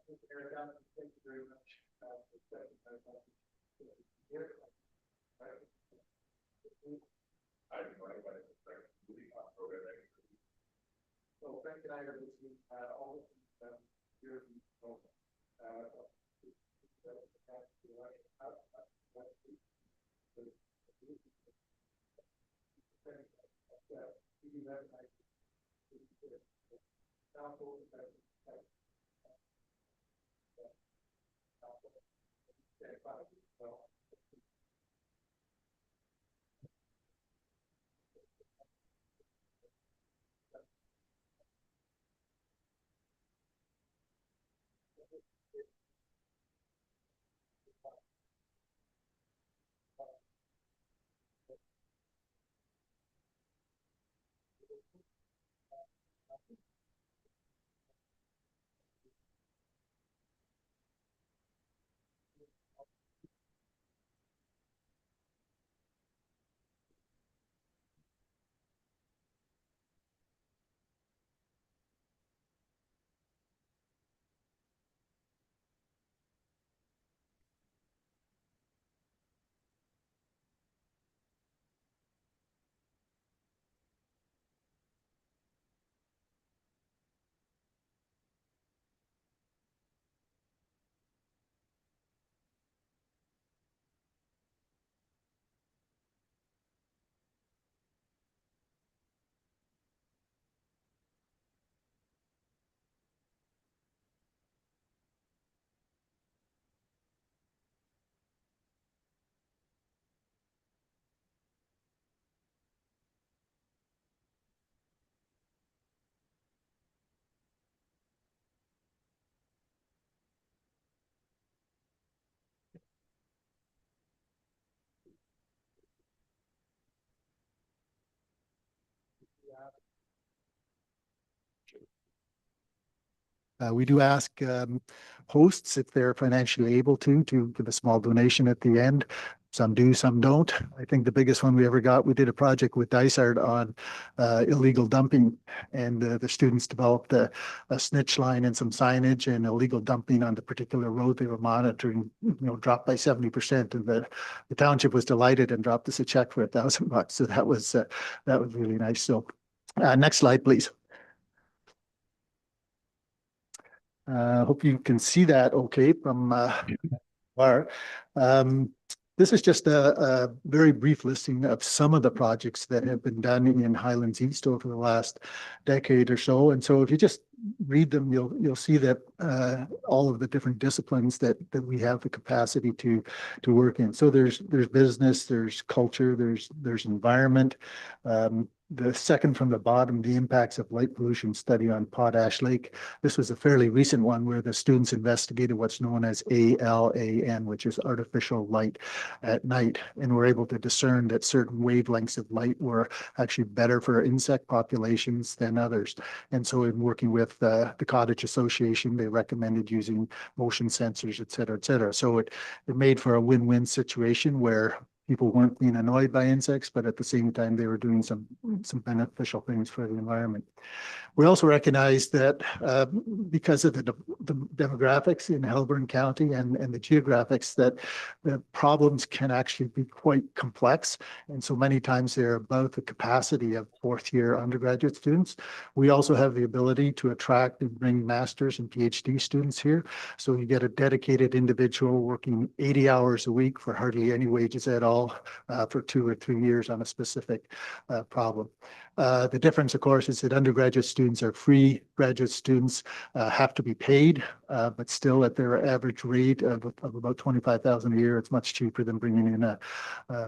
Thank you very much. So Frank and I are listening all of here. We do ask hosts if they're financially able to give a small donation at the end. Some do, some don't. I think the biggest one we ever got, we did a project with Dysart on illegal dumping, and the students developed a snitch line and some signage, and illegal dumping on the particular road they were monitoring, dropped by 70%. And the township was delighted and dropped us a check for $1,000. So that was really nice. So next slide, please. Hope you can see that okay from our. This is just a very brief listing of some of the projects that have been done in Highlands East over the last decade or so. And so if you just read them, you'll see that all of the different disciplines that we have the capacity to work in. So there's business, there's culture, there's environment. The second from the bottom, the impacts of light pollution study on Potash Lake. This was a fairly recent one where the students investigated what's known as ALAN, which is artificial light at night, and were able to discern that certain wavelengths of light were actually better for insect populations than others. And so in working with the Cottage Association, they recommended using motion sensors, et cetera, et cetera. So it made for a win-win situation where people weren't being annoyed by insects, but at the same time, they were doing some beneficial things for the environment. We also recognize that because of the demographics in Haliburton County and the geographics, that the problems can actually be quite complex. And so many times they're above the capacity of fourth-year undergraduate students. We also have the ability to attract and bring master's and PhD students here. So you get a dedicated individual working 80 hours a week for hardly any wages at all for 2 or 3 years on a specific problem. The difference, of course, is that undergraduate students are free. Graduate students have to be paid, but still at their average rate of about $25,000 a year, it's much cheaper than bringing in a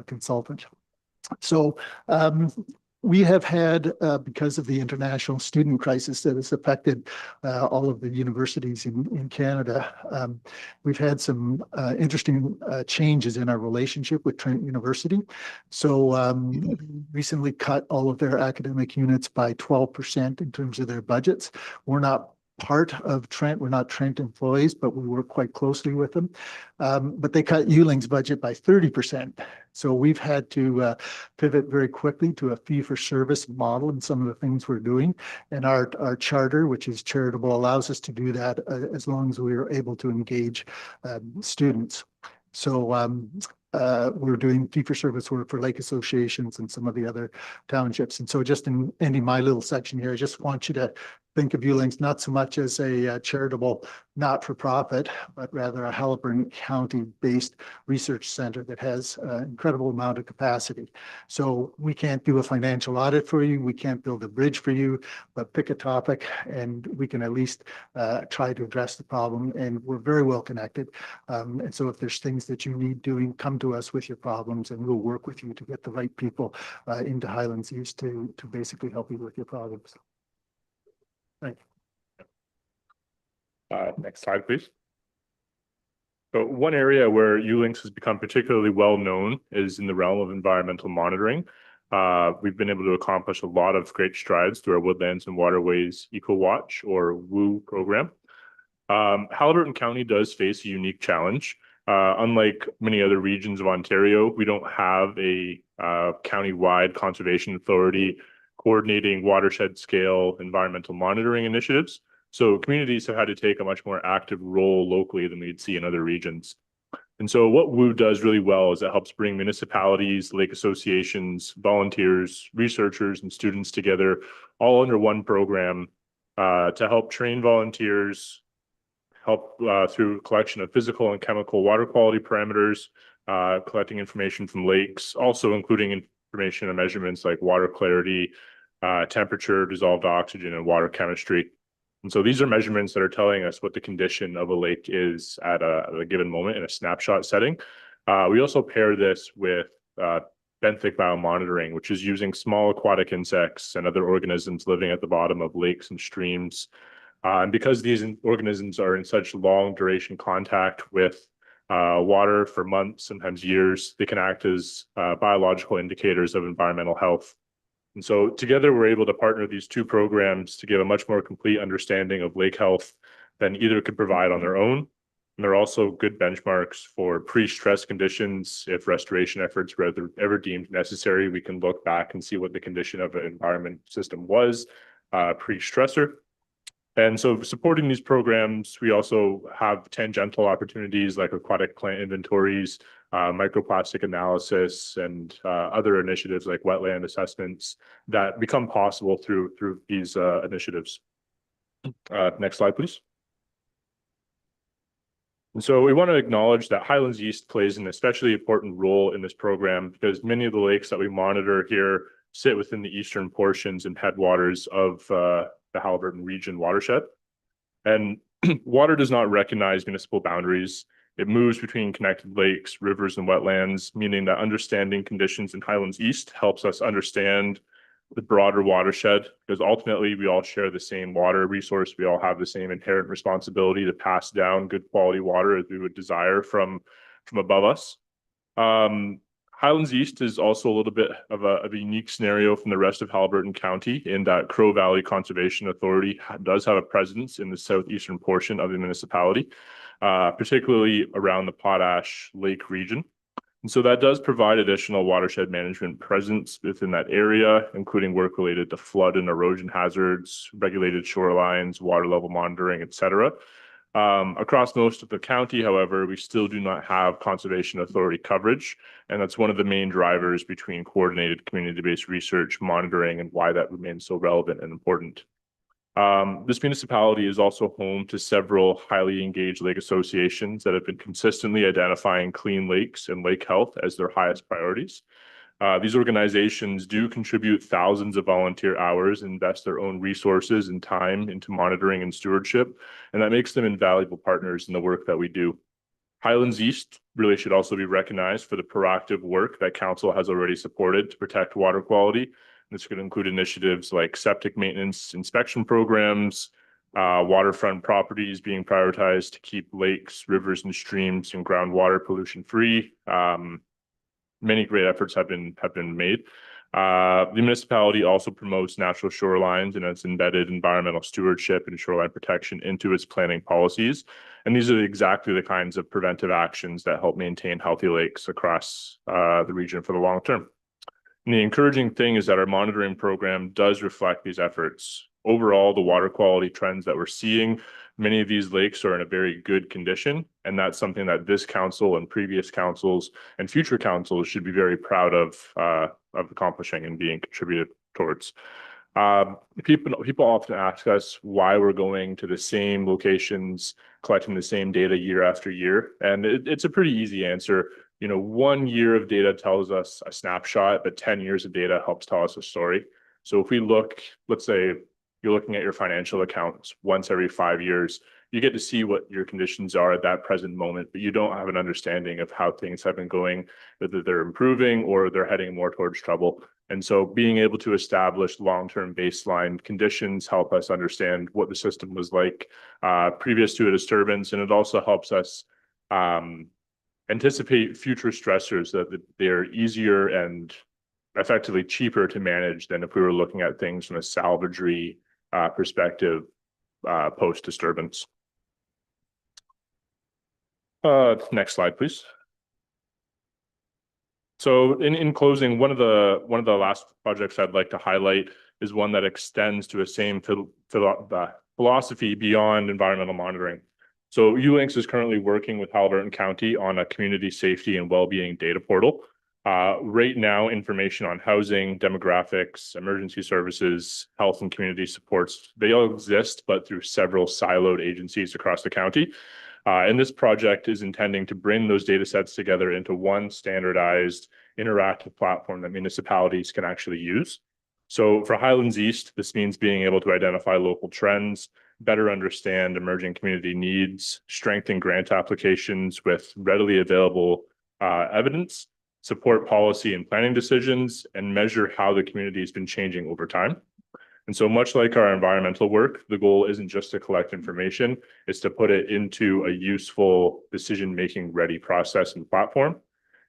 consultant. So we have had, because of the international student crisis that has affected all of the universities in Canada, we've had some interesting changes in our relationship with Trent University. So recently cut all of their academic units by 12% in terms of their budgets. We're not part of Trent. We're not Trent employees, but we work quite closely with them. But they cut Yuling's budget by 30%. So we've had to pivot very quickly to a fee-for-service model in some of the things we're doing. And our charter, which is charitable, allows us to do that as long as we are able to engage students. So we're doing fee-for-service work for lake associations and some of the other townships. And so just in ending my little section here, I just want you to think of Yuling's not so much as a charitable not-for-profit, but rather a Haliburton County-based research center that has an incredible amount of capacity. So we can't do a financial audit for you. We can't build a bridge for you, but pick a topic and we can at least try to address the problem. And we're very well connected. And so if there's things that you need doing, come to us with your problems and we'll work with you to get the right people into Highlands East to basically help you with your problems. Thank you. Next slide, please. So one area where Yuling's has become particularly well known is in the realm of environmental monitoring. We've been able to accomplish a lot of great strides through our Woodlands and Waterways EcoWatch or WOO program. Haliburton County does face a unique challenge. Unlike many other regions of Ontario, we don't have a county-wide conservation authority coordinating watershed scale environmental monitoring initiatives. So communities have had to take a much more active role locally than we'd see in other regions. And so what WOO does really well is it helps bring municipalities, lake associations, volunteers, researchers, and students together all under one program to help train volunteers, help through collection of physical and chemical water quality parameters, collecting information from lakes, also including information and measurements like water clarity, temperature, dissolved oxygen, and water chemistry. And so these are measurements that are telling us what the condition of a lake is at a given moment in a snapshot setting. We also pair this with benthic biomonitoring, which is using small aquatic insects and other organisms living at the bottom of lakes and streams. And because these organisms are in such long duration contact with water for months, sometimes years, they can act as biological indicators of environmental health. And so together we're able to partner these two programs to give a much more complete understanding of lake health than either could provide on their own. And they're also good benchmarks for pre-stress conditions. If restoration efforts were ever deemed necessary, we can look back and see what the condition of an environment system was pre-stressor. And so supporting these programs, we also have tangential opportunities like aquatic plant inventories, microplastic analysis, and other initiatives like wetland assessments that become possible through these initiatives. Next slide, please. And so we want to acknowledge that Highlands East plays an especially important role in this program because many of the lakes that we monitor here sit within the eastern portions and headwaters of the Haliburton region watershed. And water does not recognize municipal boundaries. It moves between connected lakes, rivers, and wetlands, meaning that understanding conditions in Highlands East helps us understand the broader watershed, because ultimately we all share the same water resource. We all have the same inherent responsibility to pass down good quality water as we would desire from above us. Highlands East is also a little bit of a unique scenario from the rest of Haliburton County in that Crow Valley Conservation Authority does have a presence in the southeastern portion of the municipality, particularly around the Potash Lake region. And so that does provide additional watershed management presence within that area, including work related to flood and erosion hazards, regulated shorelines, water level monitoring, et cetera. Across most of the county, however, we still do not have conservation authority coverage, and that's one of the main drivers between coordinated community-based research, monitoring, and why that remains so relevant and important. This municipality is also home to several highly engaged lake associations that have been consistently identifying clean lakes and lake health as their highest priorities. These organizations do contribute thousands of volunteer hours, invest their own resources and time into monitoring and stewardship, and that makes them invaluable partners in the work that we do. Highlands East really should also be recognized for the proactive work that council has already supported to protect water quality. This could include initiatives like septic maintenance inspection programs, waterfront properties being prioritized to keep lakes, rivers, and streams and groundwater pollution free. Many great efforts have been made. The municipality also promotes natural shorelines and has embedded environmental stewardship and shoreline protection into its planning policies. And these are exactly the kinds of preventive actions that help maintain healthy lakes across the region for the long term. And the encouraging thing is that our monitoring program does reflect these efforts. Overall, the water quality trends that we're seeing, many of these lakes are in a very good condition. And that's something that this council and previous councils and future councils should be very proud of accomplishing and being contributed towards. People often ask us why we're going to the same locations, collecting the same data year after year. And it's a pretty easy answer. 1 year of data tells us a snapshot, but 10 years of data helps tell us a story. So if we look, let's say you're looking at your financial accounts once every 5 years, you get to see what your conditions are at that present moment, but you don't have an understanding of how things have been going, whether they're improving or they're heading more towards trouble. And so being able to establish long-term baseline conditions help us understand what the system was like previous to a disturbance. And it also helps us anticipate future stressors that they're easier and effectively cheaper to manage than if we were looking at things from a salvagery perspective post-disturbance. Next slide, please. So in closing, one of the last projects I'd like to highlight is one that extends to a same philosophy beyond environmental monitoring. So ULinks is currently working with Haliburton County on a community safety and well-being data portal. Right now, information on housing, demographics, emergency services, health and community supports, they all exist, but through several siloed agencies across the county. And this project is intending to bring those data sets together into one standardized interactive platform that municipalities can actually use. So for Highlands East, this means being able to identify local trends, better understand emerging community needs, strengthen grant applications with readily available evidence, support policy and planning decisions, and measure how the community has been changing over time. And so much like our environmental work, the goal isn't just to collect information, it's to put it into a useful decision-making ready process and platform.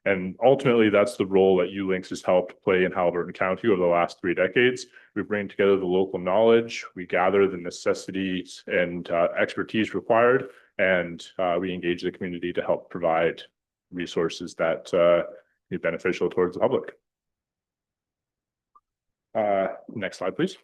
And ultimately, that's the role that ULinks has helped play in Haliburton County over the last 3 decades. We bring together the local knowledge, we gather the necessities and expertise required, and we engage the community to help provide resources that be beneficial towards the public. Next slide, please.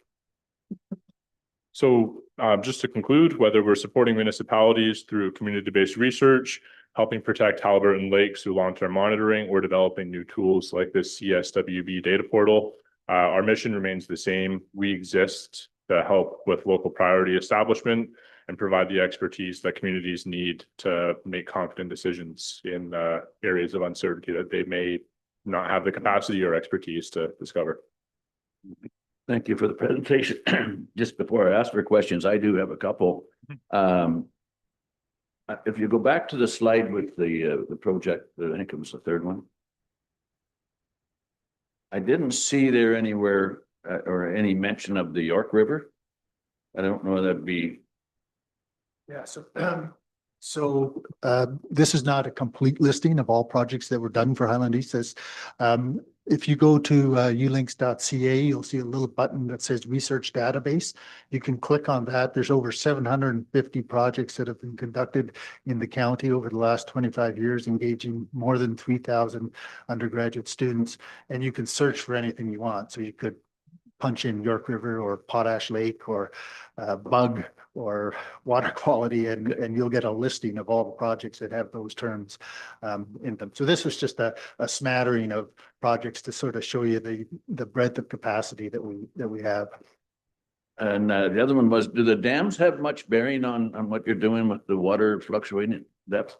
So just to conclude, whether we're supporting municipalities through community-based research, helping protect Haliburton lakes through long-term monitoring, or developing new tools like this CSWB data portal, our mission remains the same. We exist to help with local priority establishment and provide the expertise that communities need to make confident decisions in areas of uncertainty that they may not have the capacity or expertise to discover. Thank you for the presentation. Just before I ask for questions, I do have a couple. If you go back to the slide with the project, I think it was the third one. I didn't see there anywhere or any mention of the York River. I don't know that'd be. Yeah, so this is not a complete listing of all projects that were done for Highland East. If you go to ulinks.ca, you'll see a little button that says research database. You can click on that. There's over 750 projects that have been conducted in the county over the last 25 years, engaging more than 3,000 undergraduate students. And you can search for anything you want. So you could punch in York River or Potash Lake or bug or water quality, and you'll get a listing of all the projects that have those terms in them. So this is just a smattering of projects to sort of show you the breadth of capacity that we have. And the other one was, do the dams have much bearing on what you're doing with the water fluctuating depth?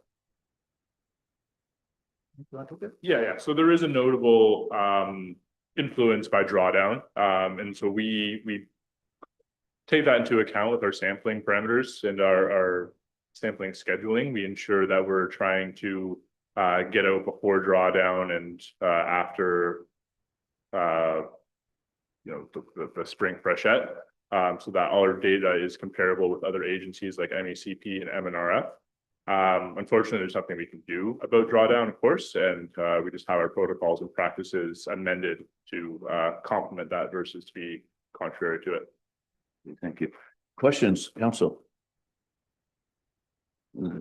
Yeah. So there is a notable influence by drawdown. And so we take that into account with our sampling parameters and our sampling scheduling. We ensure that we're trying to get out before drawdown and after the spring freshet, so that all our data is comparable with other agencies like MECP and MNRF. Unfortunately, there's nothing we can do about drawdown, of course, and we just have our protocols and practices amended to complement that versus to be contrary to it. Thank you. Questions, council?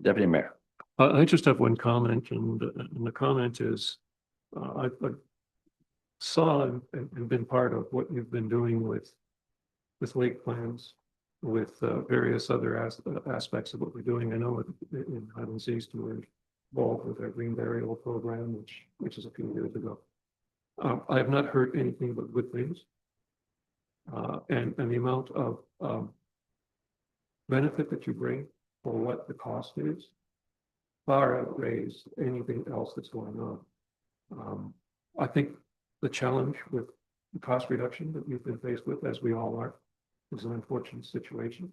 Deputy Mayor. I just have one comment, and the comment is, I saw and been part of what you've been doing with lake plans, with various other aspects of what we're doing. I know in Highlands East, we were involved with our Green Burial program, which is a few years ago. I have not heard anything but good things. And the amount of benefit that you bring for what the cost is far outweighs anything else that's going on. I think the challenge with the cost reduction that we've been faced with, as we all are, is an unfortunate situation.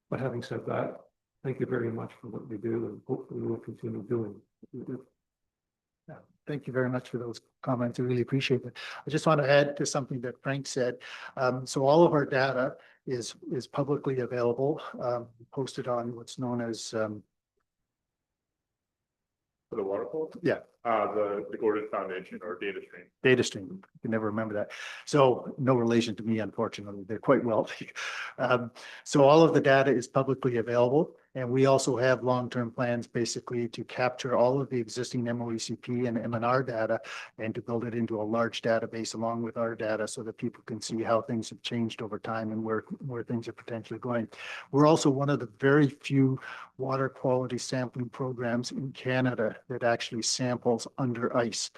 But having said that, thank you very much for what we do, and hopefully we'll continue doing what we do. Yeah, thank you very much for those comments. I really appreciate it. I just want to add to something that Frank said. So all of our data is publicly available, posted on what's known as For the water quality? Yeah. The Gordon Foundation or data stream. data stream. You can never remember that. So no relation to me, unfortunately. They're quite wealthy. So all of the data is publicly available. And we also have long-term plans basically to capture all of the existing MOECP and MNR data and to build it into a large database along with our data so that people can see how things have changed over time and where things are potentially going. We're also one of the very few water quality sampling programs in Canada that actually samples under ice.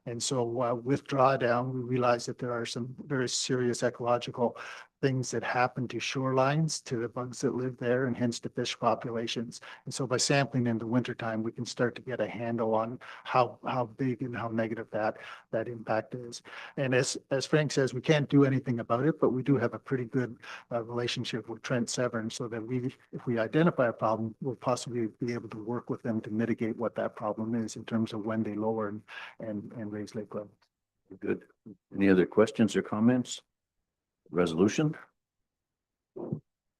And so with drawdown, we realize that there are some very serious ecological things that happen to shorelines, to the bugs that live there, and hence to fish populations. And so by sampling in the wintertime, we can start to get a handle on how big and how negative that impact is. And as Frank says, we can't do anything about it, but we do have a pretty good relationship with Trent Severn, so that if we identify a problem, we'll possibly be able to work with them to mitigate what that problem is in terms of when they lower and raise lake levels. Good. Any other questions or comments? Resolution?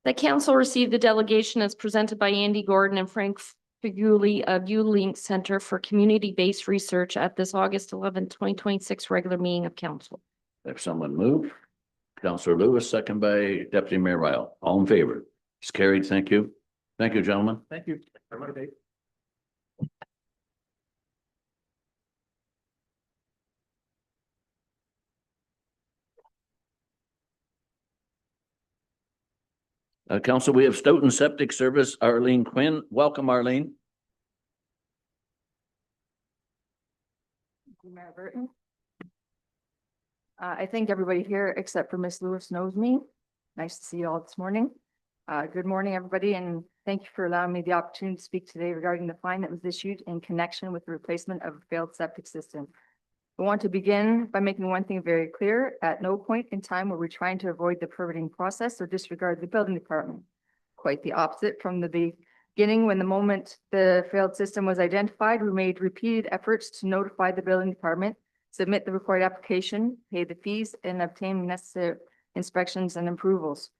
The council received the delegation as presented by Andy Gordon and Frank Figuli of ULink Center for Community-Based Research at this August 11, 2026 regular meeting of council. If someone move, Councillor Lewis, second by Deputy Mayor Ryle. All in favor? It's carried. Thank you. Thank you, gentlemen. Thank you. Have a good day. Council, we have Stoughton Septic Service, Arlene Quinn. Welcome, Arlene. Mayor Burton. I think everybody here except for Miss Lewis knows me. Nice to see you all this morning. Good morning, everybody, and thank you for allowing me the opportunity to speak today regarding the fine that was issued in connection with the replacement of a failed septic system. I want to begin by making one thing very clear. At no point in time were we trying to avoid the permitting process or disregard the building department. Quite the opposite. From the beginning, when the moment the failed system was identified, we made repeated efforts to notify the building department, submit the required application, pay the fees, and obtain necessary inspections and approvals.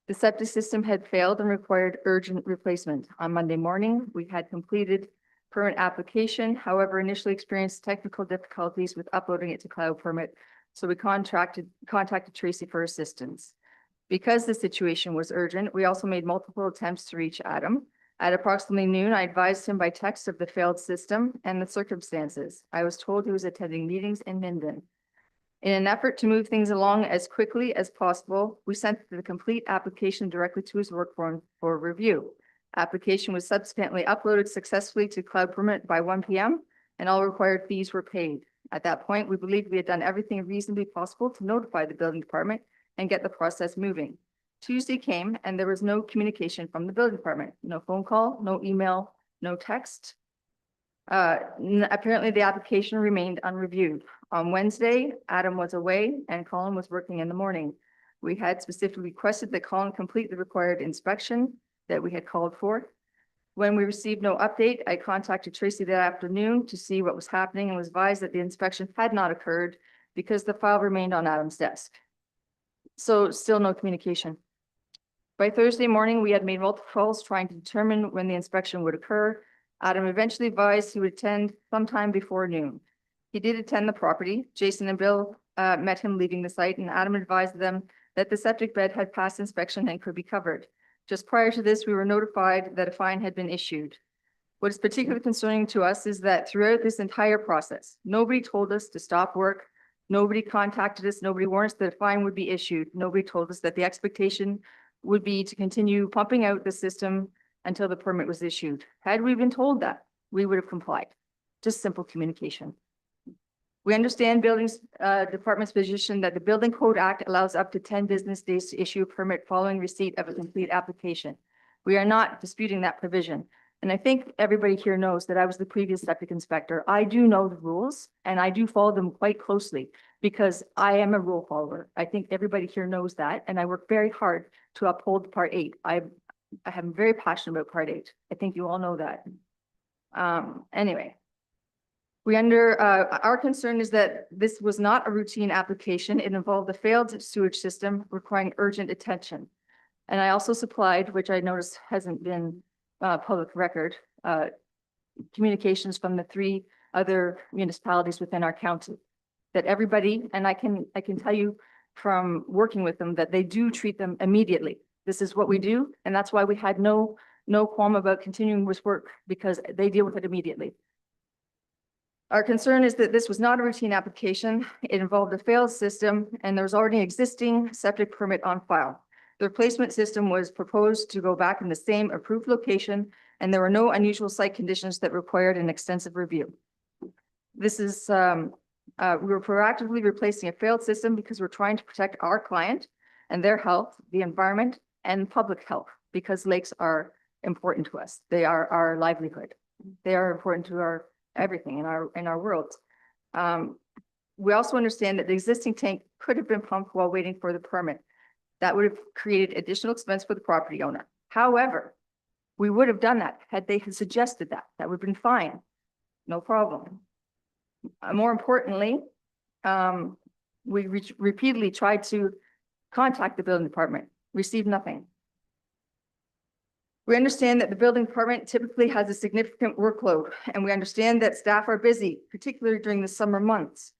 The septic system had failed and required urgent replacement. On Monday morning, we had completed permit application, however, initially experienced technical difficulties with uploading it to Cloud Permit, so we contacted Tracy for assistance. Because the situation was urgent, we also made multiple attempts to reach Adam. At approximately noon, I advised him by text of the failed system and the circumstances. I was told he was attending meetings in Minden. In an effort to move things along as quickly as possible, we sent the complete application directly to his work phone for review. Application was subsequently uploaded successfully to Cloud Permit by 1 p.m. and all required fees were paid. At that point, we believed we had done everything reasonably possible to notify the building department and get the process moving. Tuesday came and there was no communication from the building department. No phone call, no email, no text. Apparently the application remained unreviewed. On Wednesday, Adam was away and Colin was working in the morning. We had specifically requested that Colin complete the required inspection that we had called for. When we received no update, I contacted Tracy that afternoon to see what was happening and was advised that the inspection had not occurred because the file remained on Adam's desk. So still no communication. By Thursday morning, we had made multiple calls trying to determine when the inspection would occur. Adam eventually advised he would attend sometime before noon. He did attend the property. Jason and Bill met him leaving the site, and Adam advised them that the septic bed had passed inspection and could be covered. Just prior to this, we were notified that a fine had been issued. What is particularly concerning to us is that throughout this entire process, nobody told us to stop work. Nobody contacted us. Nobody warned us that a fine would be issued. Nobody told us that the expectation would be to continue pumping out the system until the permit was issued. Had we been told that, we would have complied. Just simple communication. We understand buildings department's position that the Building Code Act allows up to 10 business days to issue a permit following receipt of a complete application. We are not disputing that provision. And I think everybody here knows that I was the previous septic inspector. I do know the rules and I do follow them quite closely because I am a rule follower. I think everybody here knows that, and I work very hard to uphold Part 8. I am very passionate about Part 8. I think you all know that. Anyway. Our concern is that this was not a routine application. It involved a failed sewage system requiring urgent attention. And I also supplied, which I noticed hasn't been public record, communications from the 3 other municipalities within our county. That everybody, and I can tell you from working with them that they do treat them immediately. This is what we do, and that's why we had no qualm about continuing with work, because they deal with it immediately. Our concern is that this was not a routine application. It involved a failed system, and there was already an existing septic permit on file. The replacement system was proposed to go back in the same approved location, and there were no unusual site conditions that required an extensive review. This is, we were proactively replacing a failed system because we're trying to protect our client and their health, the environment, and public health, because lakes are important to us. They are our livelihood. They are important to our everything in our world. We also understand that the existing tank could have been pumped while waiting for the permit. That would have created additional expense for the property owner. However, we would have done that had they suggested that. That would have been fine. No problem. More importantly, we repeatedly tried to contact the building department, received nothing. We understand that the building department typically has a significant workload, and we understand that staff are busy, particularly during the summer months.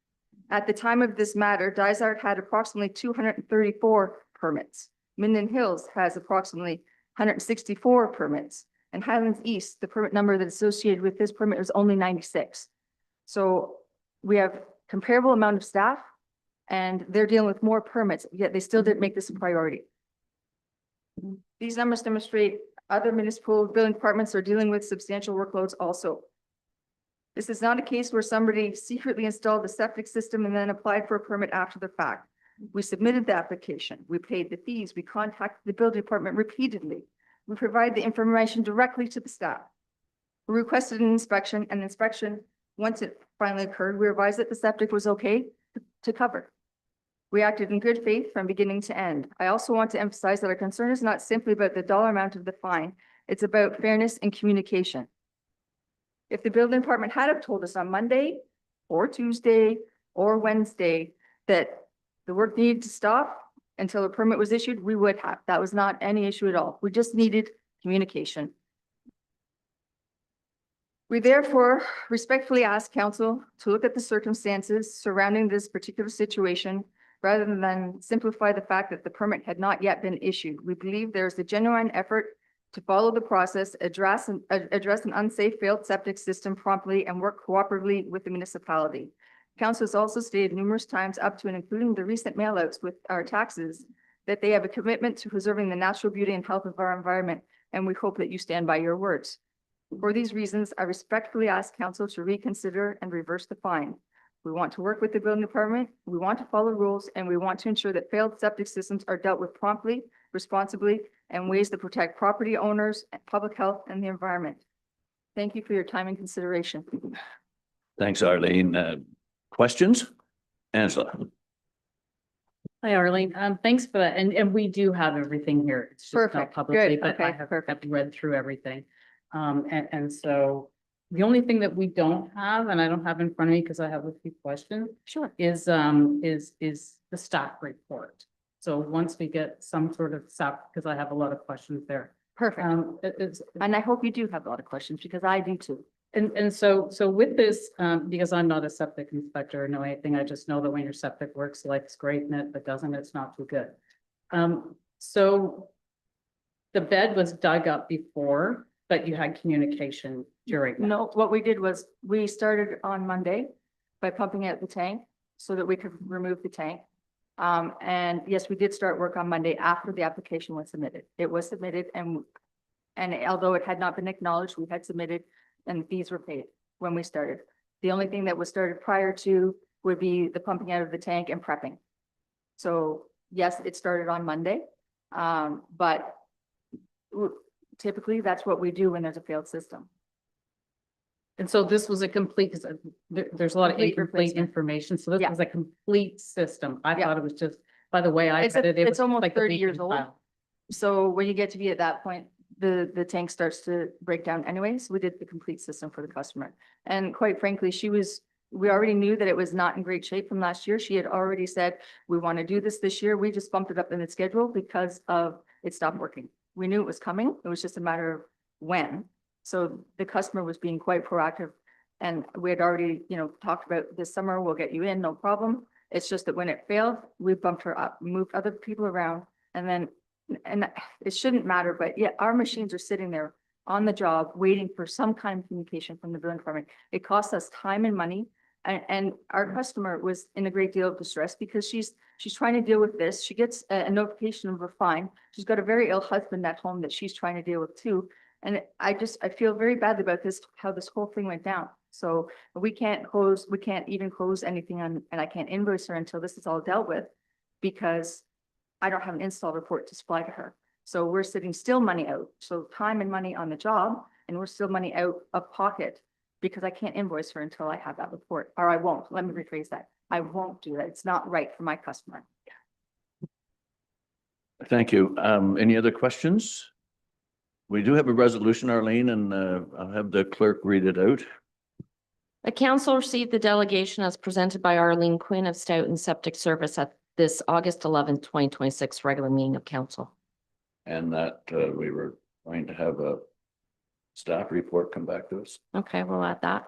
At the time of this matter, Dysart had approximately 234 permits. Minden Hills has approximately 164 permits, and Highlands East, the permit number that's associated with this permit is only 96. So we have comparable amount of staff, and they're dealing with more permits, yet they still didn't make this a priority. These numbers demonstrate other municipal building departments are dealing with substantial workloads also. This is not a case where somebody secretly installed a septic system and then applied for a permit after the fact. We submitted the application, we paid the fees, we contacted the building department repeatedly. We provided the information directly to the staff. We requested an inspection, and inspection, once it finally occurred, we advised that the septic was okay to cover. We acted in good faith from beginning to end. I also want to emphasize that our concern is not simply about the dollar amount of the fine. It's about fairness and communication. If the building department had have told us on Monday or Tuesday or Wednesday that the work needed to stop until a permit was issued, we would have. That was not any issue at all. We just needed communication. We therefore respectfully ask council to look at the circumstances surrounding this particular situation rather than simplify the fact that the permit had not yet been issued. We believe there is a genuine effort to follow the process, address an unsafe failed septic system promptly, and work cooperatively with the municipality. Council has also stated numerous times, up to and including the recent mailouts with our taxes, that they have a commitment to preserving the natural beauty and health of our environment, and we hope that you stand by your words. For these reasons, I respectfully ask council to reconsider and reverse the fine. We want to work with the building department, we want to follow rules, and we want to ensure that failed septic systems are dealt with promptly, responsibly, and ways that protect property owners, public health, and the environment. Thank you for your time and consideration. Thanks, Arlene. Questions? Angela? Hi, Arlene. Thanks for that. And we do have everything here. It's just not Perfect. publicly, Good. but I Okay, have perfect. read through everything. And so the only thing that we don't have, and I don't have in front of me because I have a few questions, Sure. is the staff report. So once we get some sort of staff, because I have a lot of questions there, Perfect. It's, And I hope you do have a lot of questions because I do too. and so with this, because I'm not a septic inspector or know anything, I just know that when your septic works, life's great, and if it doesn't, it's not too good. So the bed was dug up before, but you had communication during. that. No, what we did was we started on Monday by pumping out the tank so that we could remove the tank. And yes, we did start work on Monday after the application was submitted. It was submitted and although it had not been acknowledged, we had submitted and the fees were paid when we started. The only thing that was started prior to would be the pumping out of the tank and prepping. So yes, it started on Monday. But typically that's what we do when there's a failed system. And so this was a complete, because there's a lot of Complete incomplete replacement. information, so this Yeah. was a complete system. I Yeah. thought it was just, by the way, I It's read it. it's was almost like the 30 years leaking old. file. So when you get to be at that point, the tank starts to break down anyways. We did the complete system for the customer. And quite frankly, we already knew that it was not in great shape from last year. She had already said, we want to do this year. We just bumped it up in the schedule because of it stopped working. We knew it was coming. It was just a matter of when. So the customer was being quite proactive. And we had already, talked about this summer, we'll get you in, no problem. It's just that when it failed, we bumped her up, moved other people around, and it shouldn't matter, but yeah, our machines are sitting there on the job, waiting for some kind of communication from the building department. It costs us time and money. And our customer was in a great deal of distress because she's trying to deal with this. She gets a notification of a fine. She's got a very ill husband at home that she's trying to deal with too. And I feel very badly about this, how this whole thing went down. So we can't even close anything on, and I can't invoice her until this is all dealt with because I don't have an install report to supply to her. So we're sitting still money out. So time and money on the job, and we're still money out of pocket because I can't invoice her until I have that report, or I won't. Let me rephrase that. I won't do that. It's not right for my customer. Thank you. Any other questions? We do have a resolution, Arlene, and I'll have the clerk read it out. The council received the delegation as presented by Arlene Quinn of Stoughton Septic Service at this August 11th, 2026 regular meeting of council. And that we were going to have a staff report come back to us. Okay, we'll add that.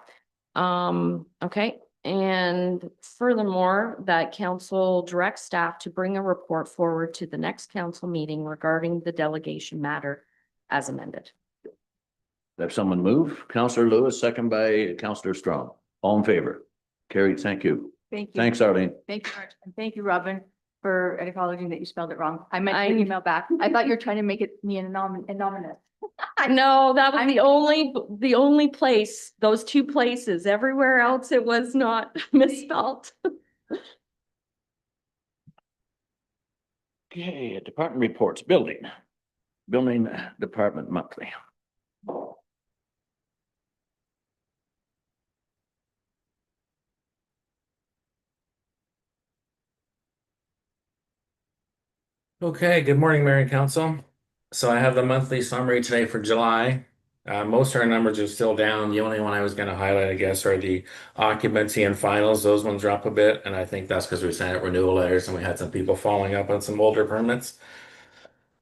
Okay, and furthermore, that council directs staff to bring a report forward to the next council meeting regarding the delegation matter as amended. Have someone move? Councillor Lewis, second by Councillor Strong. All in favor? Carried. Thank you. Thank you. Thanks, Arlene. Thank you, Marge. And thank you, Robin, for acknowledging that you spelled it wrong. I meant to I- email back. I thought you were trying to make it me anonymous. No, that was the only place, those two places. Everywhere else, it was not misspelled. Okay, department reports, building department monthly. Okay, good morning, Mayor and Council. So I have the monthly summary today for July. Most of our numbers are still down. The only one I was going to highlight, I guess, are the occupancy and finals. Those ones drop a bit, and I think that's because we sent out renewal letters and we had some people following up on some older permits.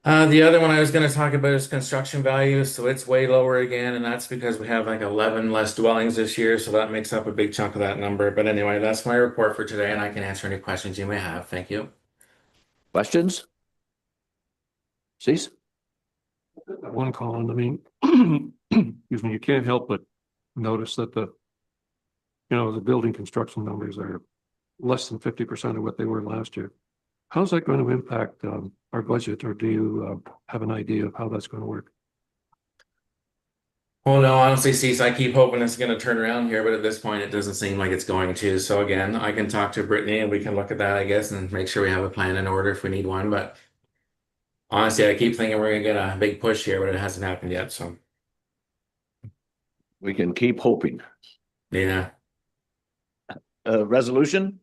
The other one I was going to talk about is construction values. So it's way lower again, and that's because we have like 11 less dwellings this year. So that makes up a big chunk of that number. But anyway, that's my report for today, and I can answer any questions you may have. Thank you. Questions? Cease? One comment, I mean, excuse me, you can't help but notice that the building construction numbers are less than 50% of what they were last year. How's that going to impact our budget, or do you have an idea of how that's going to work? Well, no, honestly, Cease, I keep hoping it's going to turn around here, but at this point, it doesn't seem like it's going to. So again, I can talk to Brittany and we can look at that, I guess, and make sure we have a plan in order if we need one. But honestly, I keep thinking we're going to get a big push here, but it hasn't happened yet. So We can keep hoping. yeah. Resolution?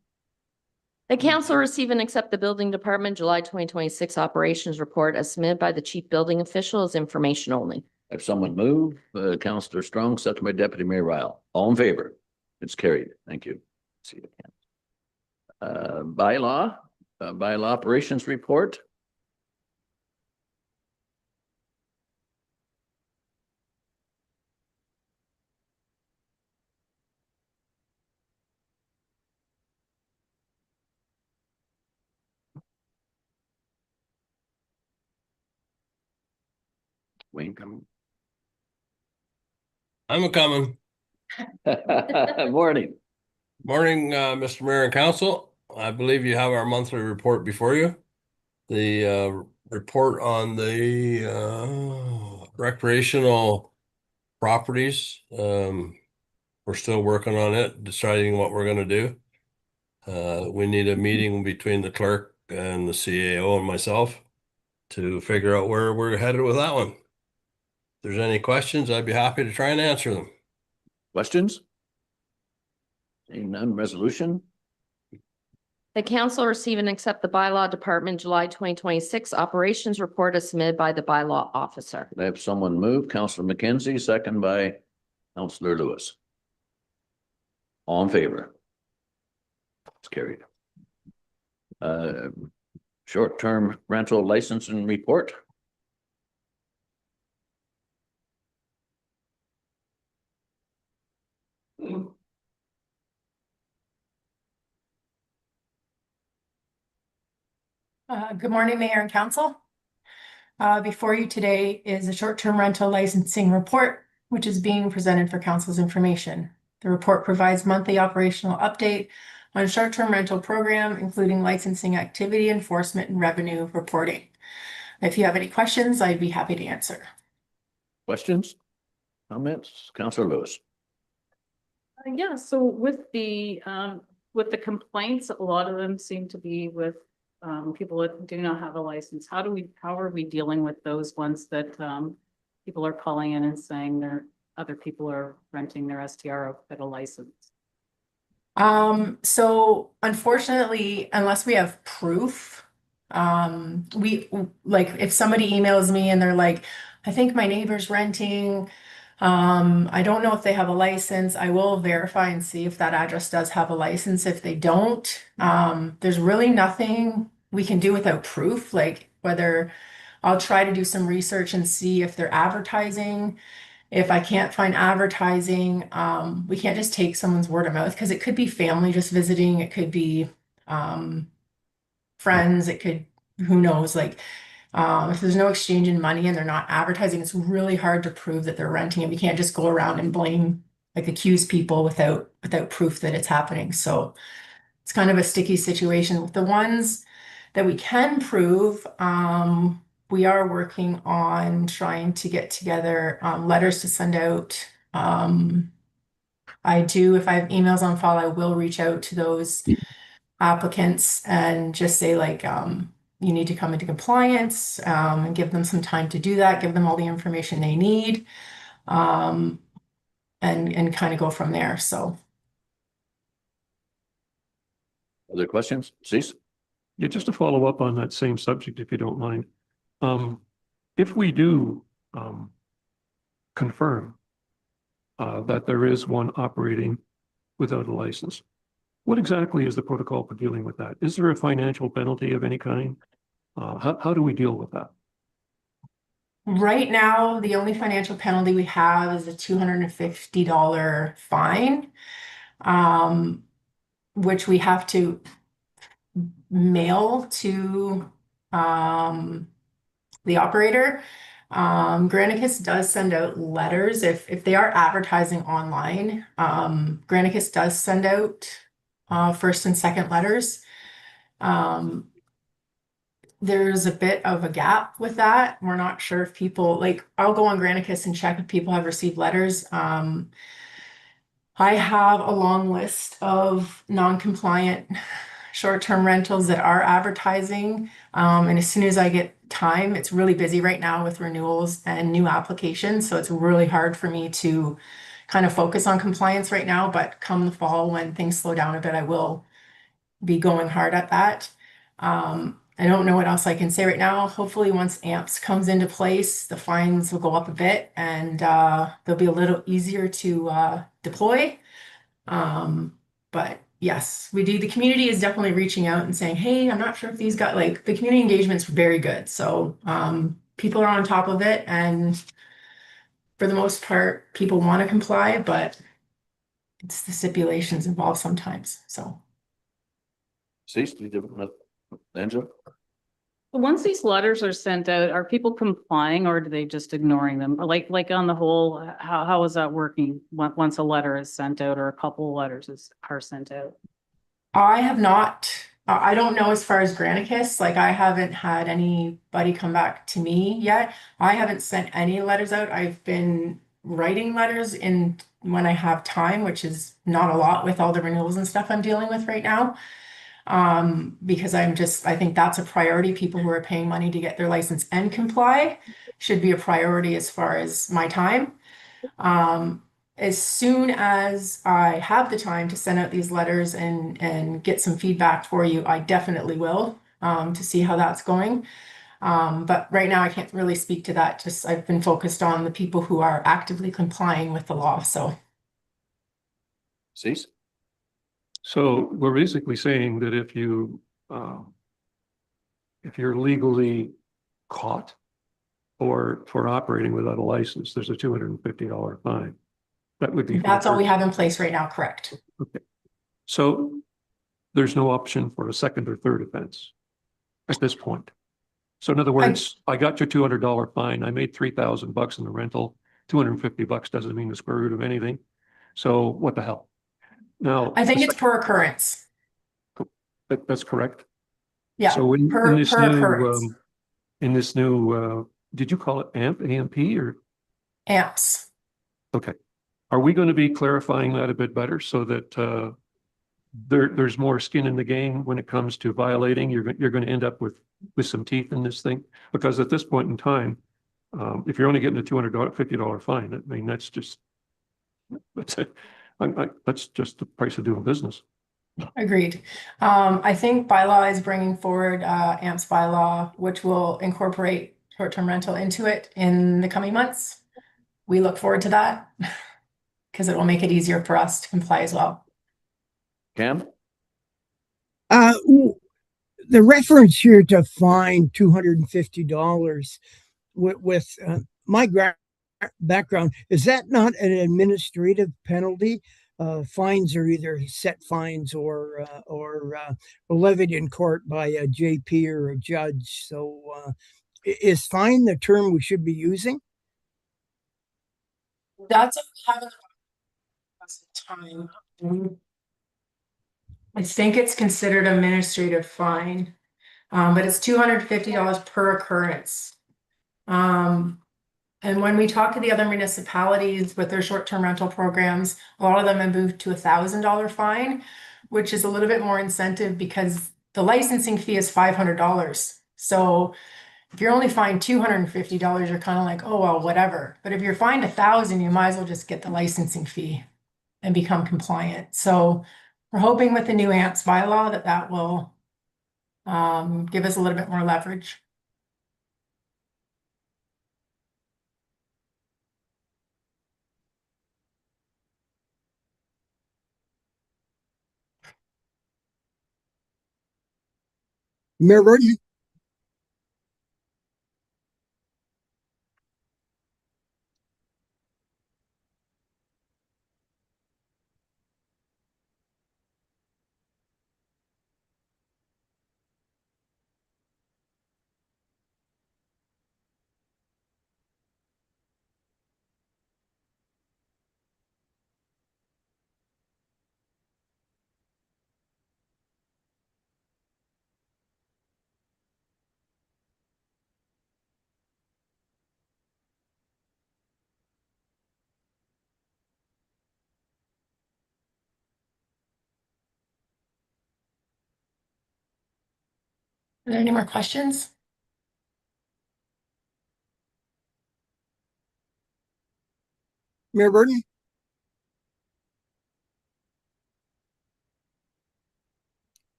The council receive and accept the building department July 2026 operations report as submitted by the chief building official as information only. Have someone move? Councillor Strong, second by Deputy Mayor Ryle. All in favor? It's carried. Thank you. See you again. Bylaw operations report. Wayne coming? I'm a coming. Morning. Morning, Mr. Mayor and Council. I believe you have our monthly report before you. The report on the recreational properties. We're still working on it, deciding what we're gonna do. We need a meeting between the clerk and the CAO and myself to figure out where we're headed with that one. If there's any questions, I'd be happy to try and answer them. Questions? Seeing none, resolution? The council receive and accept the bylaw department July 2026 operations report as submitted by the bylaw officer. I have someone move, Councillor McKenzie, second by Councillor Lewis. All in favor? It's carried. Short-term rental licensing report. Good morning, Mayor and Council. Before you today is a short-term rental licensing report, which is being presented for Council's information. The report provides monthly operational update on short-term rental program, including licensing activity, enforcement, and revenue reporting. If you have any questions, I'd be happy to answer. Questions? Comments? Councillor Lewis. Yeah, so with the complaints, a lot of them seem to be with people that do not have a license. How are we dealing with those ones that people are calling in and saying other people are renting their STR without a license? So unfortunately, unless we have proof, we like if somebody emails me and they're like, I think my neighbor's renting, I don't know if they have a license. I will verify and see if that address does have a license. If they don't, there's really nothing we can do without proof, like whether I'll try to do some research and see if they're advertising. If I can't find advertising, we can't just take someone's word of mouth because it could be family just visiting. It could be friends. It could, who knows, like if there's no exchange in money and they're not advertising, it's really hard to prove that they're renting, and we can't just go around and blame, like accuse people without proof that it's happening. So it's kind of a sticky situation. With the ones that we can prove, we are working on trying to get together letters to send out. If I have emails on file, I will reach out to those applicants and just say like, you need to come into compliance, and give them some time to do that, give them all the information they need, and kind of go from there. So. Other questions? Cease. Yeah, just to follow up on that same subject, if you don't mind. If we do confirm that there is one operating without a license, what exactly is the protocol for dealing with that? Is there a financial penalty of any kind? How do we deal with that? Right now, the only financial penalty we have is a $250 fine, which we have to mail to the operator. Granicus does send out letters if they are advertising online. Granicus does send out first and second letters. There's a bit of a gap with that. We're not sure if people, like, I'll go on Granicus and check if people have received letters. I have a long list of non-compliant short-term rentals that are advertising. And as soon as I get time, it's really busy right now with renewals and new applications. So it's really hard for me to kind of focus on compliance right now. But come the fall, when things slow down a bit, I will be going hard at that. I don't know what else I can say right now. Hopefully once AMPS comes into place, the fines will go up a bit and they'll be a little easier to deploy. But yes, we do. The community is definitely reaching out and saying, hey, I'm not sure if these got, like, the community engagement's very good. So people are on top of it. And for the most part, people want to comply, but it's the stipulations involved sometimes. So. Cease. Angela. Once these letters are sent out, are people complying or are they just ignoring them? Like on the whole, how is that working? Once a letter is sent out or a couple of letters are sent out? I have not, I don't know as far as Granicus, like I haven't had anybody come back to me yet. I haven't sent any letters out. I've been writing letters in when I have time, which is not a lot with all the renewals and stuff I'm dealing with right now. Because I think that's a priority. People who are paying money to get their license and comply should be a priority as far as my time. As soon as I have the time to send out these letters and get some feedback for you, I definitely will, to see how that's going. But right now I can't really speak to that. Just I've been focused on the people who are actively complying with the law, so. Cease. So we're basically saying that if you're legally caught for operating without a license, there's a $250 fine. That would be. That's all we have in place right now, correct? Okay. So there's no option for a second or third offense at this point. So in other words, I got your $200 fine. I made $3,000 in the rental. $250 doesn't mean the square root of anything. So what the hell? Now, I think it's per occurrence. that's correct. Yeah, So per occurrence. In this new, did you call it AMP or? Amps. Okay. Are we going to be clarifying that a bit better so that there's more skin in the game when it comes to violating? You're going to end up with some teeth in this thing, because at this point in time, if you're only getting a $250 fine, I mean that's just that's just the price of doing business. Agreed. I think bylaw is bringing forward AMPS bylaw, which will incorporate short-term rental into it in the coming months. We look forward to that because it will make it easier for us to comply as well. Cam? The reference here to fine $250 with my background, is that not an administrative penalty? Fines are either set fines or levied in court by a JP or a judge. So is fine the term we should be using? That's what we have in the time. I think it's considered administrative fine, but it's $250 per occurrence. And when we talk to the other municipalities with their short-term rental programs, a lot of them have moved to $1,000 fine, which is a little bit more incentive because the licensing fee is $500. So if you're only fined $250, you're kind of like, oh, well, whatever. But if you're fined $1,000, you might as well just get the licensing fee and become compliant. So we're hoping with the new AMPS bylaw that will give us a little bit more leverage. Mayor Burton? Are there any more questions? Mayor Burton?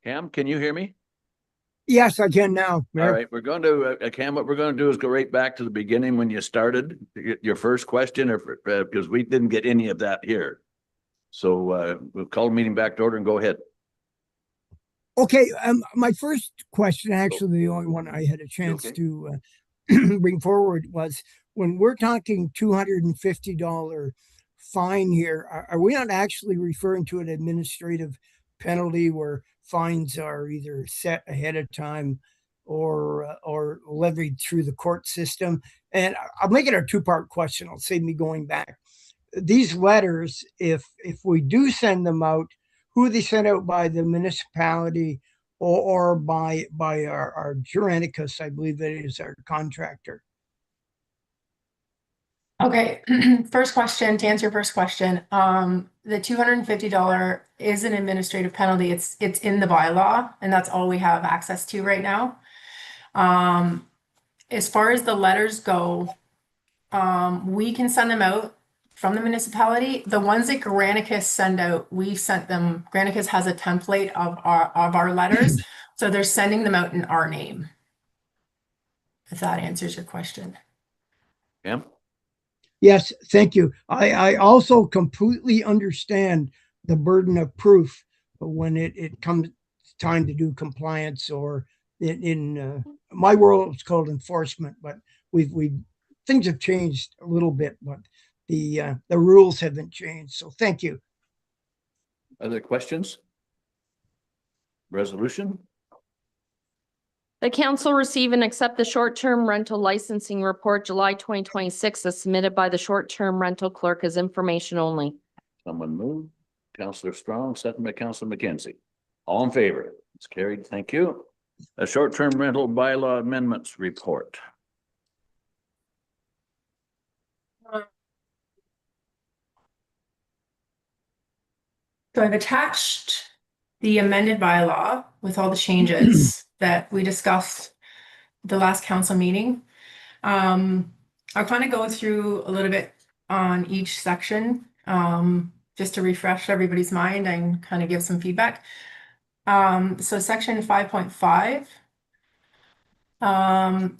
Cam, can you hear me? Yes, I can now, All Mayor. right, we're going to, Cam, what we're going to do is go right back to the beginning when you started, your first question, or because we didn't get any of that here. So we'll call the meeting back to order and go ahead. Okay, my first question, actually, the only one I had a chance Okay. to bring forward was when we're talking $250 fine here, are we not actually referring to an administrative penalty where fines are either set ahead of time or levied through the court system? And I'll make it a two-part question. I'll save me going back. These letters, if we do send them out, who are they sent out by, the municipality or by our Granicus, I believe that is our contractor? Okay, first question, to answer your first question, the $250 is an administrative penalty. It's in the bylaw, and that's all we have access to right now. As far as the letters go, we can send them out from the municipality. The ones that Granicus send out, we've sent them. Granicus has a template of our letters, so they're sending them out in our name. If that answers your question. Cam? Yes, thank you. I also completely understand the burden of proof when it comes time to do compliance, or in my world, it's called enforcement, but things have changed a little bit, but the rules haven't changed. So thank you. Other questions? Resolution? The council receive and accept the short-term rental licensing report July 2026 as submitted by the short-term rental clerk as information only. Someone move. Councillor Strong, second by Councillor McKenzie. All in favor? It's carried. Thank you. A short-term rental bylaw amendments report. So I've attached the amended bylaw with all the changes that we discussed the last council meeting. I'll kind of go through a little bit on each section, just to refresh everybody's mind and kind of give some feedback. So section 5.5.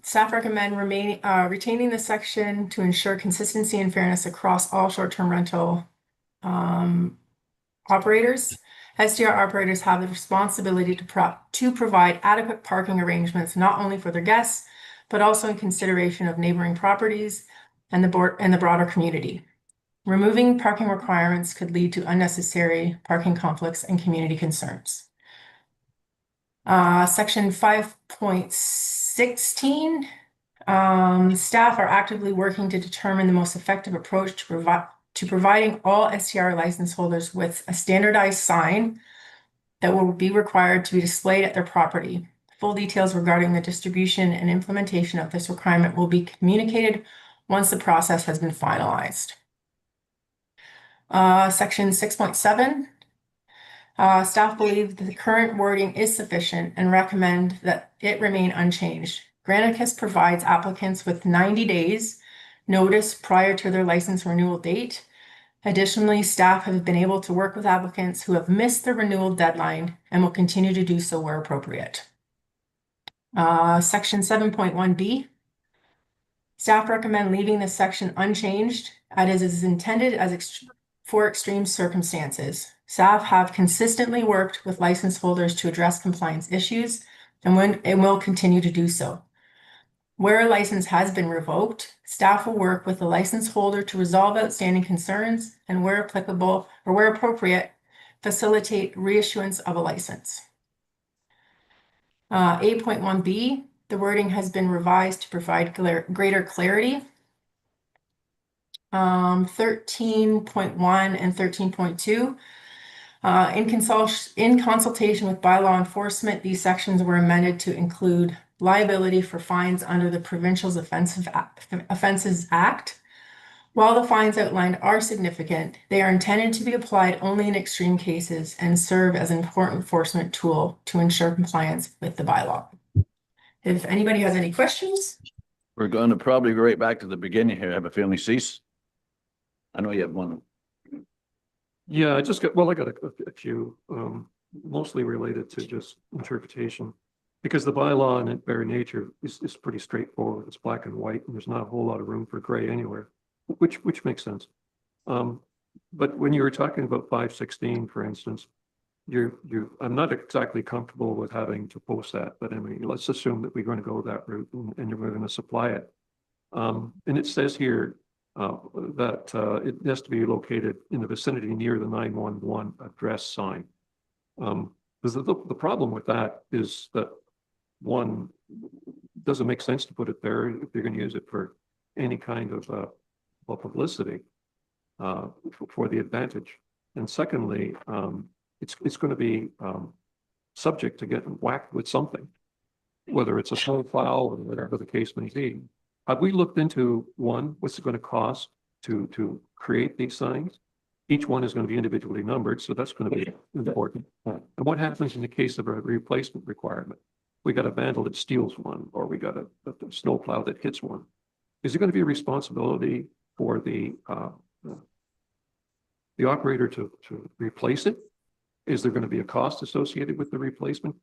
Staff recommend retaining the section to ensure consistency and fairness across all short-term rental operators. STR operators have the responsibility to provide adequate parking arrangements, not only for their guests, but also in consideration of neighboring properties and the broader community. Removing parking requirements could lead to unnecessary parking conflicts and community concerns. Section 5.16, staff are actively working to determine the most effective approach to providing all STR license holders with a standardized sign that will be required to be displayed at their property. Full details regarding the distribution and implementation of this requirement will be communicated once the process has been finalized. Section 6.7. Staff believe that the current wording is sufficient and recommend that it remain unchanged. Granicus provides applicants with 90 days notice prior to their license renewal date. Additionally, staff have been able to work with applicants who have missed the renewal deadline and will continue to do so where appropriate. Section 7.1b. Staff recommend leaving this section unchanged as it is intended for extreme circumstances. Staff have consistently worked with license holders to address compliance issues and will continue to do so. Where a license has been revoked, staff will work with the license holder to resolve outstanding concerns and, where applicable or where appropriate, facilitate reissuance of a license. 8.1b, the wording has been revised to provide greater clarity. 13.1 and 13.2. In consultation with bylaw enforcement, these sections were amended to include liability for fines under the Provincial Offences Act. While the fines outlined are significant, they are intended to be applied only in extreme cases and serve as an important enforcement tool to ensure compliance with the bylaw. If anybody has any questions. We're going to probably go right back to the beginning here. I have a feeling, Cease. I know you have one. Yeah, I got a few. mostly related to just interpretation. Because the bylaw in its very nature is pretty straightforward. It's black and white, and there's not a whole lot of room for gray anywhere, which makes sense. But when you were talking about 516, for instance, I'm not exactly comfortable with having to post that, but I mean, let's assume that we're going to go that route and we're going to supply it. And it says here that it has to be located in the vicinity near the 911 address sign. Because the problem with that is that, one, doesn't make sense to put it there if you're going to use it for any kind of well, publicity for the advantage. And secondly, it's going to be subject to getting whacked with something, whether it's a snow plow or whatever the case may be. Have we looked into, one, what's it going to cost to create these signs? Each one is going to be individually numbered, so that's going to be important. And what happens in the case of a replacement requirement? We got a vandal that steals one, or we got a snowplow that hits one. Is it going to be a responsibility for the operator to replace it? Is there going to be a cost associated with the replacement?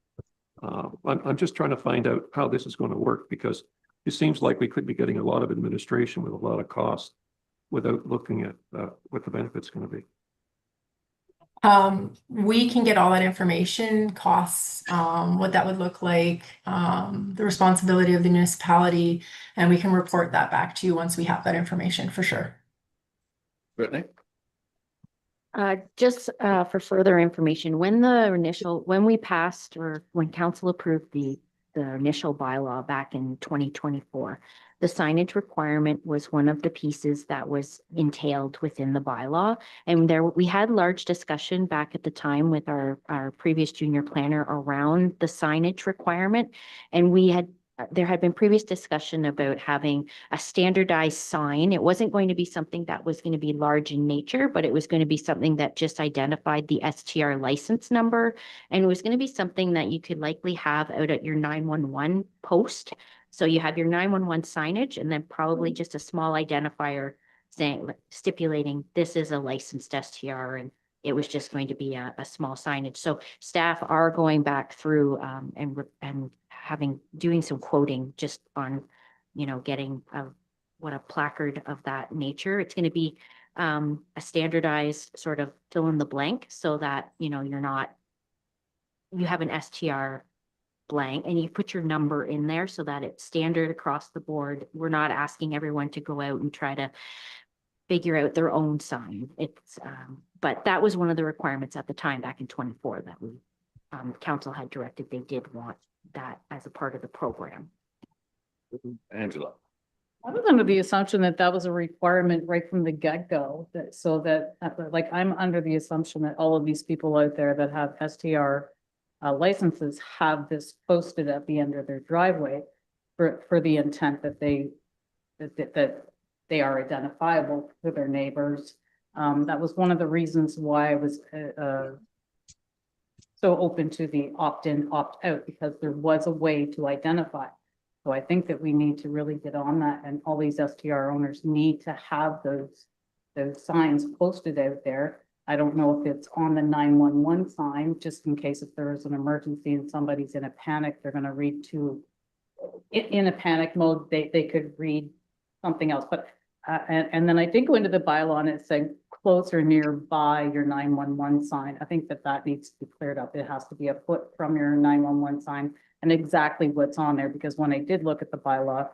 I'm just trying to find out how this is going to work, because it seems like we could be getting a lot of administration with a lot of cost without looking at what the benefit's going to be. We can get all that information, costs, what that would look like, the responsibility of the municipality, and we can report that back to you once we have that information for sure. Brittany? Just for further information, when we passed, or when council approved the initial bylaw back in 2024, the signage requirement was one of the pieces that was entailed within the bylaw. And we had large discussion back at the time with our previous junior planner around the signage requirement. And there had been previous discussion about having a standardized sign. It wasn't going to be something that was going to be large in nature, but it was going to be something that just identified the STR license number. And it was going to be something that you could likely have out at your 911 post. So you have your 911 signage, and then probably just a small identifier stipulating this is a licensed STR, and it was just going to be a small signage. So staff are going back through and doing some quoting just on, getting a placard of that nature. It's going to be a standardized sort of fill in the blank, so that, you have an STR blank and you put your number in there so that it's standard across the board. We're not asking everyone to go out and try to figure out their own sign. But that was one of the requirements at the time back in 24 that we council had directed they did want that as a part of the program. Angela? I was under the assumption that that was a requirement right from the get-go, I'm under the assumption that all of these people out there that have STR licenses have this posted at the end of their driveway for the intent that they are identifiable to their neighbors. That was one of the reasons why I was so open to the opt-in, opt-out, because there was a way to identify. So I think that we need to really get on that, and all these STR owners need to have those signs posted out there. I don't know if it's on the 911 sign, just in case if there is an emergency and somebody's in a panic, they're going to read in a panic mode, they could read something else. But and then I did go into the bylaw and it said close or nearby your 911 sign. I think that needs to be cleared up. It has to be a foot from your 911 sign, and exactly what's on there, because when I did look at the bylaw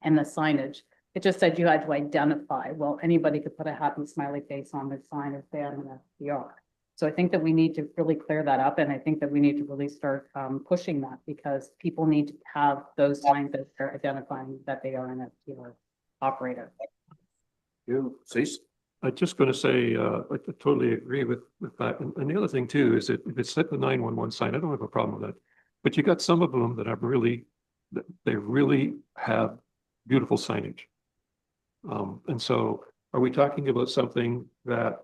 and the signage, it just said you had to identify. Well, anybody could put a happy smiley face on the sign if they had an STR. So I think that we need to really clear that up, and I think that we need to really start pushing that, because people need to have those signs that are identifying that they are an STR operator. You, Cease? I'm just going to say, I totally agree with that. And the other thing too, is that if it's set the 911 sign, I don't have a problem with that. But you got some of them that they really have beautiful signage. And so are we talking about something that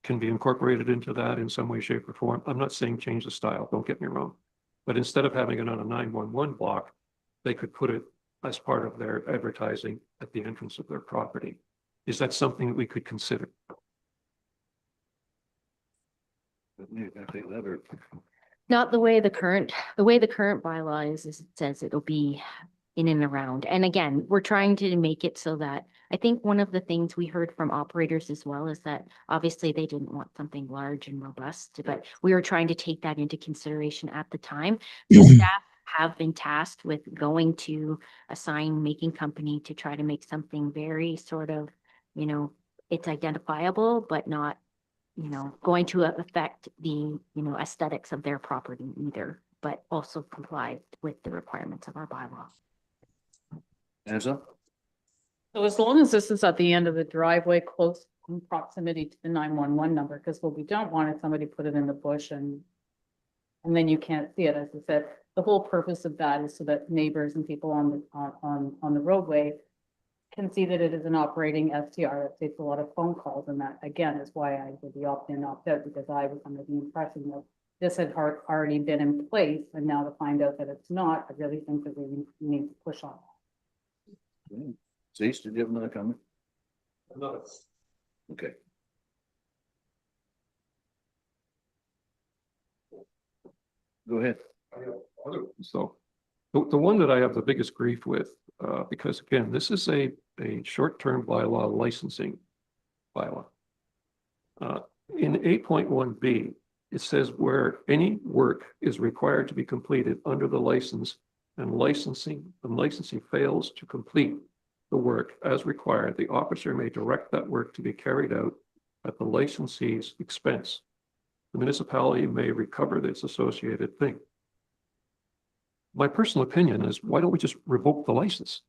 can be incorporated into that in some way, shape, or form? I'm not saying change the style, don't get me wrong. But instead of having it on a 911 block, they could put it as part of their advertising at the entrance of their property. Is that something that we could consider? You gotta take that or- Not the way the current bylaw is it says it'll be in and around. And again, we're trying to make it so that, I think one of the things we heard from operators as well is that obviously they didn't want something large and robust, but we were trying to take that into consideration at the time. So staff have been tasked with going to a sign making company to try to make something very sort of, you know, it's identifiable, but not, you know, going to affect the, you know, aesthetics of their property either, but also comply with the requirements of our bylaw. Answer? So as long as this is at the end of the driveway, close in proximity to the 911 number, because what we don't want is somebody put it in the bush and then you can't see it. As I said, the whole purpose of that is so that neighbors and people on the roadway can see that it is an operating STR. That takes a lot of phone calls, and that again is why I did the opt-in, opt-out, because I was under the impression that this had already been in place, and now to find out that it's not, I really think that we need to push on. Cease, did you have another comment? Another. Okay. Go ahead. So the one that I have the biggest grief with, because again, this is a short-term bylaw licensing bylaw. In 8.1B, it says where any work is required to be completed under the license and licensing fails to complete the work as required, the officer may direct that work to be carried out at the licensee's expense. The municipality may recover this associated thing. My personal opinion is, why don't we just revoke the license?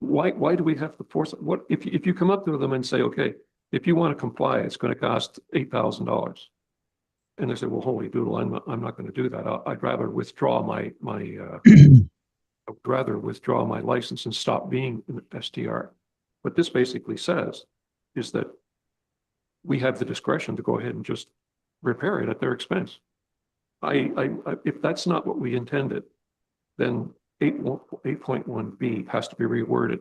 Why do we have to force it? What if you come up to them and say, okay, if you want to comply, it's going to cost $8,000. And they say, well, holy doodle, I'm not going to do that. I'd rather withdraw my license and stop being an STR. What this basically says is that we have the discretion to go ahead and just repair it at their expense. If that's not what we intended, then 8.1B has to be reworded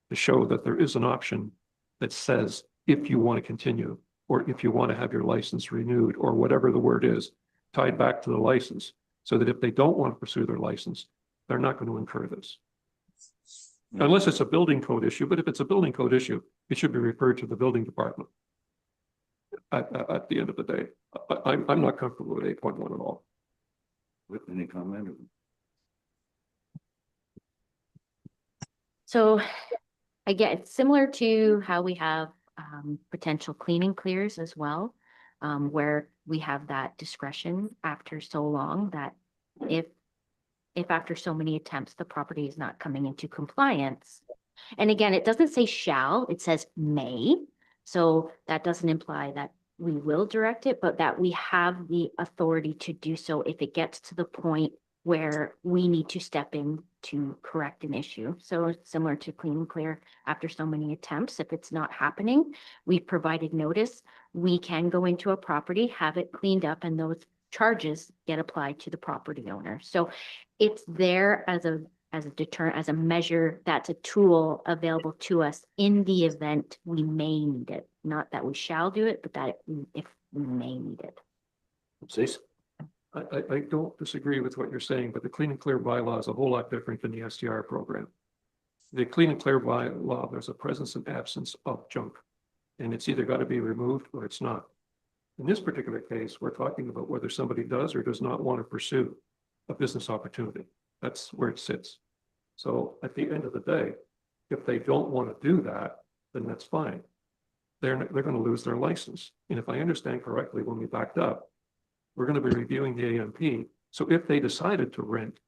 to show that there is an option that says if you want to continue, or if you want to have your license renewed, or whatever the word is, tied back to the license, so that if they don't want to pursue their license, they're not going to incur this. Unless it's a building code issue, but if it's a building code issue, it should be referred to the building department at the end of the day. I'm not comfortable with 8.1 at all. With any comment? So again, it's similar to how we have potential cleaning clears as well, where we have that discretion after so long that if after so many attempts, the property is not coming into compliance. And again, it doesn't say shall, it says may. So that doesn't imply that we will direct it, but that we have the authority to do so if it gets to the point where we need to step in to correct an issue. So it's similar to clean and clear after so many attempts. If it's not happening, we've provided notice. We can go into a property, have it cleaned up, and those charges get applied to the property owner. So it's there as a deterrent, as a measure, that's a tool available to us in the event we may need it. Not that we shall do it, but that if we may need it. Cease? I don't disagree with what you're saying, but the clean and clear bylaw is a whole lot different than the STR program. The clean and clear bylaw, there's a presence and absence of junk, and it's either got to be removed or it's not. In this particular case, we're talking about whether somebody does or does not want to pursue a business opportunity. That's where it sits. So at the end of the day, if they don't want to do that, then that's fine. They're going to lose their license. And if I understand correctly, when we backed up, we're going to be reviewing the AMP. So if they decided to rent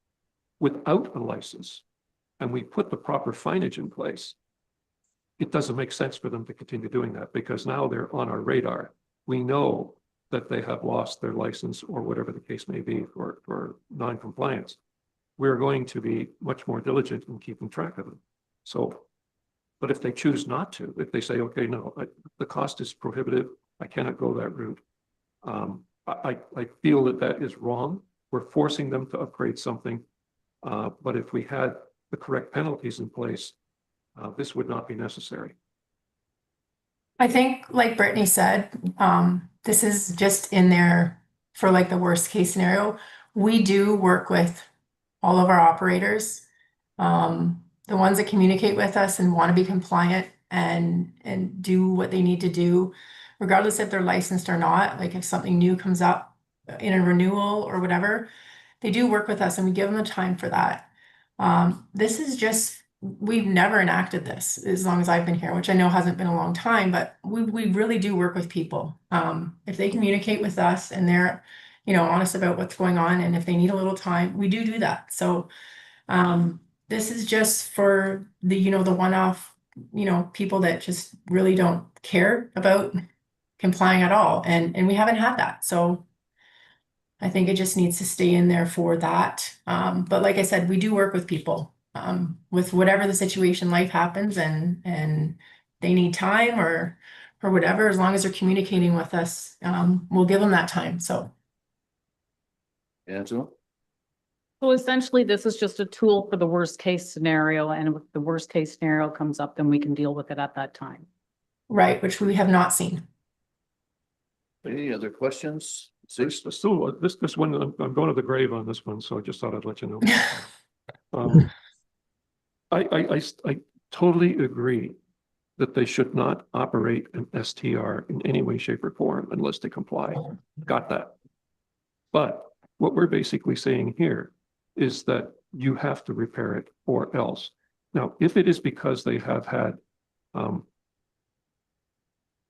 without a license and we put the proper signage in place, it doesn't make sense for them to continue doing that, because now they're on our radar. We know that they have lost their license or whatever the case may be for non-compliance. We're going to be much more diligent in keeping track of them. So, but if they choose not to, if they say, okay, no, the cost is prohibitive, I cannot go that route. I feel that is wrong. We're forcing them to upgrade something. But if we had the correct penalties in place, this would not be necessary. I think, like Brittany said, this is just in there for like the worst case scenario. We do work with all of our operators. The ones that communicate with us and want to be compliant and do what they need to do, regardless if they're licensed or not. Like if something new comes up in a renewal or whatever, they do work with us and we give them the time for that. This is just, we've never enacted this as long as I've been here, which I know hasn't been a long time, but we really do work with people. If they communicate with us and they're, honest about what's going on, and if they need a little time, we do that. So, this is just for the, the one-off, people that just really don't care about complying at all. And we haven't had that. So I think it just needs to stay in there for that. But like I said, we do work with people, with whatever the situation, life happens and they need time or whatever, as long as they're communicating with us, we'll give them that time. So. Angela? So essentially, this is just a tool for the worst case scenario, and if the worst case scenario comes up, then we can deal with it at that time. Right, which we have not seen. Any other questions? Still, this one, I'm going to the grave on this one, so I just thought I'd let you know. I totally agree that they should not operate an STR in any way, shape, or form unless they comply. Got that. But what we're basically saying here is that you have to repair it or else. Now, if it is because they have had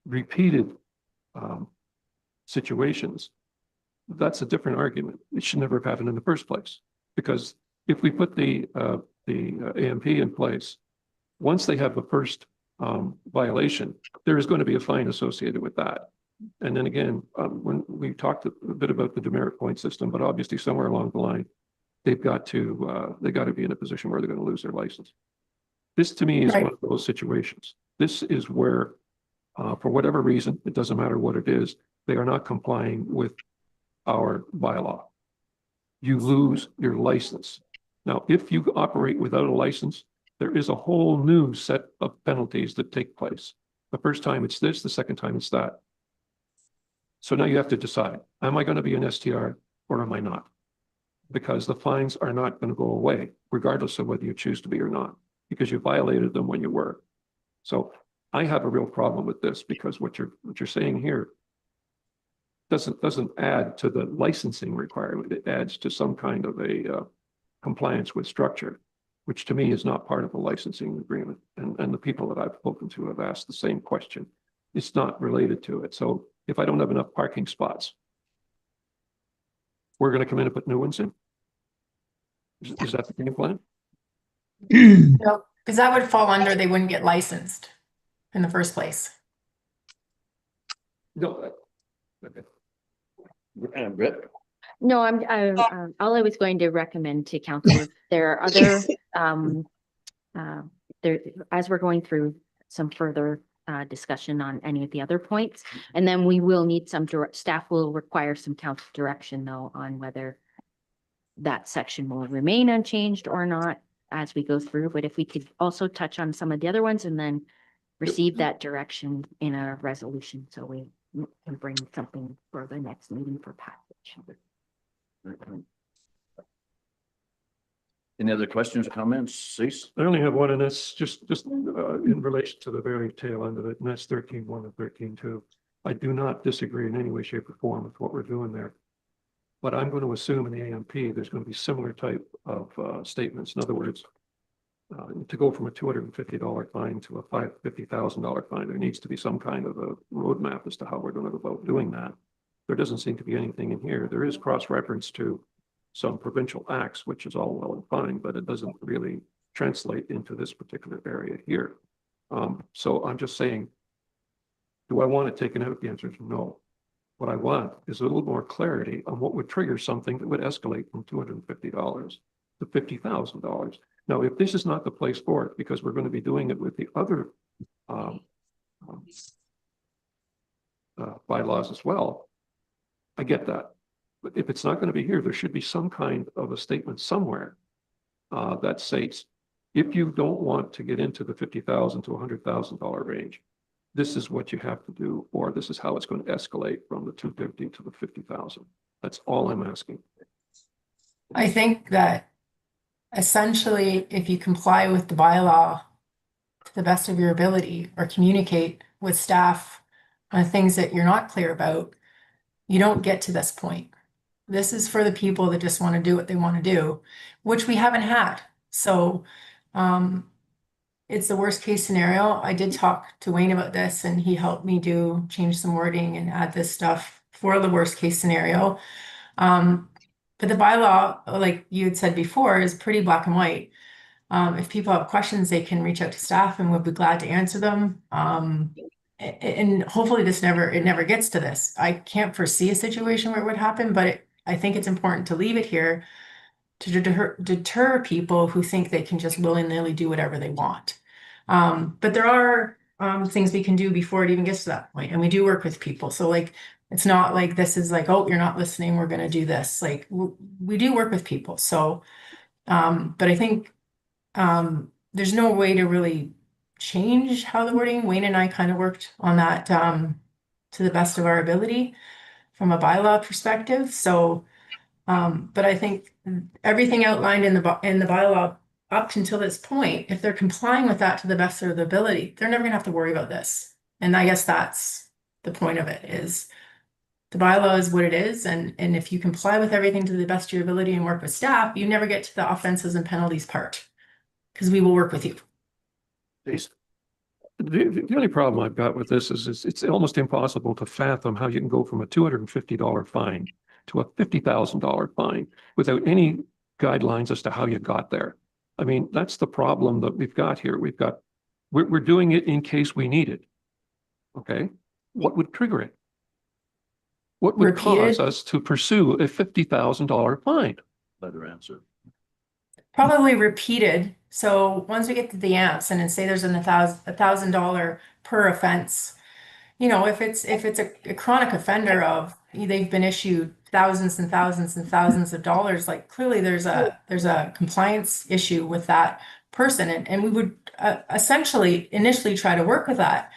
repeated situations, that's a different argument. It should never have happened in the first place. Because if we put the AMP in place, once they have the first violation, there is going to be a fine associated with that. And then again, when we talked a bit about the demerit point system, but obviously somewhere along the line, they've got to be in a position where they're going to lose their license. This to me is one of those situations. This is where, for whatever reason, it doesn't matter what it is, they are not complying with our bylaw. You lose your license. Now, if you operate without a license, there is a whole new set of penalties that take place. The first time it's this, the second time it's that. So now you have to decide, am I going to be an STR or am I not? Because the fines are not going to go away, regardless of whether you choose to be or not, because you violated them when you were. So I have a real problem with this, because what you're saying here doesn't add to the licensing requirement. It adds to some kind of a compliance with structure, which to me is not part of a licensing agreement. And the people that I've spoken to have asked the same question. It's not related to it. So if I don't have enough parking spots, we're going to come in and put new ones in. Is that the game plan? No, because that would fall under, they wouldn't get licensed in the first place. No. Okay. Britt? No, all I was going to recommend to council is there are other, as we're going through some further discussion on any of the other points, and then we will need some staff will require some council direction though on whether that section will remain unchanged or not as we go through. But if we could also touch on some of the other ones and then receive that direction in a resolution, so we can bring something for the next meeting for passage. Any other questions, comments? Cease? I only have one, and that's just in relation to the very tail end of it, and that's 13.1 and 13.2. I do not disagree in any way, shape, or form with what we're doing there. But I'm going to assume in the AMP, there's going to be similar type of statements. In other words, to go from a $250 fine to a $50,000 fine, there needs to be some kind of a roadmap as to how we're going to go about doing that. There doesn't seem to be anything in here. There is cross-reference to some provincial acts, which is all well and fine, but it doesn't really translate into this particular area here. So I'm just saying, do I want it taken out? The answer is no. What I want is a little more clarity on what would trigger something that would escalate from $250 to $50,000. Now, if this is not the place for it, because we're going to be doing it with the other bylaws as well, I get that. But if it's not going to be here, there should be some kind of a statement somewhere that states, if you don't want to get into the $50,000 to $100,000 range, this is what you have to do, or this is how it's going to escalate from the 250 to the 50,000. That's all I'm asking. I think that essentially, if you comply with the bylaw to the best of your ability or communicate with staff on things that you're not clear about, you don't get to this point. This is for the people that just want to do what they want to do, which we haven't had. So it's the worst case scenario. I did talk to Wayne about this and he helped me change some wording and add this stuff for the worst case scenario. But the bylaw, like you had said before, is pretty black and white. If people have questions, they can reach out to staff and we'll be glad to answer them. And hopefully it never gets to this. I can't foresee a situation where it would happen, but I think it's important to leave it here to deter people who think they can just willy-nilly do whatever they want. But there are things we can do before it even gets to that point, and we do work with people. So like, it's not like this is like, oh, you're not listening, we're going to do this. Like we do work with people. So, but I think there's no way to really change how the wording. Wayne and I kind of worked on that to the best of our ability from a bylaw perspective. So, but I think everything outlined in the bylaw up until this point, if they're complying with that to the best of their ability, they're never gonna have to worry about this. And I guess that's the point of it, is the bylaw is what it is. And if you comply with everything to the best of your ability and work with staff, you never get to the offenses and penalties part, because we will work with you. The only problem I've got with this is it's almost impossible to fathom how you can go from a $250 fine to a $50,000 fine without any guidelines as to how you got there. I mean, that's the problem that we've got here. We're doing it in case we need it. Okay, what would trigger it? What would cause us to pursue a $50,000 fine? Better answer. Probably repeated. So once we get to the amps and then say there's $1,000 per offense, you know, if it's a chronic offender of they've been issued thousands and thousands and thousands of dollars, like clearly there's a compliance issue with that person, and we would essentially initially try to work with that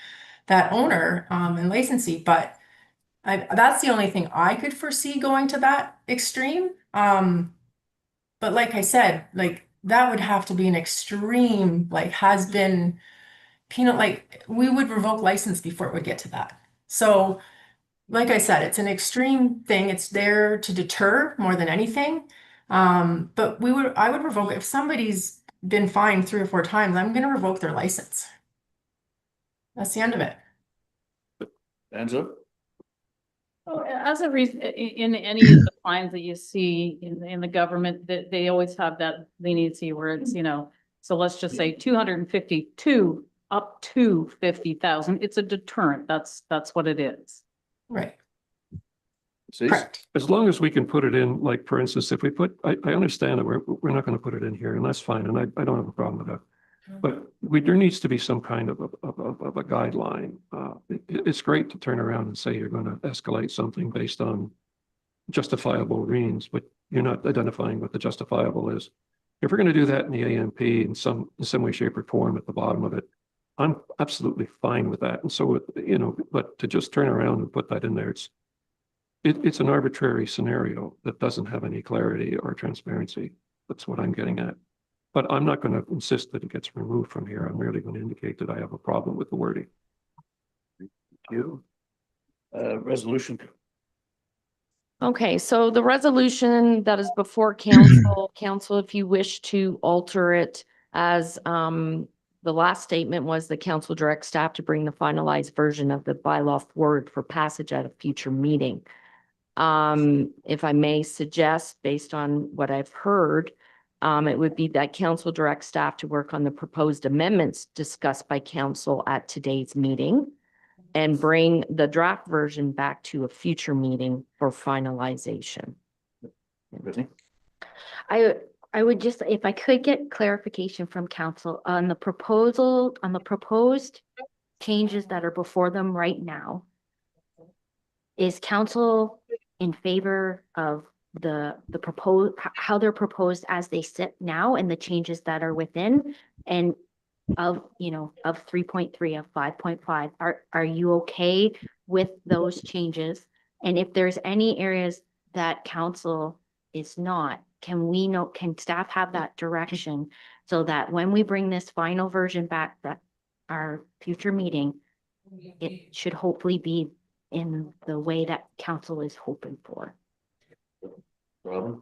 owner and licensee, but that's the only thing I could foresee going to that extreme. But like I said, like that would have to be an extreme, like has been penal, like we would revoke license before it would get to that. So like I said, it's an extreme thing. It's there to deter more than anything. But I would revoke if somebody's been fined 3 or 4 times, I'm going to revoke their license. That's the end of it. Angela? Well, as a reason, in any of the fines that you see in the government, that they always have that leniency where it's, you know, so let's just say 252 up to 50,000. It's a deterrent. That's what it is. Right. Correct. As long as we can put it in, like, for instance, if we put, I understand that we're not going to put it in here, and that's fine, and I don't have a problem with that. But there needs to be some kind of a guideline. It's great to turn around and say you're going to escalate something based on justifiable means, but you're not identifying what the justifiable is. If we're going to do that in the AMP in some way, shape, or form at the bottom of it, I'm absolutely fine with that. And so, you know, but to just turn around and put that in there, it's an arbitrary scenario that doesn't have any clarity or transparency. That's what I'm getting at. But I'm not going to insist that it gets removed from here. I'm merely going to indicate that I have a problem with the wording. Thank you. Resolution. Okay, so the resolution that is before council, if you wish to alter it as the last statement was the council directs staff to bring the finalized version of the bylaw forward for passage at a future meeting. If I may suggest, based on what I've heard, it would be that council directs staff to work on the proposed amendments discussed by council at today's meeting and bring the draft version back to a future meeting for finalization. Brittany? I would just, if I could get clarification from council on the proposed changes that are before them right now. Is council in favor of the proposed, how they're proposed as they sit now and the changes that are within and of 3.3 of 5.5, are you okay with those changes? And if there's any areas that council is not? Can we know, can staff have that direction so that when we bring this final version back, that our future meeting, it should hopefully be in the way that council is hoping for? Robin?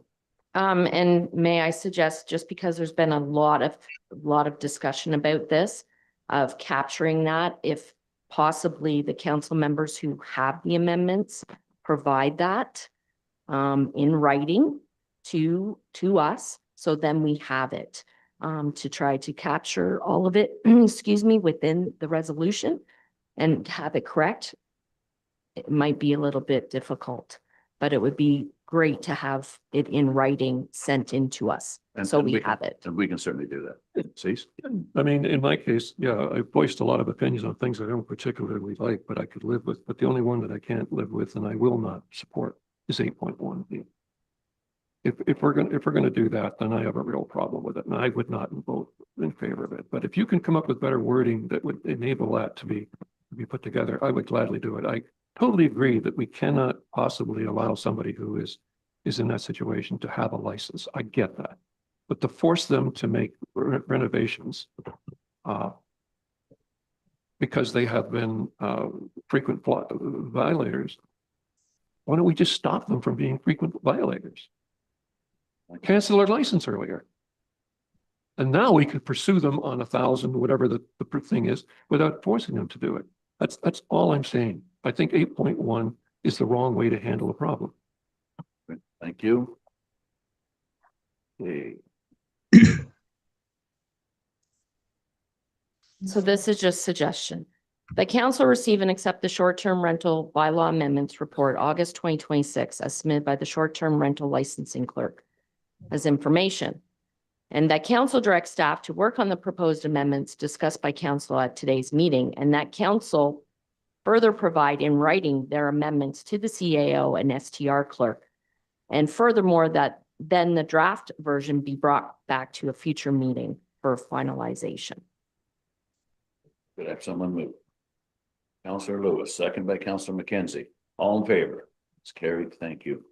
And may I suggest, just because there's been a lot of discussion about this, of capturing that, if possibly the council members who have the amendments provide that in writing to us, so then we have it to try to capture all of it, excuse me, within the resolution and have it correct. It might be a little bit difficult, but it would be great to have it in writing sent in to us, so we have it. And we can certainly do that. Cease? I mean, in my case, yeah, I voiced a lot of opinions on things I don't particularly like, but I could live with. But the only one that I can't live with and I will not support is 8.1. If we're gonna do that, then I have a real problem with it, and I would not vote in favor of it. But if you can come up with better wording that would enable that to be put together, I would gladly do it. I totally agree that we cannot possibly allow somebody who is in that situation to have a license. I get that. But to force them to make renovations because they have been frequent violators, why don't we just stop them from being frequent violators? Cancel their license earlier. And now we could pursue them on 1,000, whatever the thing is, without forcing them to do it. That's all I'm saying. I think 8.1 is the wrong way to handle the problem. Thank you. Okay. So this is just suggestion. The council receive and accept the short-term rental bylaw amendments report, August 2026, as submitted by the short-term rental licensing clerk as information. And that council directs staff to work on the proposed amendments discussed by council at today's meeting, and that council further provide in writing their amendments to the CAO and STR clerk. And furthermore, that then the draft version be brought back to a future meeting for finalization. Could I have someone move? Councillor Lewis, second by Councillor McKenzie. All in favor? It's carried. Thank you.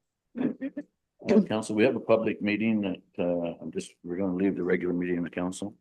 Council, we have a public meeting that we're going to leave the regular meeting in the council.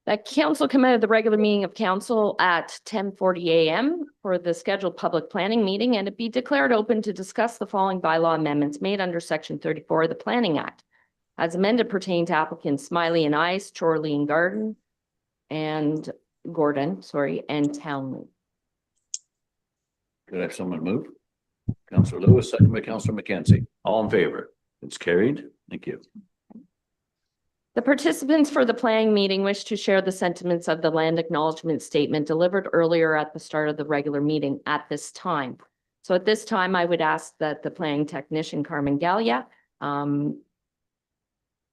That council come out of the regular meeting of council at 10:40 a.m. for the scheduled public planning meeting, and it be declared open to discuss the following bylaw amendments made under section 34 of the Planning Act. As amended pertain to applicants Smiley and Ice, Chorley and Gordon, and Townley. Could I have someone move? Councillor Lewis, second by Councillor McKenzie. All in favor? It's carried. Thank you. The participants for the planning meeting wish to share the sentiments of the land acknowledgement statement delivered earlier at the start of the regular meeting at this time. So at this time, I would ask that the planning technician, Carmen Gallia,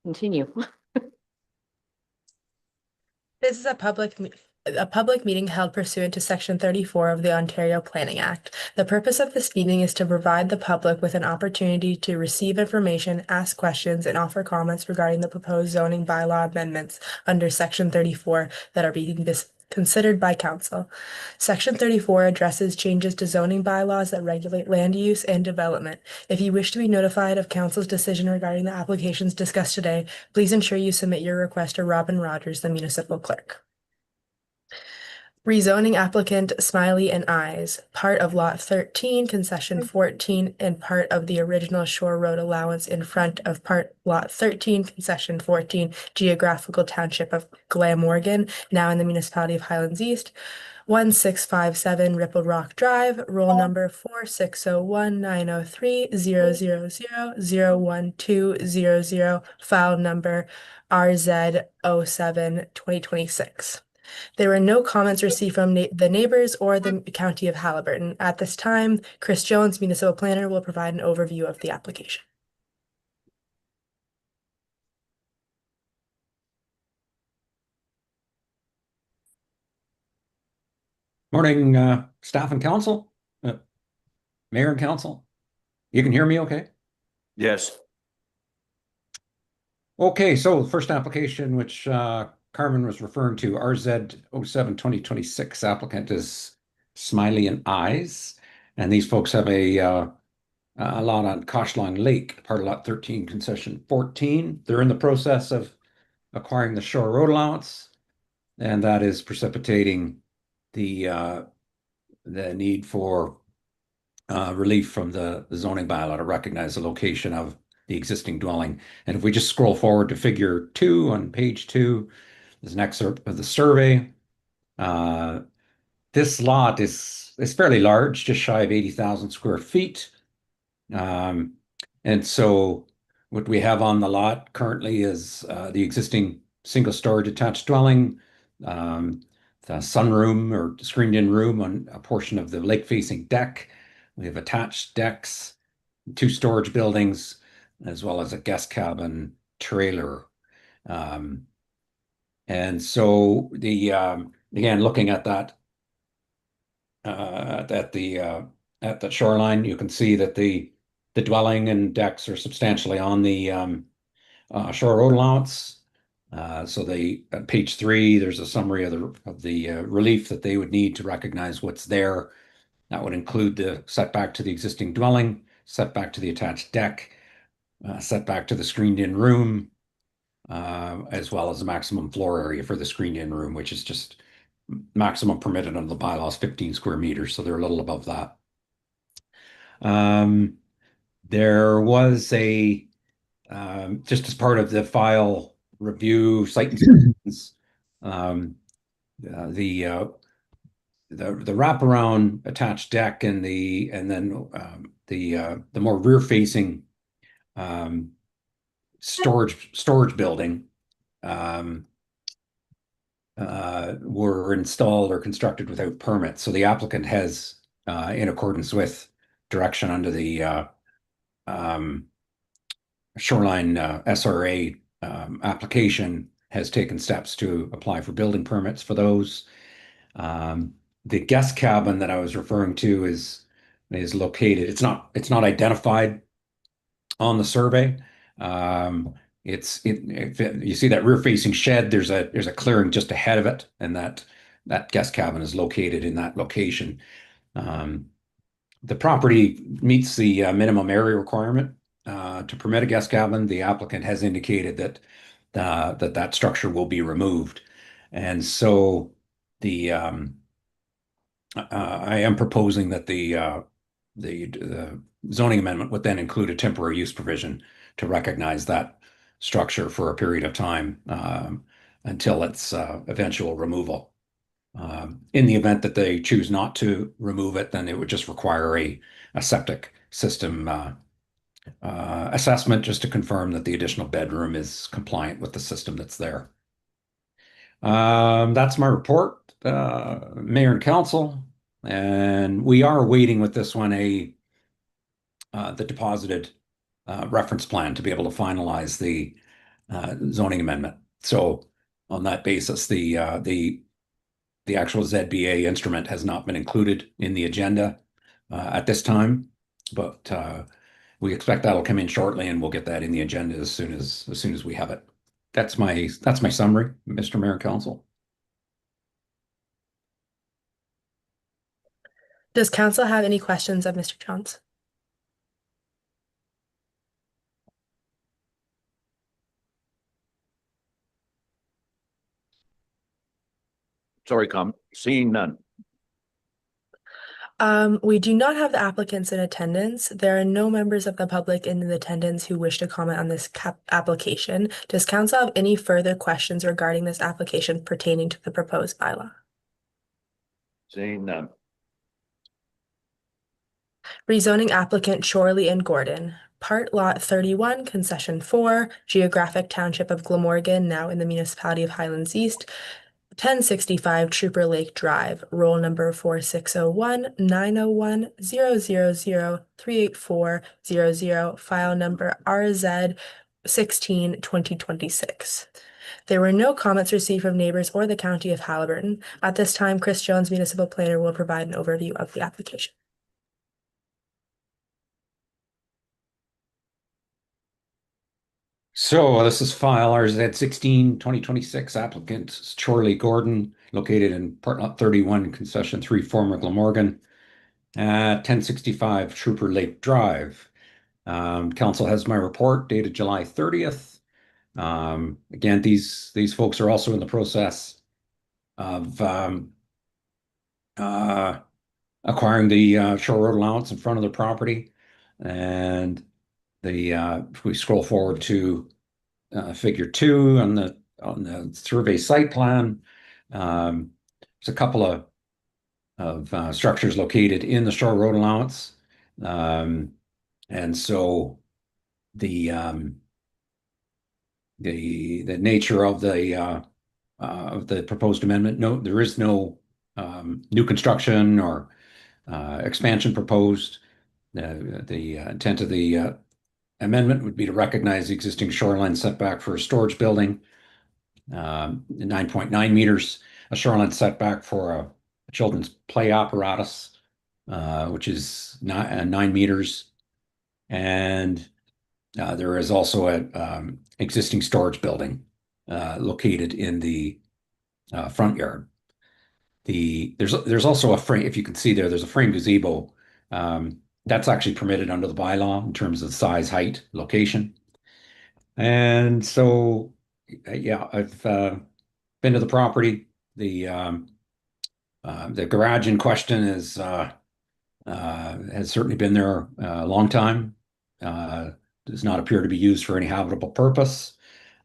continue. This is a public meeting held pursuant to Section 34 of the Ontario Planning Act. The purpose of this meeting is to provide the public with an opportunity to receive information, ask questions, and offer comments regarding the proposed zoning bylaw amendments under Section 34 that are being considered by council. Section 34 addresses changes to zoning bylaws that regulate land use and development. If you wish to be notified of council's decision regarding the applications discussed today, please ensure you submit your request to Robin Rogers, the municipal clerk. Rezoning applicant Smiley and Eyes, part of lot 13, concession 14, and part of the original Shore Road allowance in front of part lot 13, concession 14, geographical township of Glamorgan, now in the municipality of Highlands East. 1657 Ripple Rock Drive, roll number 46019030001200, file number RZ07-2026. There were no comments received from the neighbors or the County of Haliburton. At this time, Chris Jones, municipal planner, will provide an overview of the application. Morning, staff and council, mayor and council. You can hear me okay? Yes. Okay, so the first application, which Carmen was referring to, RZ 07-2026 applicant is Smiley and Eyes. And these folks have a lot on Koshline Lake, part of lot 13, concession 14. They're in the process of acquiring the shore road allowance, and that is precipitating the need for relief from the zoning bylaw to recognize the location of the existing dwelling. And if we just scroll forward to figure 2 on page 2, there's an excerpt of the survey. This lot is fairly large, just shy of 80,000 square feet. And so what we have on the lot currently is the existing single story detached dwelling, the sunroom or screened in room on a portion of the lake facing deck. We have attached decks, 2 storage buildings, as well as a guest cabin trailer. And so again, looking at that, at the shoreline, you can see that the dwelling and decks are substantially on the shore road allowance. So at page 3, there's a summary of the relief that they would need to recognize what's there. That would include the setback to the existing dwelling, setback to the attached deck, setback to the screened-in room, as well as the maximum floor area for the screened-in room, which is just maximum permitted under the bylaws, 15 square meters. So they're a little above that. There was just as part of the file review site inspections, the wraparound attached deck and then the more rear facing storage building were installed or constructed without permit. So the applicant has, in accordance with direction under the shoreline SRA application, has taken steps to apply for building permits for those. The guest cabin that I was referring to is located. It's not identified on the survey. You see that rear facing shed, there's a clearing just ahead of it, and that guest cabin is located in that location. The property meets the minimum area requirement to permit a guest cabin. The applicant has indicated that that structure will be removed, and so I am proposing that the zoning amendment would then include a temporary use provision to recognize that structure for a period of time until its eventual removal. In the event that they choose not to remove it, then it would just require a septic system assessment just to confirm that the additional bedroom is compliant with the system that's there. That's my report, Mayor and Council, and we are waiting with this one the deposited reference plan to be able to finalize the zoning amendment. So on that basis, the actual ZBA instrument has not been included in the agenda at this time, but we expect that'll come in shortly, and we'll get that in the agenda as soon as we have it. That's my summary, Mr. Mayor and Council. Does council have any questions of Mr. Johns? Sorry, seeing none. We do not have the applicants in attendance. There are no members of the public in attendance who wish to comment on this application. Does council have any further questions regarding this application pertaining to the proposed bylaw? Seeing none. Rezoning applicant Shorley and Gordon. Part Lot 31, Concession 4, Geographic Township of Glamorgan, now in the Municipality of Highlands East. 1065 Trooper Lake Drive, roll number 4601-901-000-38400, file number RZ 16-2026. There were no comments received from neighbors or the County of Haliburton. At this time, Chris Jones, Municipal Planner, will provide an overview of the application. So this is file RZ 16 2026, applicant is Chorley Gordon, located in part lot 31, concession 3, former Glamorgan, at 1065 Trooper Lake Drive. Council has my report dated July 30th. Again, these folks are also in the process of acquiring the shore road allowance in front of their property. And if we scroll forward to figure 2 on the survey site plan, there's a couple of structures located in the shore road allowance. And so the nature of the proposed amendment, there is no new construction or expansion proposed. The intent of the amendment would be to recognize the existing shoreline setback for a storage building, 9.9 meters, a shoreline setback for a children's play apparatus, which is 9 meters. And there is also an existing storage building located in the front yard. There's also a frame, if you can see there's a frame gazebo. That's actually permitted under the bylaw in terms of size, height, location. And so, yeah, I've been to the property. The garage in question has certainly been there a long time. Does not appear to be used for any habitable purpose.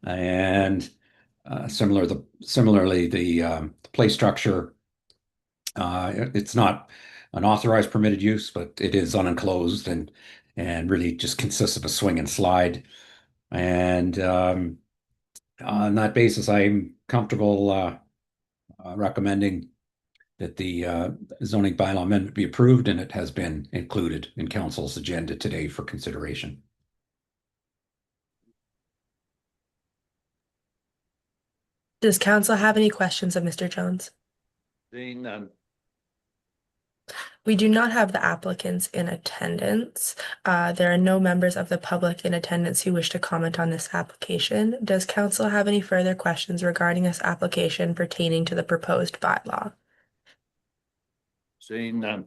And similarly, the play structure, it's not an authorized permitted use, but it is unenclosed and really just consists of a swing and slide. And on that basis, I'm comfortable recommending that the zoning bylaw amendment be approved, and it has been included in council's agenda today for consideration. Does council have any questions of Mr. Jones? Seeing none. We do not have the applicants in attendance. There are no members of the public in attendance who wish to comment on this application. Does council have any further questions regarding this application pertaining to the proposed bylaw? Seeing none.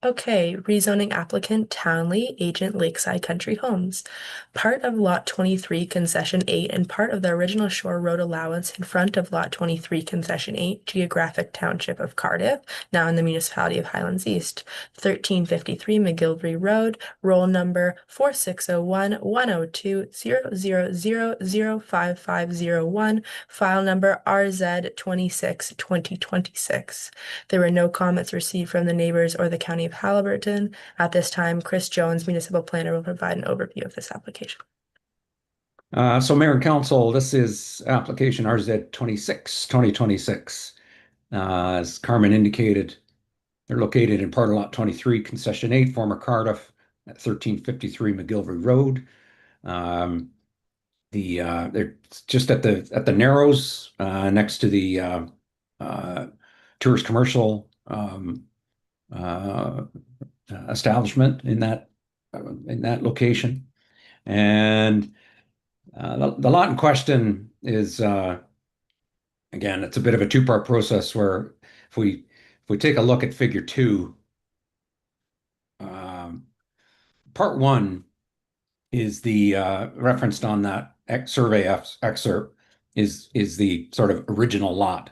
Okay, rezoning applicant Townley, agent Lakeside Country Homes. Part of Lot 23, Concession 8, and part of the original shore road allowance in front of Lot 23, Concession 8, Geographic Township of Cardiff, now in the municipality of Highlands East. 1353 McGilvery Road, roll number 4601-102-000-05501, file number RZ 26-2026. There were no comments received from the neighbors or the County of Haliburton. At this time, Chris Jones, Municipal Planner, will provide an overview of this application. So Mayor and Council, this is application RZ 26-2026. As Carmen indicated, they're located in part of Lot 23, Concession 8, former Cardiff, at 1353 McGilvery Road. They're just at the Narrows, next to the tourist commercial establishment in that location. And the lot in question is again, it's a bit of a two-part process where if we take a look at figure 2, part 1 is the referenced on that survey excerpt is the sort of original lot.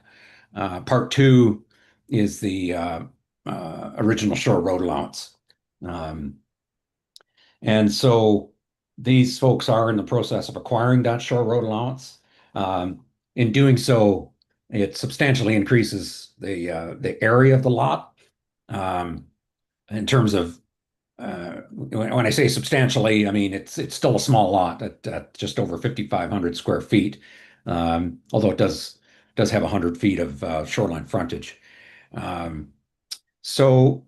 Part 2 is the original shore road allowance. And so these folks are in the process of acquiring that shore road allowance. In doing so, it substantially increases the area of the lot. In terms of when I say substantially, I mean it's still a small lot at just over 5,500 square feet, although it does have 100 feet of shoreline frontage. So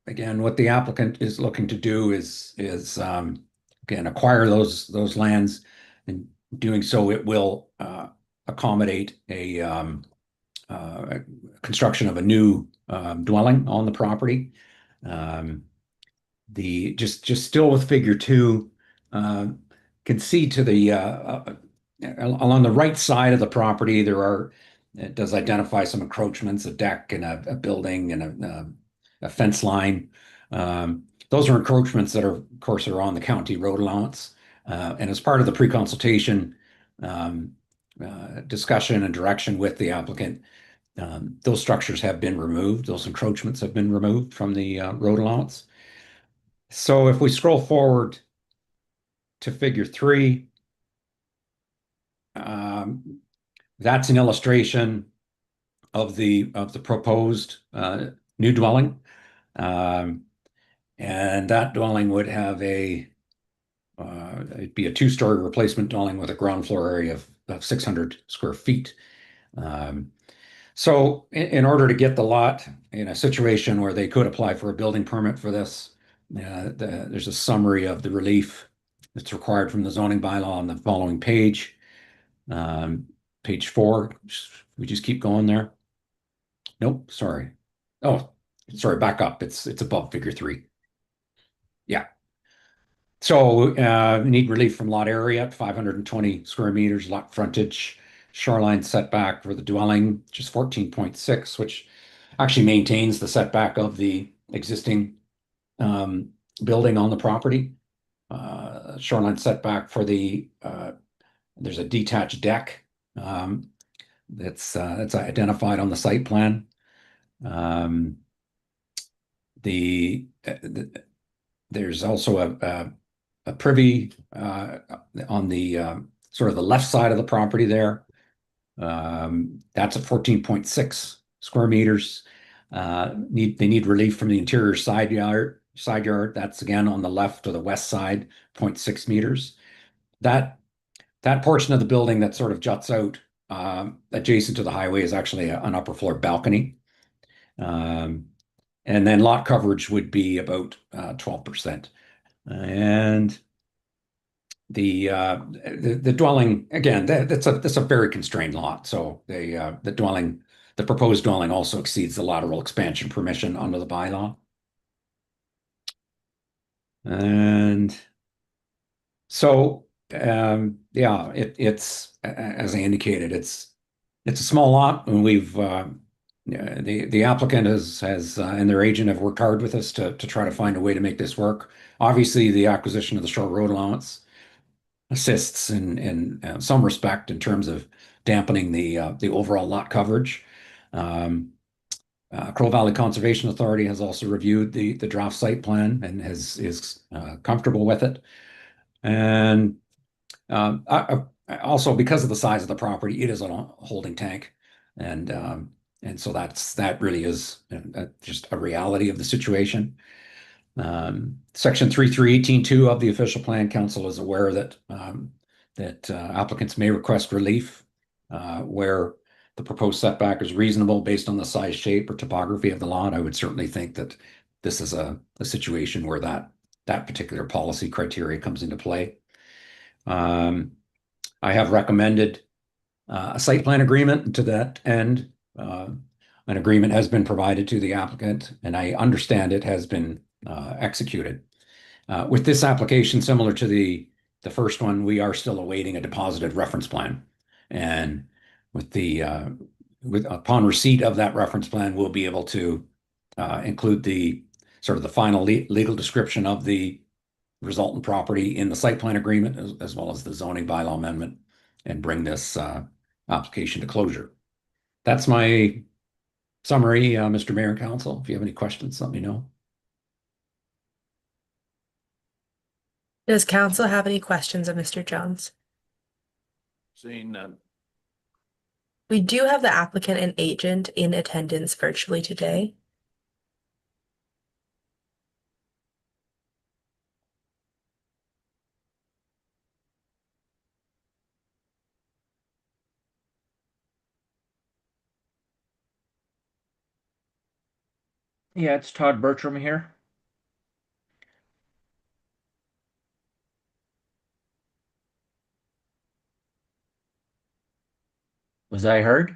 again, what the applicant is looking to do is again acquire those lands In doing so, it will accommodate a construction of a new dwelling on the property. The just still with figure 2, can see to the along the right side of the property it does identify some encroachments, a deck and a building and a fence line. Those are encroachments that of course are on the county road allowance. And as part of the pre-consultation discussion and direction with the applicant, those structures have been removed. Those encroachments have been removed from the road allowance. So if we scroll forward to figure 3, that's an illustration of the proposed new dwelling. And that dwelling would have it'd be a 2-story replacement dwelling with a ground floor area of 600 square feet. So in order to get the lot in a situation where they could apply for a building permit for this, there's a summary of the relief that's required from the zoning bylaw on the following page. Page 4, we just keep going there. Nope, sorry. Oh, sorry, back up. It's above figure 3. Yeah. So we need relief from lot area at 520 square meters, lot frontage, shoreline setback for the dwelling, which is 14.6, which actually maintains the setback of the existing building on the property. Shoreline setback for there's a detached deck that's identified on the site plan. There's also a privy on the sort of the left side of the property there. That's at 14.6 square meters. They need relief from the interior side yard. That's again on the left or the west side, 0.6 meters. That portion of the building that sort of juts out adjacent to the highway is actually an upper floor balcony. And then lot coverage would be about 12%. And the dwelling, again, that's a very constrained lot. So the proposed dwelling also exceeds the lateral expansion permission under the bylaw. And so yeah, it's as I indicated, it's a small lot, and we've the applicant has and their agent have worked hard with us to try to find a way to make this work. Obviously, the acquisition of the short road allowance assists in some respect in terms of dampening the overall lot coverage. Crow Valley Conservation Authority has also reviewed the draft site plan and is comfortable with it. And also, because of the size of the property, it is a holding tank, and so that really is just a reality of the situation. Section 3318.2 of the official plan, council is aware that applicants may request relief where the proposed setback is reasonable based on the size, shape, or topography of the lot. I would certainly think that this is a situation where that particular policy criteria comes into play. I have recommended a site plan agreement. To that end, an agreement has been provided to the applicant, and I understand it has been executed. With this application, similar to the first one, we are still awaiting a deposited reference plan. And upon receipt of that reference plan, we'll be able to include the sort of the final legal description of the resultant property in the site plan agreement, as well as the zoning bylaw amendment, and bring this application to closure. That's my summary, Mr. Mayor and Council. If you have any questions, let me know. Does council have any questions of Mr. Jones? Seeing none. We do have the applicant and agent in attendance virtually today. Yeah, it's Todd Bertram here. Was I heard?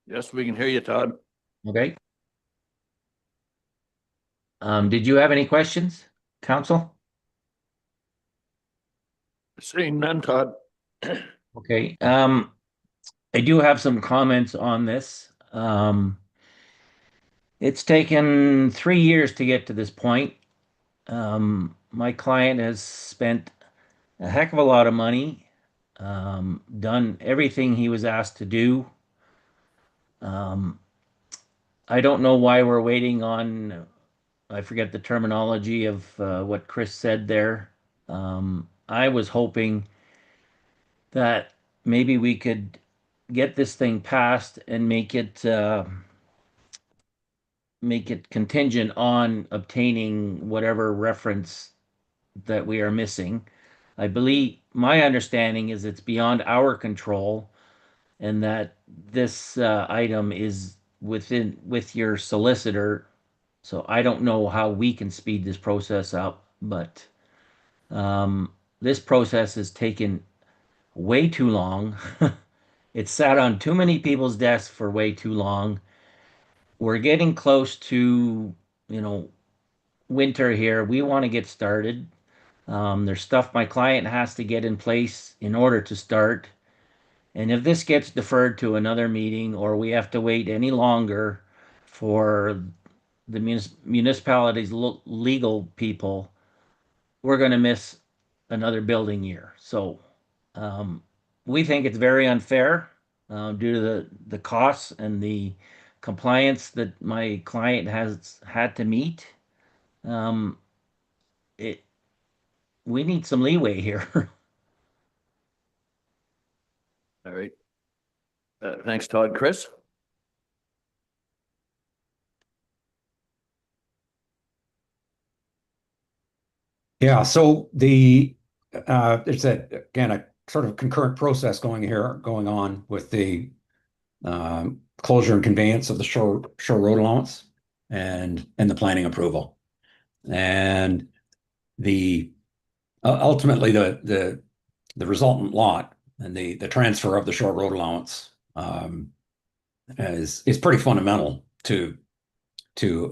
Yes, we can hear you, Todd. Okay. Did you have any questions, council? Seeing none, Todd. Okay, I do have some comments on this. It's taken 3 years to get to this point. My client has spent a heck of a lot of money, done everything he was asked to do. I don't know why we're waiting on, I forget the terminology of what Chris said there. I was hoping that maybe we could get this thing passed and make it contingent on obtaining whatever reference that we are missing. I believe my understanding is it's beyond our control, and that this item is with your solicitor. So I don't know how we can speed this process up, but this process has taken way too long. It's sat on too many people's desks for way too long. We're getting close to, winter here. We want to get started. There's stuff my client has to get in place in order to start. And if this gets deferred to another meeting, or we have to wait any longer for the municipality's legal people, we're going to miss another building year. So we think it's very unfair due to the costs and the compliance that my client has had to meet. We need some leeway here. All right. Thanks, Todd. Chris? Yeah, so there's a sort of concurrent process going on with the closure and conveyance of the shore road allowance and the planning approval. And ultimately the resultant lot and the transfer of the shore road allowance is pretty fundamental to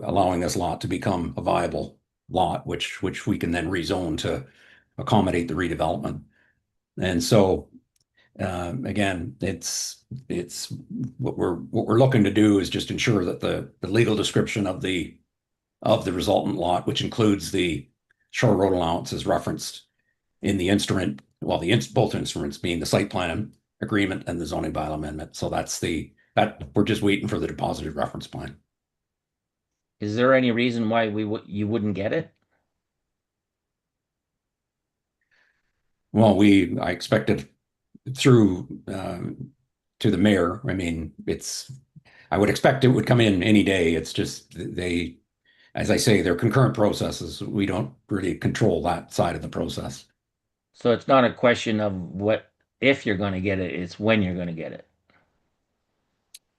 allowing this lot to become a viable lot, which we can then rezone to accommodate the redevelopment. And so again, it's what we're looking to do is just ensure that the legal description of the resultant lot, which includes the shore road allowance, is referenced in the instrument, well, both instruments being the site plan agreement and the zoning bylaw amendment. So that we're just waiting for the deposited reference plan. Is there any reason why you wouldn't get it? Well, I expected through to the mayor. I mean, I would expect it would come in any day. It's just as I say, they're concurrent processes. We don't really control that side of the process. So it's not a question of if you're going to get it, it's when you're going to get it.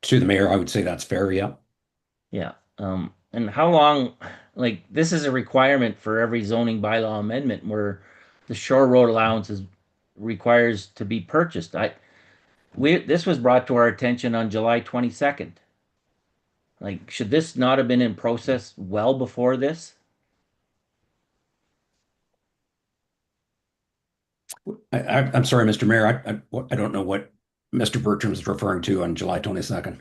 To the mayor, I would say that's fair, yeah. Yeah. And how long, this is a requirement for every zoning bylaw amendment where the shore road allowance requires to be purchased. This was brought to our attention on July 22nd. Should this not have been in process well before this? I'm sorry, Mr. Mayor. I don't know what Mr. Bertram is referring to on July 22nd.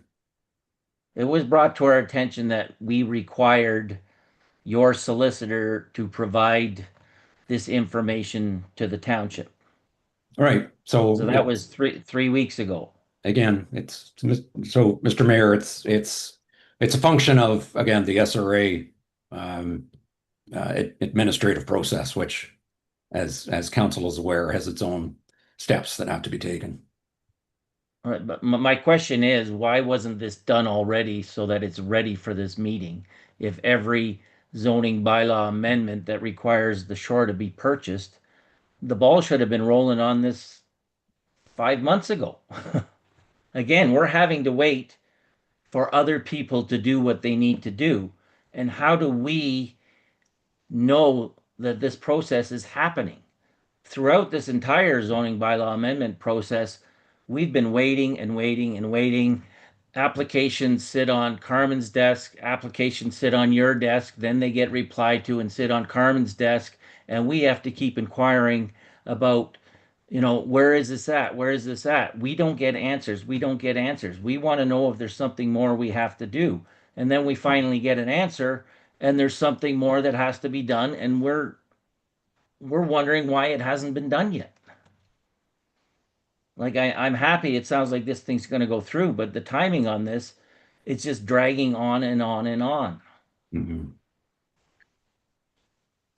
It was brought to our attention that we required your solicitor to provide this information to the township. All right. So that was three weeks ago. Again, so Mr. Mayor, it's a function of, again, the SRA administrative process, which as council is aware, has its own steps that have to be taken. All right, but my question is, why wasn't this done already so that it's ready for this meeting? If every zoning bylaw amendment that requires the shore to be purchased, the ball should have been rolling on this 5 months ago. Again, we're having to wait for other people to do what they need to do. And how do we know that this process is happening? Throughout this entire zoning bylaw amendment process, We've been waiting and waiting and waiting. Applications sit on Carmen's desk, applications sit on your desk, then they get replied to and sit on Carmen's desk. And we have to keep inquiring about, where is this at? Where is this at? We don't get answers. We don't get answers. We want to know if there's something more we have to do. And then we finally get an answer and there's something more that has to be done. And we're wondering why it hasn't been done yet. Like I'm happy it sounds like this thing's going to go through, but the timing on this, it's just dragging on and on and on. Mhm.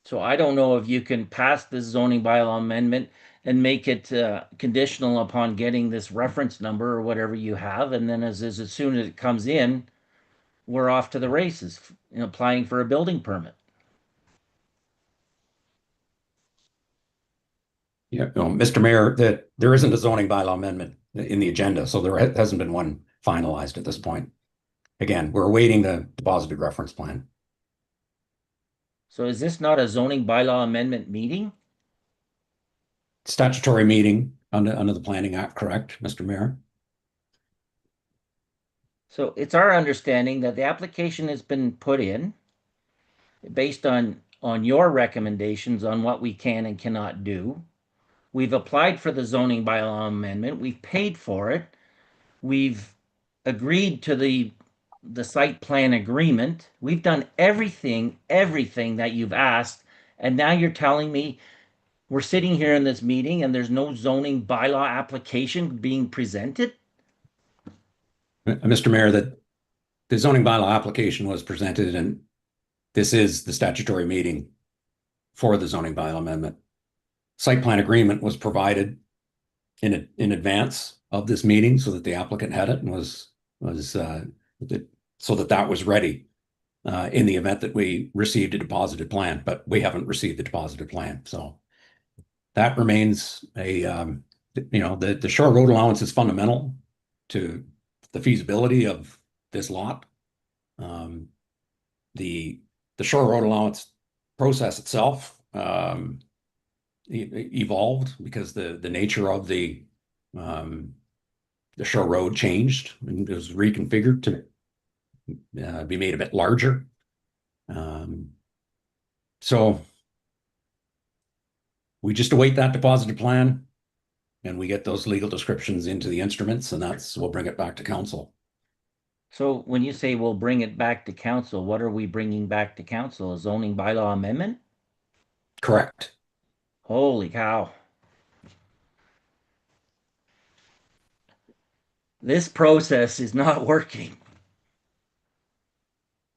So I don't know if you can pass this zoning bylaw amendment and make it conditional upon getting this reference number or whatever you have, and then as soon as it comes in, we're off to the races, applying for a building permit. Yeah, no, Mr. Mayor, that there isn't a zoning bylaw amendment in the agenda, so there hasn't been one finalized at this point. Again, we're awaiting the deposited reference plan. So is this not a zoning bylaw amendment meeting? Statutory meeting under the Planning Act, correct, Mr. Mayor? So it's our understanding that the application has been put in based on your recommendations on what we can and cannot do. We've applied for the zoning bylaw amendment. We've paid for it. We've agreed to the site plan agreement. We've done everything that you've asked. And now you're telling me we're sitting here in this meeting and there's no zoning bylaw application being presented? Mr. Mayor, that the zoning bylaw application was presented, and this is the statutory meeting for the zoning bylaw amendment. Site plan agreement was provided in advance of this meeting so that the applicant had it and was so that was ready in the event that we received a deposited plan, but we haven't received the deposited plan. So that remains the shore road allowance is fundamental to the feasibility of this lot. The shore road allowance process itself evolved because the nature of the shore road changed and it was reconfigured to be made a bit larger. So we just await that deposited plan and we get those legal descriptions into the instruments, and we'll bring it back to council. So when you say we'll bring it back to council, what are we bringing back to council? A zoning bylaw amendment? Correct. Holy cow. This process is not working.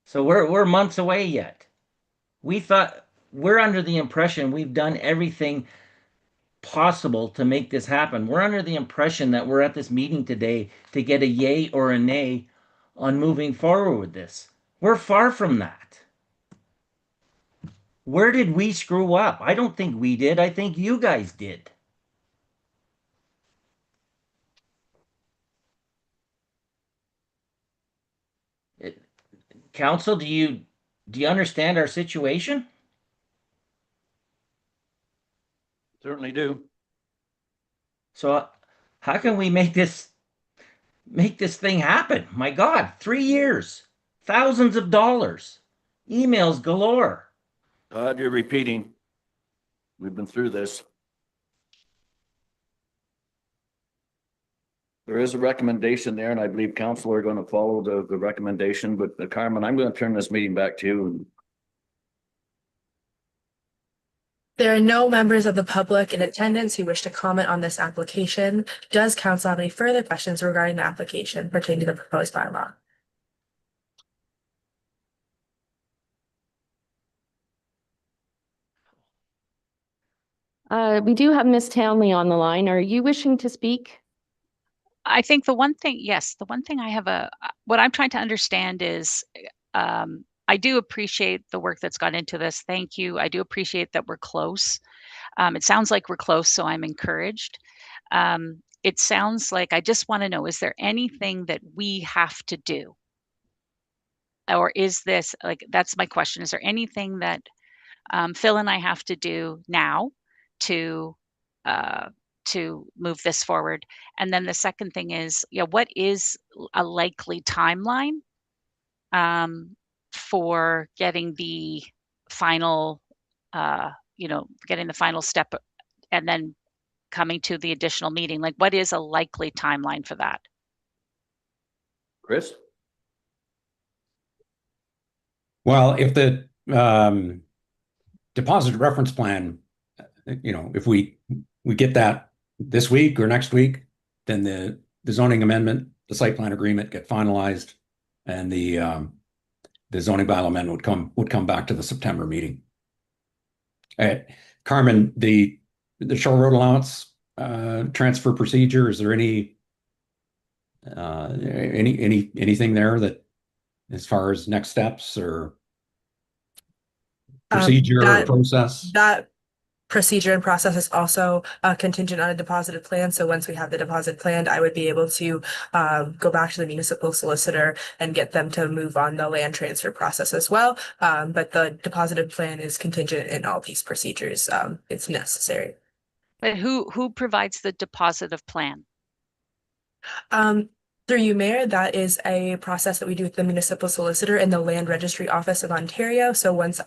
So we're months away yet. We're under the impression we've done everything possible to make this happen. We're under the impression that we're at this meeting today to get a yay or a nay on moving forward with this. We're far from that. Where did we screw up? I don't think we did. I think you guys did. Council, do you understand our situation? Certainly do. So how can we make this thing happen? My God, 3 years, thousands of dollars, emails galore. Todd, you're repeating. We've been through this. There is a recommendation there, and I believe council are going to follow the recommendation, but Carmen, I'm going to turn this meeting back to you. There are no members of the public in attendance who wish to comment on this application. Does council have any further questions regarding the application pertaining to the proposed bylaw? We do have Ms. Townley on the line. Are you wishing to speak? I think the one thing I have what I'm trying to understand is, I do appreciate the work that's gone into this. Thank you. I do appreciate that we're close. It sounds like we're close, so I'm encouraged. It sounds like I just want to know, is there anything that we have to do? Or is this, that's my question. Is there anything that Phil and I have to do now to to move this forward? And then the second thing is, yeah, what is a likely timeline for getting the final, getting the final step and then coming to the additional meeting? Like, what is a likely timeline for that? Chris? Well, if the deposit reference plan, if we get that this week or next week, then the zoning amendment, the site plan agreement get finalized, and the zoning bylaw amendment would come back to the September meeting. Carmen, the shore road allowance transfer procedure, is there anything there that, as far as next steps or procedure or process? That procedure and process is also contingent on a deposited plan. So once we have the deposit planned, I would be able to go back to the municipal solicitor and get them to move on the land transfer process as well. But the deposited plan is contingent in all these procedures. It's necessary. But who provides the deposit of plan? Through you, Mayor, that is a process that we do with the municipal solicitor in the Land Registry Office of Ontario. So once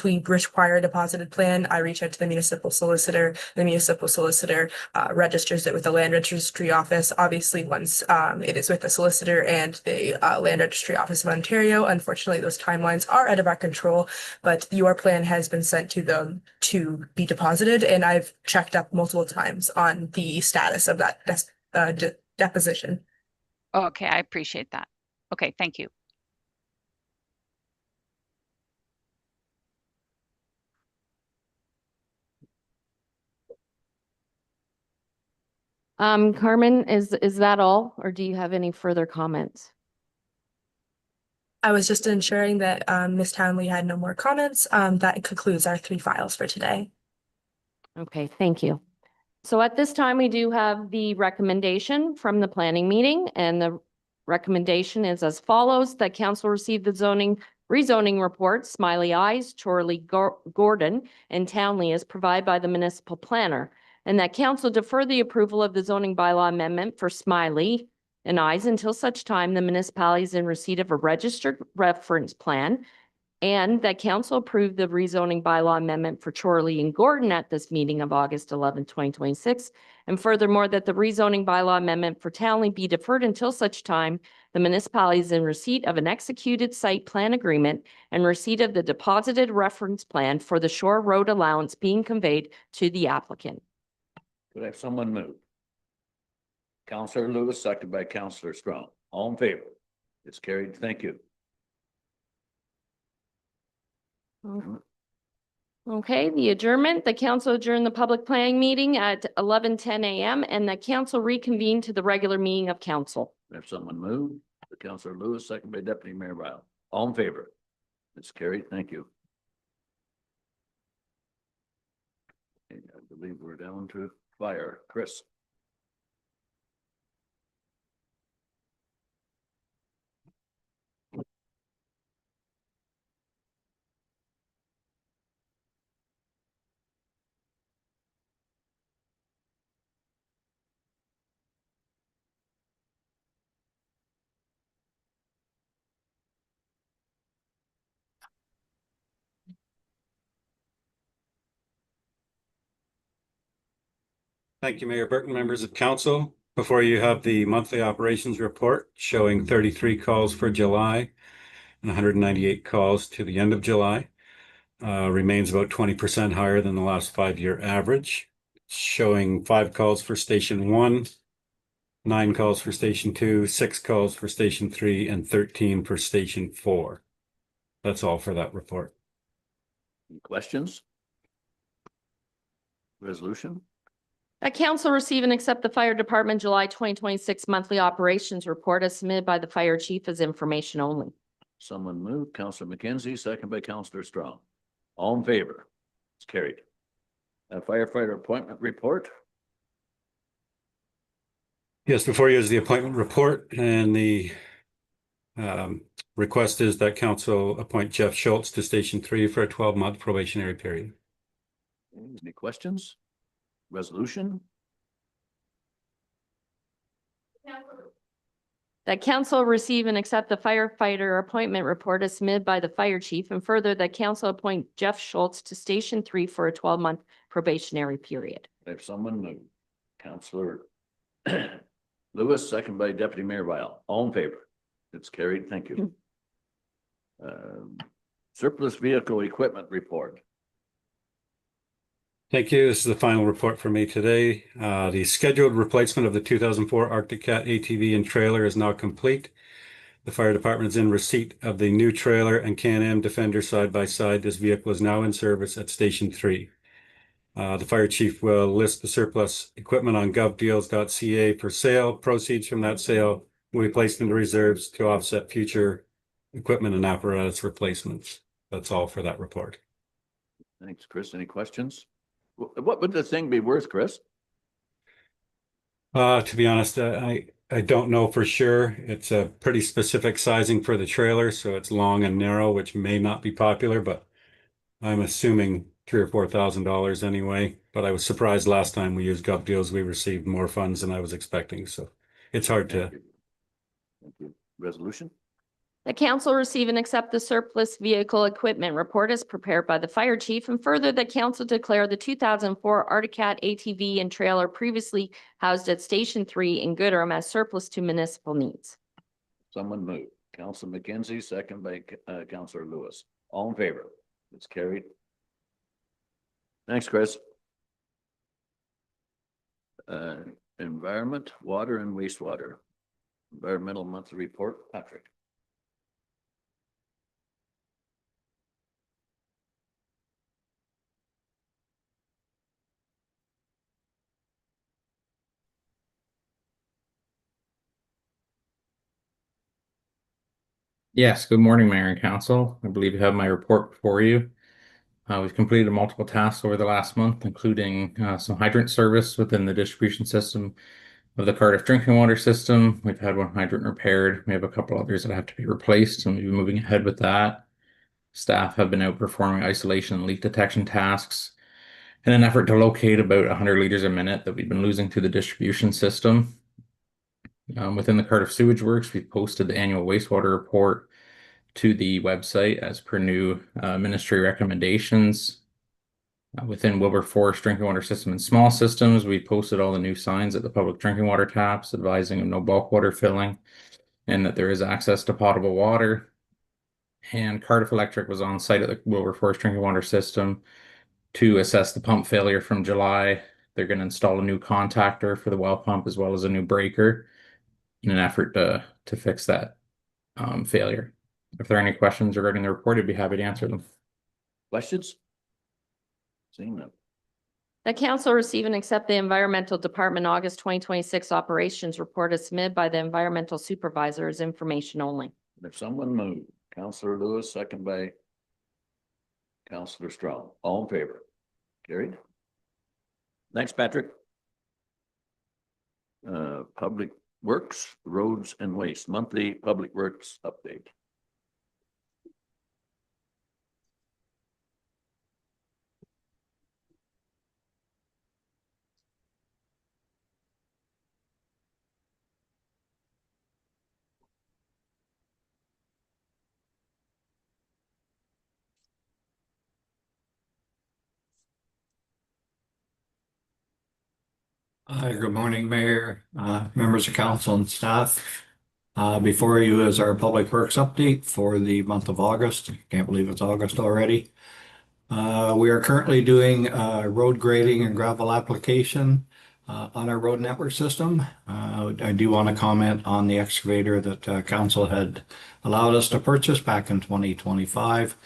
we require a deposited plan, I reach out to the municipal solicitor. The municipal solicitor registers it with the Land Registry Office. Obviously, once it is with the solicitor and the Land Registry Office of Ontario, unfortunately, those timelines are out of our control, but your plan has been sent to them to be deposited, and I've checked up multiple times on the status of that deposition. Okay, I appreciate that. Okay, thank you. Carmen, is that all, or do you have any further comments? I was just ensuring that Ms. Townley had no more comments. That concludes our 3 files for today. Okay, thank you. So at this time, we do have the recommendation from the planning meeting, and the recommendation is as follows: that council receive the rezoning report, Smiley Eyes, Chorley, Gordon, and Townley as provided by the municipal planner, and that council defer the approval of the zoning bylaw amendment for Smiley and Eyes until such time the municipality is in receipt of a registered reference plan, and that council approve the rezoning bylaw amendment for Chorley and Gordon at this meeting of August 11, 2026. And furthermore, that the rezoning bylaw amendment for Townley be deferred until such time the municipality is in receipt of an executed site plan agreement and receipt of the deposited reference plan for the shore road allowance being conveyed to the applicant. Could I have someone move? Councillor Lewis, seconded by Councillor Strong. All in favor? It's carried. Thank you. Okay, the adjournment, the council adjourned the public planning meeting at 11:10 a.m. and the council reconvened to the regular meeting of council. Have someone move? Councillor Lewis, seconded by Deputy Mayor Ryle. All in favor? It's carried. Thank you. Okay, I believe we're down to fire. Chris. Thank you, Mayor Burton, members of council. Before you have the monthly operations report showing 33 calls for July and 198 calls to the end of July. Remains about 20% higher than the last 5-year average. Showing 5 calls for station 1, 9 calls for station 2, 6 calls for station 3, and 13 for station 4. That's all for that report. Any questions? Resolution? That council receive and accept the fire department July 2026 monthly operations report as submitted by the fire chief as information only. Someone move. Councillor McKenzie, second by Councillor Strong. All in favor? It's carried. Firefighter appointment report. Yes, before you is the appointment report, and the request is that council appoint Jeff Schultz to station 3 for a 12-month probationary period. Any questions? Resolution? That council receive and accept the firefighter appointment report as submitted by the fire chief, and further that council appoint Jeff Schultz to Station 3 for a 12-month probationary period. If someone move, Counselor Lewis, second by Deputy Mayor Weil. All in favor? It's carried. Thank you. Surplus vehicle equipment report. Thank you. This is the final report for me today. The scheduled replacement of the 2004 Arctic Cat ATV and trailer is now complete. The fire department is in receipt of the new trailer and Can-Am Defender side by side. This vehicle is now in service at Station 3. The fire chief will list the surplus equipment on govdeals.ca for sale. Proceeds from that sale will be placed into reserves to offset future equipment and apparatus replacements. That's all for that report. Thanks, Chris. Any questions? What would the thing be worth, Chris? To be honest, I don't know for sure. It's a pretty specific sizing for the trailer, so it's long and narrow, which may not be popular, but I'm assuming $3,000 or $4,000 anyway. But I was surprised last time we used GovDeals, we received more funds than I was expecting. So it's hard to. Thank you. Resolution? The council receive and accept the surplus vehicle equipment report as prepared by the fire chief, and further the council declare the 2004 Arctic Cat ATV and trailer previously housed at Station 3 in Gooderham as surplus to municipal needs. Someone move. Councilor McKenzie, second by Councilor Lewis. All in favor? It's carried. Thanks, Chris. Environment, water and wastewater. Environmental monthly report, Patrick. Yes, good morning, Mayor and Council. I believe you have my report before you. We've completed multiple tasks over the last month, including some hydrant service within the distribution system of the Cardiff drinking water system. We've had one hydrant repaired. We have a couple others that have to be replaced, and we'll be moving ahead with that. Staff have been out performing isolation and leak detection tasks in an effort to locate about 100 liters a minute that we've been losing to the distribution system. Within the Cardiff Sewage Works, we've posted the annual wastewater report to the website as per new ministry recommendations. Within Wilberforce drinking water system and small systems, we posted all the new signs at the public drinking water taps advising of no bulk water filling and that there is access to potable water. And Cardiff Electric was on site at the Wilberforce drinking water system to assess the pump failure from July. They're going to install a new contactor for the well pump as well as a new breaker in an effort to fix that failure. If there are any questions regarding the report, I'd be happy to answer them. Questions? Seeing none. The council receive and accept the Environmental Department August 2026 operations report as submitted by the environmental supervisor as information only. If someone move, Councilor Lewis, second by Councilor Strong. All in favor? Carried. Thanks, Patrick. Public Works, Roads and Waste, monthly Public Works update. Good morning, Mayor, members of council and staff. Before you is our Public Works update for the month of August. Can't believe it's August already. We are currently doing road grading and gravel application on our road network system. I do want to comment on the excavator that council had allowed us to purchase back in 2025.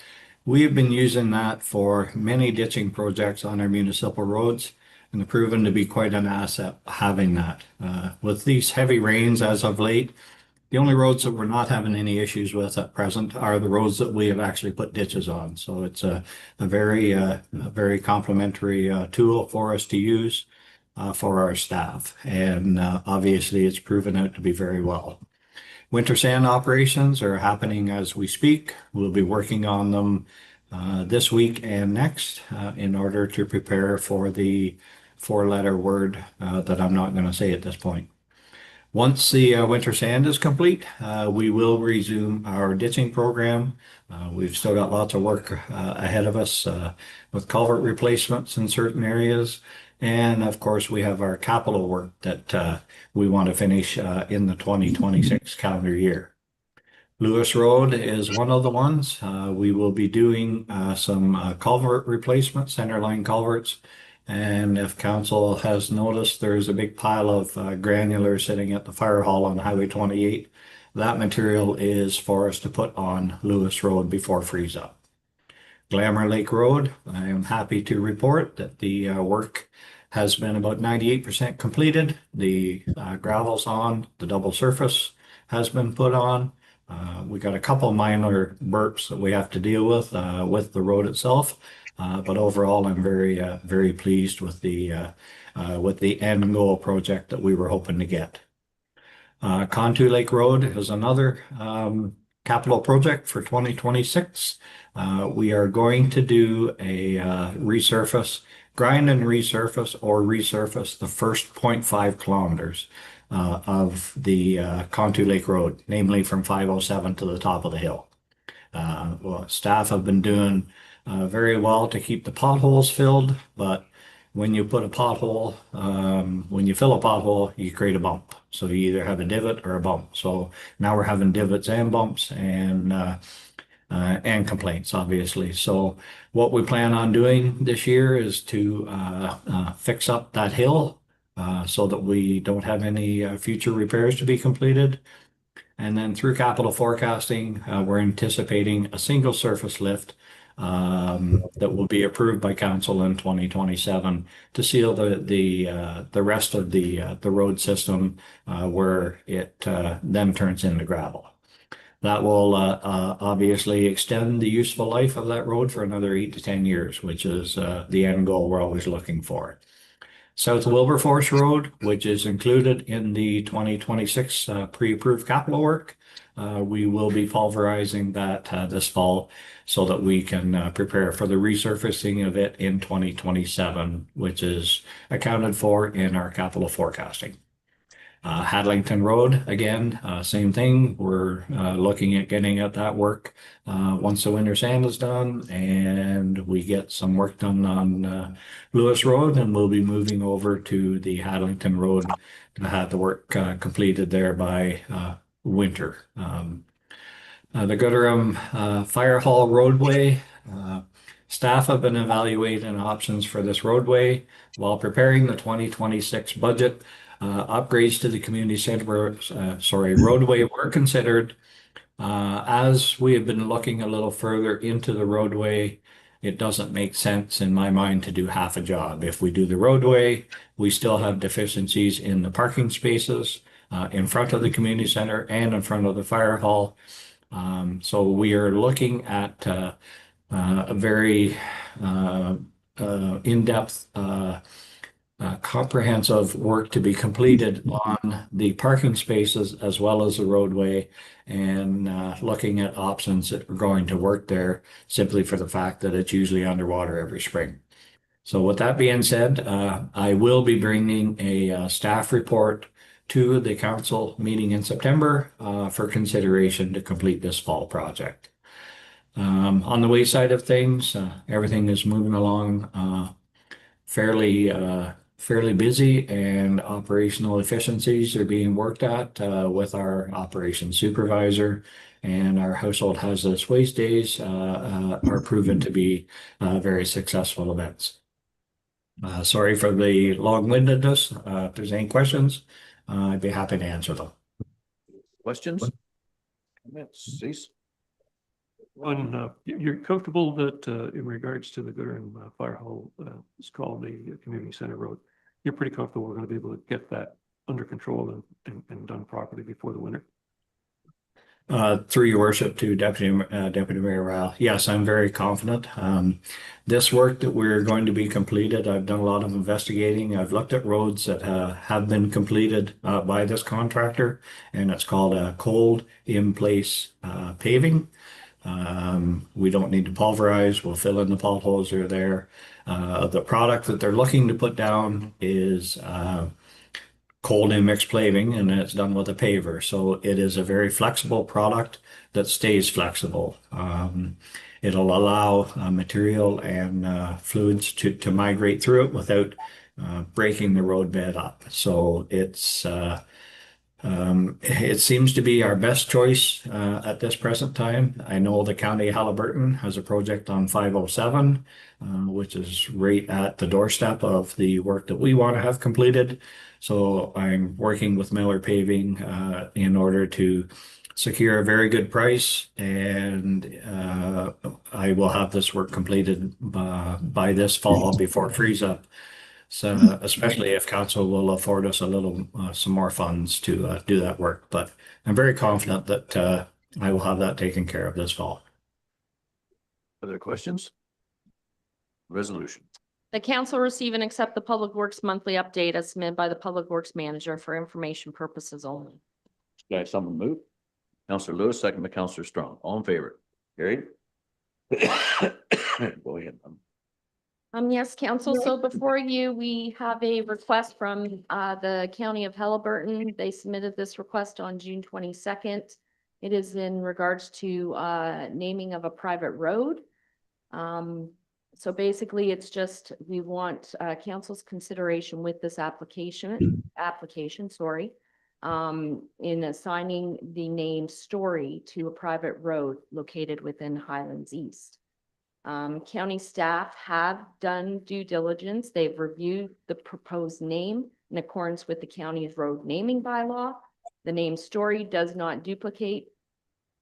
We have been using that for many ditching projects on our municipal roads, and have proven to be quite an asset having that. With these heavy rains as of late, the only roads that we're not having any issues with at present are the roads that we have actually put ditches on. So it's a very complimentary tool for us to use for our staff. And obviously it's proven out to be very well. Winter sand operations are happening as we speak. We'll be working on them this week and next in order to prepare for the four-letter word that I'm not going to say at this point. Once the winter sand is complete, we will resume our ditching program. We've still got lots of work ahead of us with culvert replacements in certain areas. And of course, we have our capital work that we want to finish in the 2026 calendar year. Lewis Road is one of the ones. We will be doing some culvert replacements, centerline culverts. And if council has noticed, there's a big pile of granular sitting at the fire hall on Highway 28. That material is for us to put on Lewis Road before freeze up. Glamour Lake Road, I am happy to report that the work has been about 98% completed. The gravel's on, the double surface has been put on. We got a couple minor burps that we have to deal with the road itself. But overall, I'm very pleased with the end goal project that we were hoping to get. Contu Lake Road is another capital project for 2026. We are going to do a resurface, grind and resurface, or resurface the first 0.5 kilometers of the Contu Lake Road, namely from 507 to the top of the hill. Well, staff have been doing very well to keep the potholes filled, but when you put a pothole, when you fill a pothole, you create a bump. So you either have a divot or a bump. So now we're having divots and bumps and complaints, obviously. So what we plan on doing this year is to fix up that hill so that we don't have any future repairs to be completed. And then through capital forecasting, we're anticipating a single surface lift that will be approved by council in 2027 to seal the rest of the road system where it then turns into gravel. That will obviously extend the useful life of that road for another 8 to 10 years, which is the end goal we're always looking for. South Wilberforce Road, which is included in the 2026 pre-approved capital work. We will be pulverizing that this fall so that we can prepare for the resurfacing of it in 2027, which is accounted for in our capital forecasting. Hadlington Road, again, same thing. We're looking at getting at that work once the winter sand is done and we get some work done on Lewis Road, and we'll be moving over to the Hadlington Road to have the work completed there by winter. The Gooderham Fire Hall roadway, staff have been evaluating options for this roadway while preparing the 2026 budget. Upgrades to the community center, roadway were considered. As we have been looking a little further into the roadway, it doesn't make sense in my mind to do half a job. If we do the roadway, we still have deficiencies in the parking spaces in front of the community center and in front of the fire hall. So we are looking at a very in-depth comprehensive work to be completed on the parking spaces as well as the roadway, and looking at options that are going to work there simply for the fact that it's usually underwater every spring. So with that being said, I will be bringing a staff report to the council meeting in September for consideration to complete this fall project. On the wayside of things, everything is moving along fairly busy, and operational efficiencies are being worked at with our operations supervisor, and our household hazardous waste days are proven to be very successful events. Sorry for the long-windedness. If there's any questions, I'd be happy to answer them. Questions? Comments? Cease? One, you're comfortable that in regards to the Gooderham Fire Hall, it's called the Community Center Road. You're pretty comfortable we're going to be able to get that under control and done properly before the winter? Through your worship to Deputy Mayor Ryle, yes, I'm very confident. This work that we're going to be completed, I've done a lot of investigating. I've looked at roads that have been completed by this contractor, and it's called a cold in place paving. We don't need to pulverize. We'll fill in the potholes that are there. The product that they're looking to put down is cold and mixed paving, and it's done with a paver. So it is a very flexible product that stays flexible. It'll allow material and fluids to migrate through it without breaking the roadbed up. So it seems to be our best choice at this present time. I know the County of Haliburton has a project on 507, which is right at the doorstep of the work that we want to have completed. So I'm working with Miller Paving in order to secure a very good price, and I will have this work completed by this fall before it frees up. So especially if council will afford us a little some more funds to do that work. But I'm very confident that I will have that taken care of this fall. Other questions? Resolution. The council receive and accept the Public Works monthly update as submitted by the Public Works Manager for information purposes only. Guys, someone move. Counselor Lewis, second by Counselor Strong. All in favor? Carried. Go ahead. Yes, council. So before you, we have a request from the County of Haliburton. They submitted this request on June 22nd. It is in regards to naming of a private road. So basically, it's just we want council's consideration with this application, in assigning the name Story to a private road located within Highlands East. County staff have done due diligence. They've reviewed the proposed name in accordance with the county's road naming bylaw. The name Story does not duplicate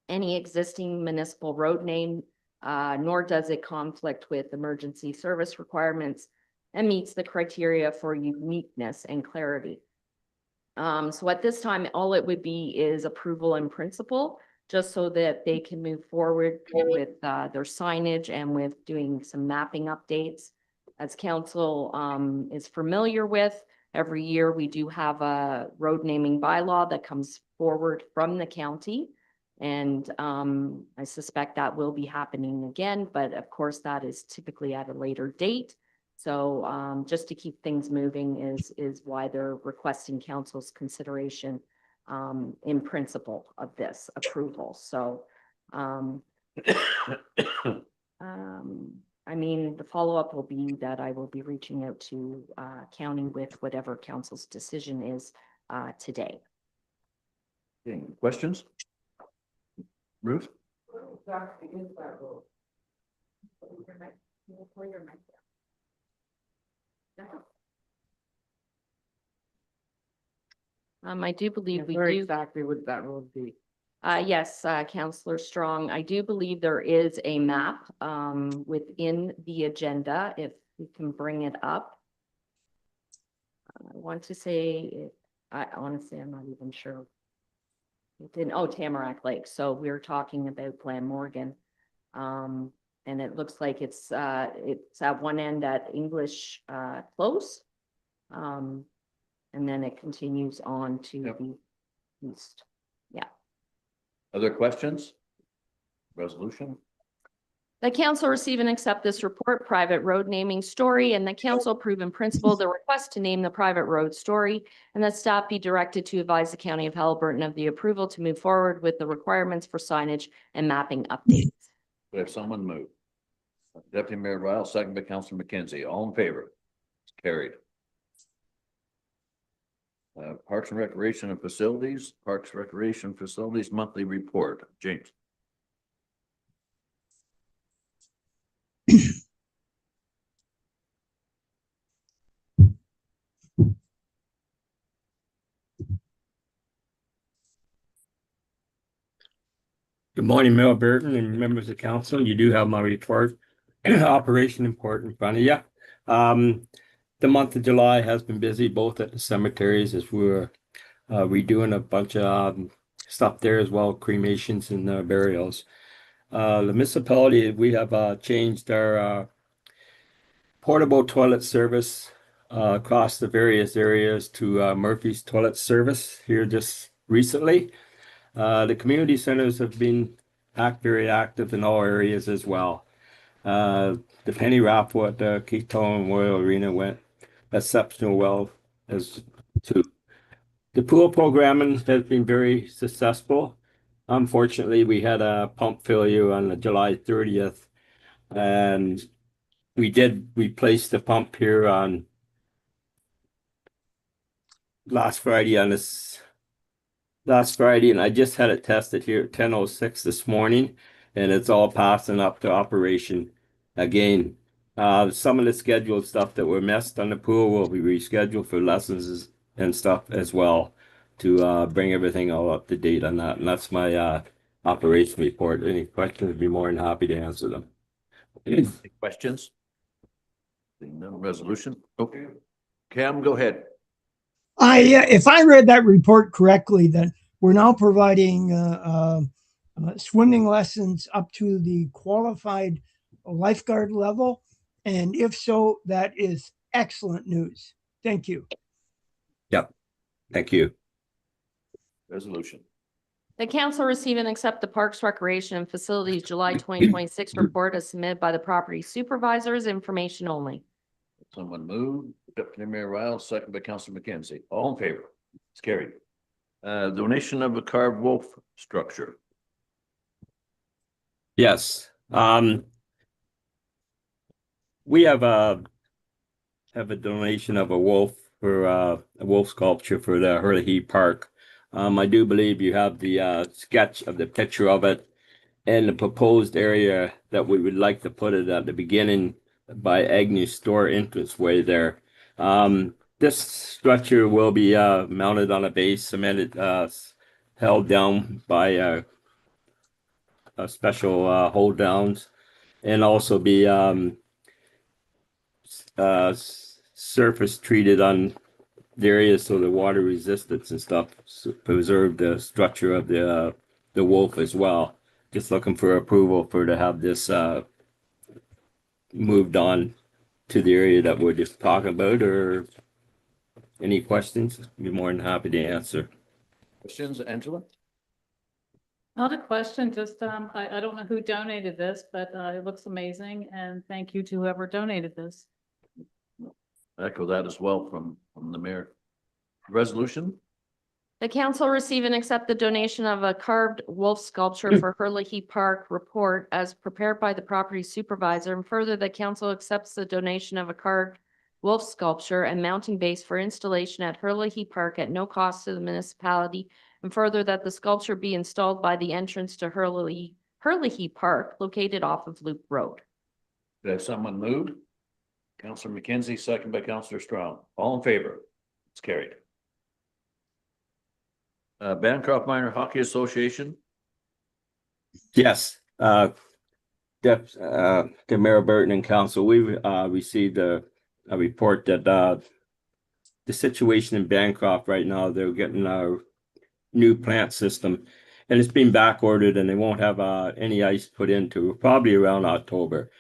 any existing municipal road name, nor does it conflict with emergency service requirements, and meets the criteria for uniqueness and clarity. So at this time, all it would be is approval in principle, just so that they can move forward with their signage and with doing some mapping updates. As council is familiar with, every year we do have a road naming bylaw that comes forward from the county. And I suspect that will be happening again, but of course that is typically at a later date. So just to keep things moving is why they're requesting council's consideration in principle of this approval. So I mean, the follow-up will be that I will be reaching out to county with whatever council's decision is today. Okay, questions? Ruth? I do believe we Where do. exactly would that road be? Yes, Councillor Strong, I do believe there is a map within the agenda, if we can bring it up. I want to say, honestly, I'm not even sure. It didn't, oh, Tamarack Lake. So we're talking about Glenmorgan. And it looks like it's at one end at English Close. And then it continues on to the east. Yeah. Other questions? Resolution? The council receive and accept this report, private road naming Story, and the council approve in principle the request to name the private road Story, and that staff be directed to advise the County of Haliburton of the approval to move forward with the requirements for signage and mapping updates. We have someone move. Deputy Mayor Ryle, second by Councilor McKenzie. All in favor? It's carried. Parks and Recreation and Facilities, Parks Recreation Facilities Monthly Report. James. Good morning, Mayor Burton and members of council. You do have my report, operation report in front of you. The month of July has been busy, both at the cemeteries as we're redoing a bunch of stuff there as well, cremations and burials. The municipality, we have changed our portable toilet service across the various areas to Murphy's Toilet Service here just recently. The community centers have been very active in all areas as well. The Penny Rapwood, Keystone Royal Arena went exceptional well as too. The pool programming has been very successful. Unfortunately, we had a pump failure on July 30th, and we did replace the pump here on last Friday, and I just had it tested here at 10:06 this morning, and it's all passing up to operation again. Some of the scheduled stuff that were missed on the pool will be rescheduled for lessons and stuff as well to bring everything all up to date on that. And that's my operation report. Any questions, I'd be more than happy to answer them. Any questions? Seeing none, resolution. Okay. Cam, go ahead. If I read that report correctly, then we're now providing swimming lessons up to the qualified lifeguard level. And if so, that is excellent news. Thank you. Yep. Thank you. Resolution. The council receive and accept the Parks, Recreation and Facilities July 2026 report as submitted by the property supervisors. Information only. Someone move. Deputy Mayor Riles, second by Councilor McKenzie. All in favor? It's carried. Donation of a carved wolf structure. Yes. We have a donation of a wolf for a wolf sculpture for the Hurley Park. I do believe you have the sketch of the picture of it and the proposed area that we would like to put it at the beginning by Agnew store entranceway there. This structure will be mounted on a base, cemented, held down by a special hold downs, and also be surface treated on the area so the water resistance and stuff preserve the structure of the wolf as well. Just looking for approval to have this moved on to the area that we're just talking about, or any questions? I'd be more than happy to answer. Questions, Angela? Not a question, just, I don't know who donated this, but, it looks amazing, and thank you to whoever donated this. Echo that as well from the mayor. Resolution. The council receive and accept the donation of a carved wolf sculpture for Hurley Park report as prepared by the property supervisor. And further, the council accepts the donation of a carved wolf sculpture and mounting base for installation at Hurley Park at no cost to the municipality. And further, that the sculpture be installed by the entrance to Hurley Park located off of Loop Road. Could I have someone move? Councilor McKenzie, second by Councilor Strong. All in favor? It's carried. Bancroft Minor Hockey Association. Yes. The Mayor Burton and Council, we received a report that the situation in Bancroft right now, they're getting a new plant system, and it's been back ordered, and they won't have any ice put into probably around October.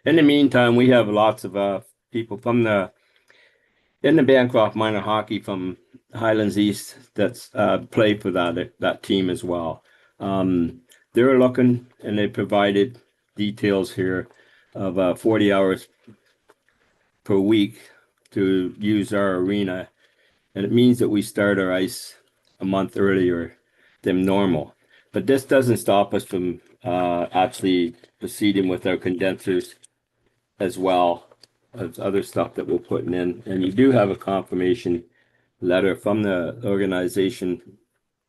In the meantime, we have lots of people from in the Bancroft Minor Hockey from Highlands East that's play for that team as well. They're looking, and they provided details here of 40 hours per week to use our arena, and it means that we start our ice a month earlier than normal. But this doesn't stop us from actually proceeding with our condensers as well as other stuff that we're putting in. And you do have a confirmation letter from the organization,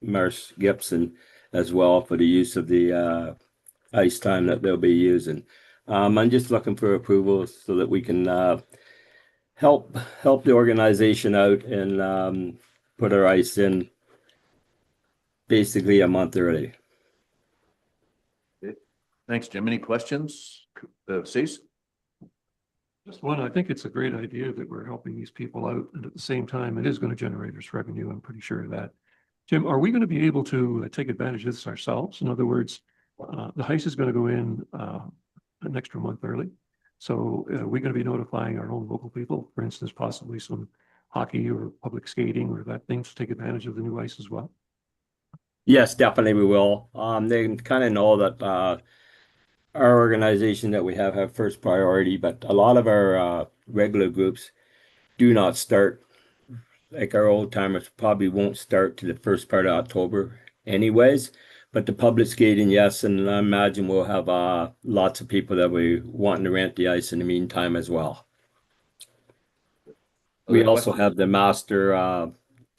Marsh Gibson, as well, for the use of the ice time that they'll be using. I'm just looking for approval so that we can help the organization out and put our ice in basically a month early. Okay. Thanks, Jim. Any questions? Cease? Just one, I think it's a great idea that we're helping these people out, and at the same time, it is going to generate us revenue. I'm pretty sure of that. Jim, are we going to be able to take advantage of this ourselves? In other words, the heist is going to go in an extra month early. So we're going to be notifying our own local people, for instance, possibly some hockey or public skating or that thing to take advantage of the new ice as well. Yes, definitely we will. They kind of know that our organization that we have first priority, but a lot of our regular groups do not start. Like our old timers probably won't start to the first part of October anyways. But the public skating, yes, and I imagine we'll have lots of people that we wanting to rent the ice in the meantime as well. We also have the master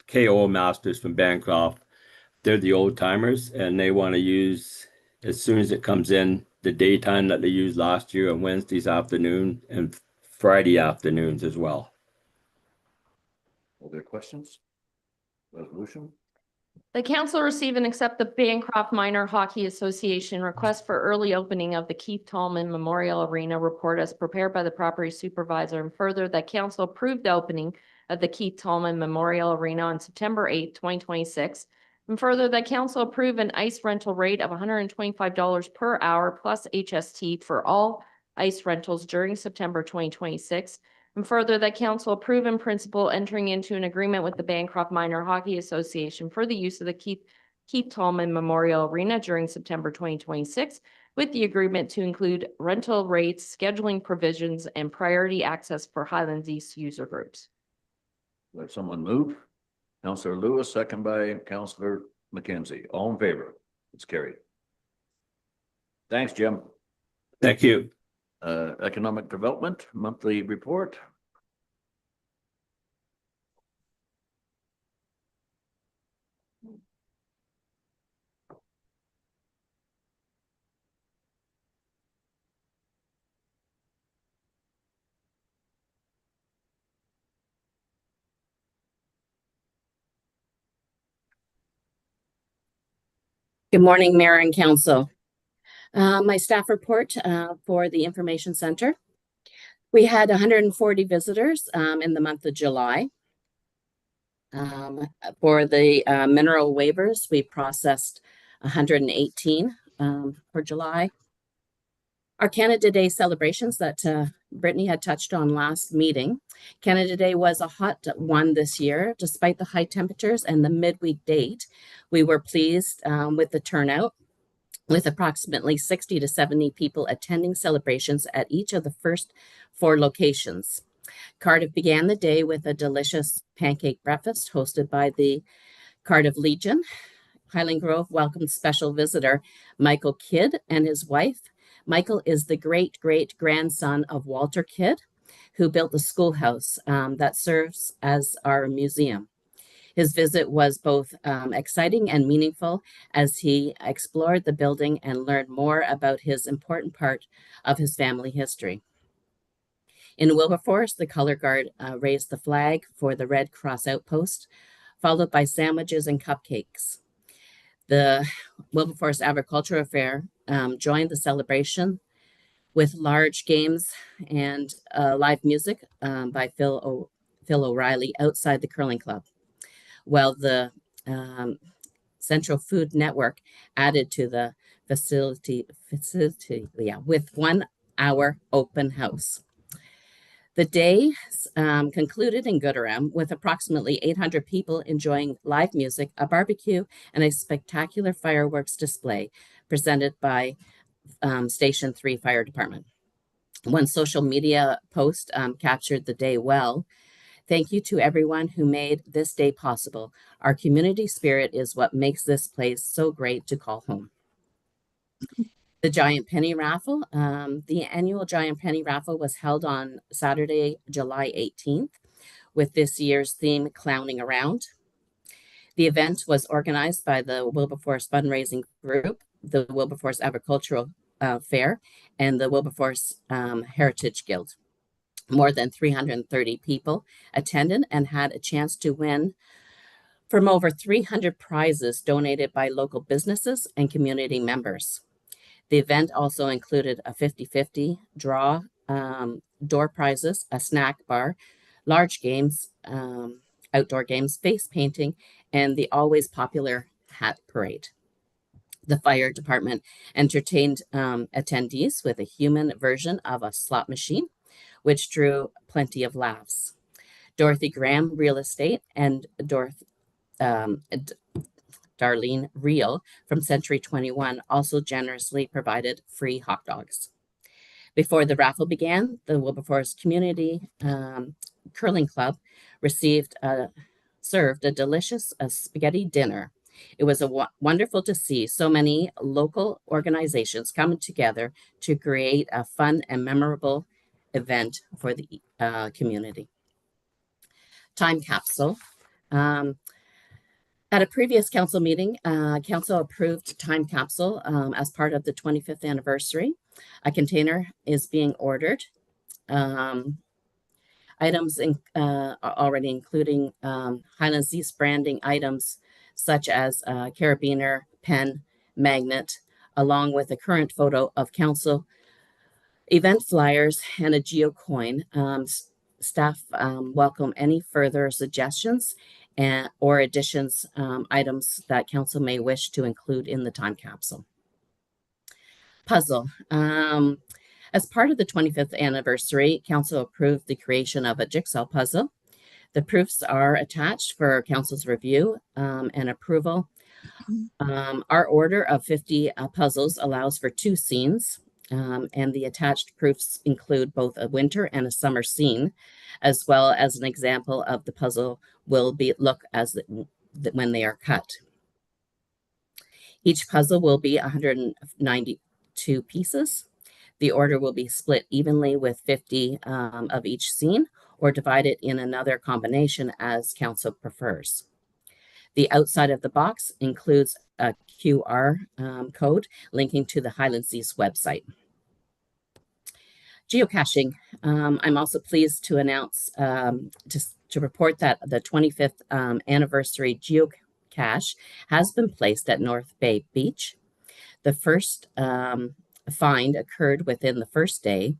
KO masters from Bancroft. They're the old timers and they want to use as soon as it comes in the daytime that they used last year on Wednesdays afternoon and Friday afternoons as well. Other questions? Resolution? The council receive and accept the Bancroft Minor Hockey Association request for early opening of the Keith Tallman Memorial Arena report as prepared by the property supervisor, and further that council approved the opening of the Keith Tallman Memorial Arena on September 8th, 2026. And further that council approve an ice rental rate of $125 per hour plus HST for all ice rentals during September 2026. And further, that council approve in principle entering into an agreement with the Bancroft Minor Hockey Association for the use of the Keith Tallman Memorial Arena during September 2026, with the agreement to include rental rates, scheduling provisions, and priority access for Highlands East user groups. Let someone move. Councillor Lewis, second by Councillor McKenzie. All in favor? It's carried. Thanks, Jim. Thank you. Economic Development Monthly Report. Good morning, Mayor and Council. My staff report for the Information Center. We had 140 visitors in the month of July. For the mineral waivers, we processed 118 for July. Our Canada Day celebrations that Brittany had touched on last meeting. Canada Day was a hot one this year. Despite the high temperatures and the midweek date, we were pleased with the turnout, with approximately 60 to 70 people attending celebrations at each of the first 4 locations. Cardiff began the day with a delicious pancake breakfast hosted by the Cardiff Legion. Highland Grove welcomed special visitor Michael Kidd and his wife. Michael is the great-great-grandson of Walter Kidd, who built the schoolhouse that serves as our museum. His visit was both exciting and meaningful as he explored the building and learned more about his important part of his family history. In Wilberforce, the Color Guard raised the flag for the Red Cross outpost, followed by sandwiches and cupcakes. The Wilberforce Agricultural Fair joined the celebration with large games and live music by Phil O'Reilly outside the curling club, while the Central Food Network added to the facility with 1 hour open house. The day concluded in Gooderham with approximately 800 people enjoying live music, a barbecue, and a spectacular fireworks display presented by Station 3 Fire Department. One social media post captured the day well. Thank you to everyone who made this day possible. Our community spirit is what makes this place so great to call home. The Giant Penny Raffle. The annual Giant Penny Raffle was held on Saturday, July 18th, with this year's theme, Clowning Around. The event was organized by the Wilberforce Fundraising Group, the Wilberforce Agricultural Fair, and the Wilberforce Heritage Guild. More than 330 people attended and had a chance to win from over 300 prizes donated by local businesses and community members. The event also included a 50-50 draw, door prizes, a snack bar, large games, outdoor games, face painting, and the always popular hat parade. The fire department entertained attendees with a human version of a slot machine, which drew plenty of laughs. Dorothy Graham Real Estate and Darlene Reel from Century 21 also generously provided free hot dogs. Before the raffle began, the Wilberforce Community Curling Club served a delicious spaghetti dinner. It was wonderful to see so many local organizations coming together to create a fun and memorable event for the community. Time capsule. At a previous council meeting, council approved time capsule as part of the 25th anniversary. A container is being ordered. Items already including Highlands East branding items such as carabiner, pen, magnet, along with a current photo of council event flyers and a geocoin. Staff welcome any further suggestions or additions, items that council may wish to include in the time capsule. Puzzle. As part of the 25th anniversary, council approved the creation of a jigsaw puzzle. The proofs are attached for council's review and approval. Our order of 50 puzzles allows for 2 scenes, and the attached proofs include both a winter and a summer scene, as well as an example of the puzzle will look as when they are cut. Each puzzle will be 192 pieces. The order will be split evenly with 50 of each scene, or divided in another combination as council prefers. The outside of the box includes a QR code linking to the Highlands East website. Geocaching. I'm also pleased to announce, to report that the 25th anniversary geocache has been placed at North Bay Beach. The first find occurred within the first day.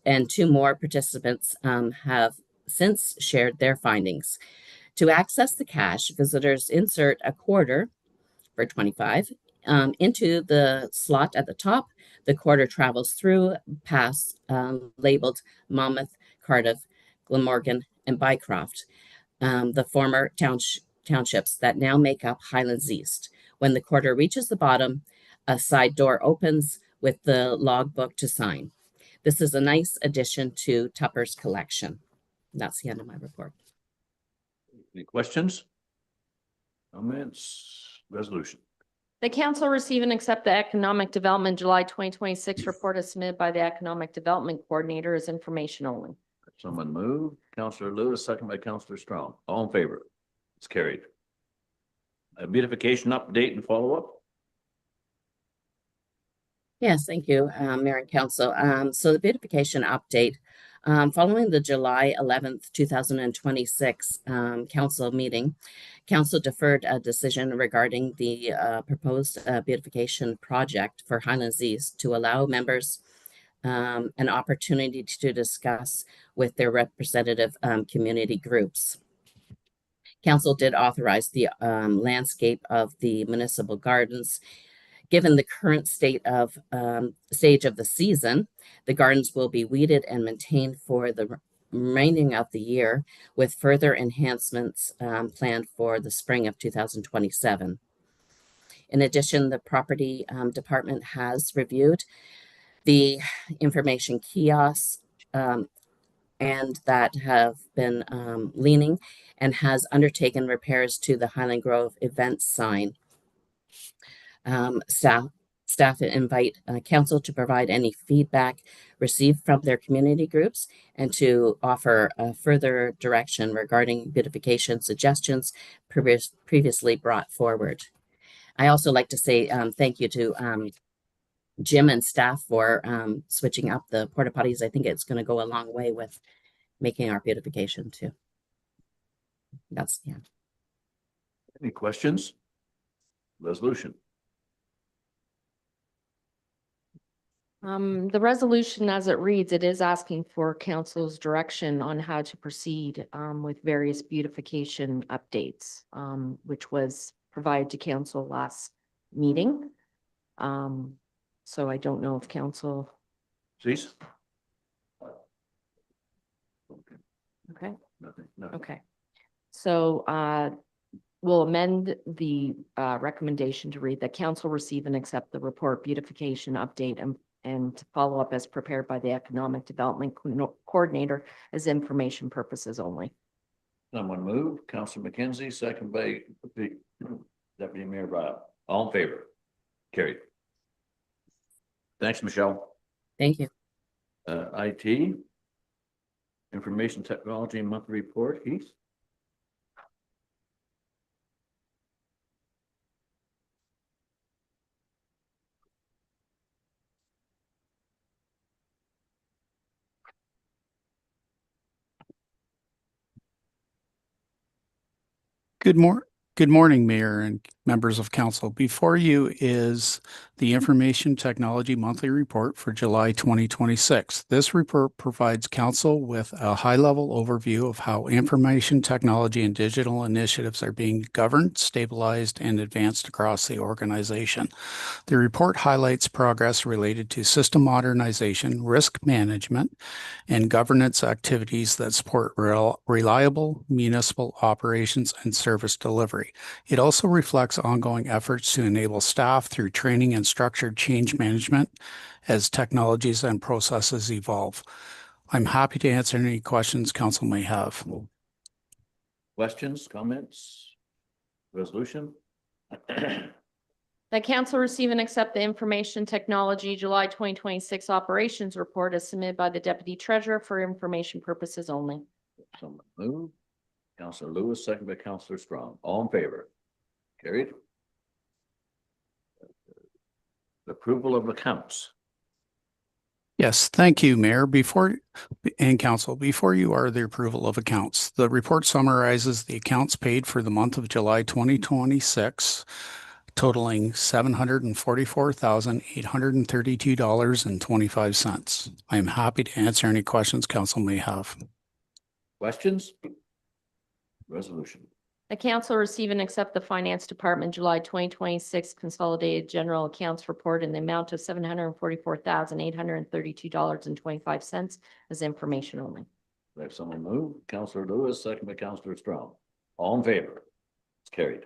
And 2 more participants have since shared their findings. To access the cache, visitors insert a quarter for 25 into the slot at the top. The quarter travels through past labeled Monmouth, Cardiff, Glamorgan, and Bycroft, the former townships that now make up Highlands East. When the quarter reaches the bottom, a side door opens with the logbook to sign. This is a nice addition to Tupper's collection. That's the end of my report. Any questions? Comments? Resolution. The council receive and accept the Economic Development July 2026 report as submitted by the Economic Development Coordinator as information only. Someone move. Councillor Lewis, second by Councillor Strong. All in favor? It's carried. A beautification update and follow-up. Yes, thank you, Mayor and Council. So the beautification update, following the July 11th, 2026 council meeting, council deferred a decision regarding the proposed beautification project for Highlands East to allow members an opportunity to discuss with their representative community groups. Council did authorize the landscape of the municipal gardens. Given the current stage of the season, the gardens will be weeded and maintained for the remaining of the year, with further enhancements planned for the spring of 2027. In addition, the property department has reviewed the information kiosks and that have been leaning, and has undertaken repairs to the Highland Grove event sign. Staff invite council to provide any feedback received from their community groups and to offer further direction regarding beautification suggestions previously brought forward. I also like to say thank you to Jim and staff for switching up the porta potties. I think it's going to go a long way with making our beautification too. That's the end. Any questions? Resolution. The resolution as it reads, it is asking for council's direction on how to proceed with various beautification updates, which was provided to council last meeting. So I don't know if council. Cease. Okay. Nothing. Okay. So we'll amend the recommendation to read that council receive and accept the report beautification update and to follow up as prepared by the Economic Development Coordinator as information purposes only. Someone move, Councillor McKenzie, second by the Deputy Mayor Ryle. All in favor? Carried. Thanks, Michelle. Thank you. IT, Information Technology Monthly Report, Heath. Good morning, Mayor and members of council. Before you is the Information Technology Monthly Report for July 2026. This report provides council with a high-level overview of how information technology and digital initiatives are being governed, stabilized, and advanced across the organization. The report highlights progress related to system modernization, risk management, and governance activities that support reliable municipal operations and service delivery. It also reflects ongoing efforts to enable staff through training and structured change management as technologies and processes evolve. I'm happy to answer any questions council may have. Questions, comments, resolution? That council receive and accept the Information Technology July 2026 Operations Report as submitted by the Deputy Treasurer for information purposes only. Someone move. Councillor Lewis, second by Councillor Strong. All in favor? Carried. Approval of accounts. Yes, thank you, Mayor. Before you are the approval of accounts. The report summarizes the accounts paid for the month of July 2026, totaling $744,832.25. I am happy to answer any questions council may have. Questions? Resolution. The council receive and accept the Finance Department July 2026 Consolidated General Accounts Report in the amount of $744,832.25 as information only. Do I have someone move? Councillor Lewis, second by Councillor Strong. All in favor? It's carried.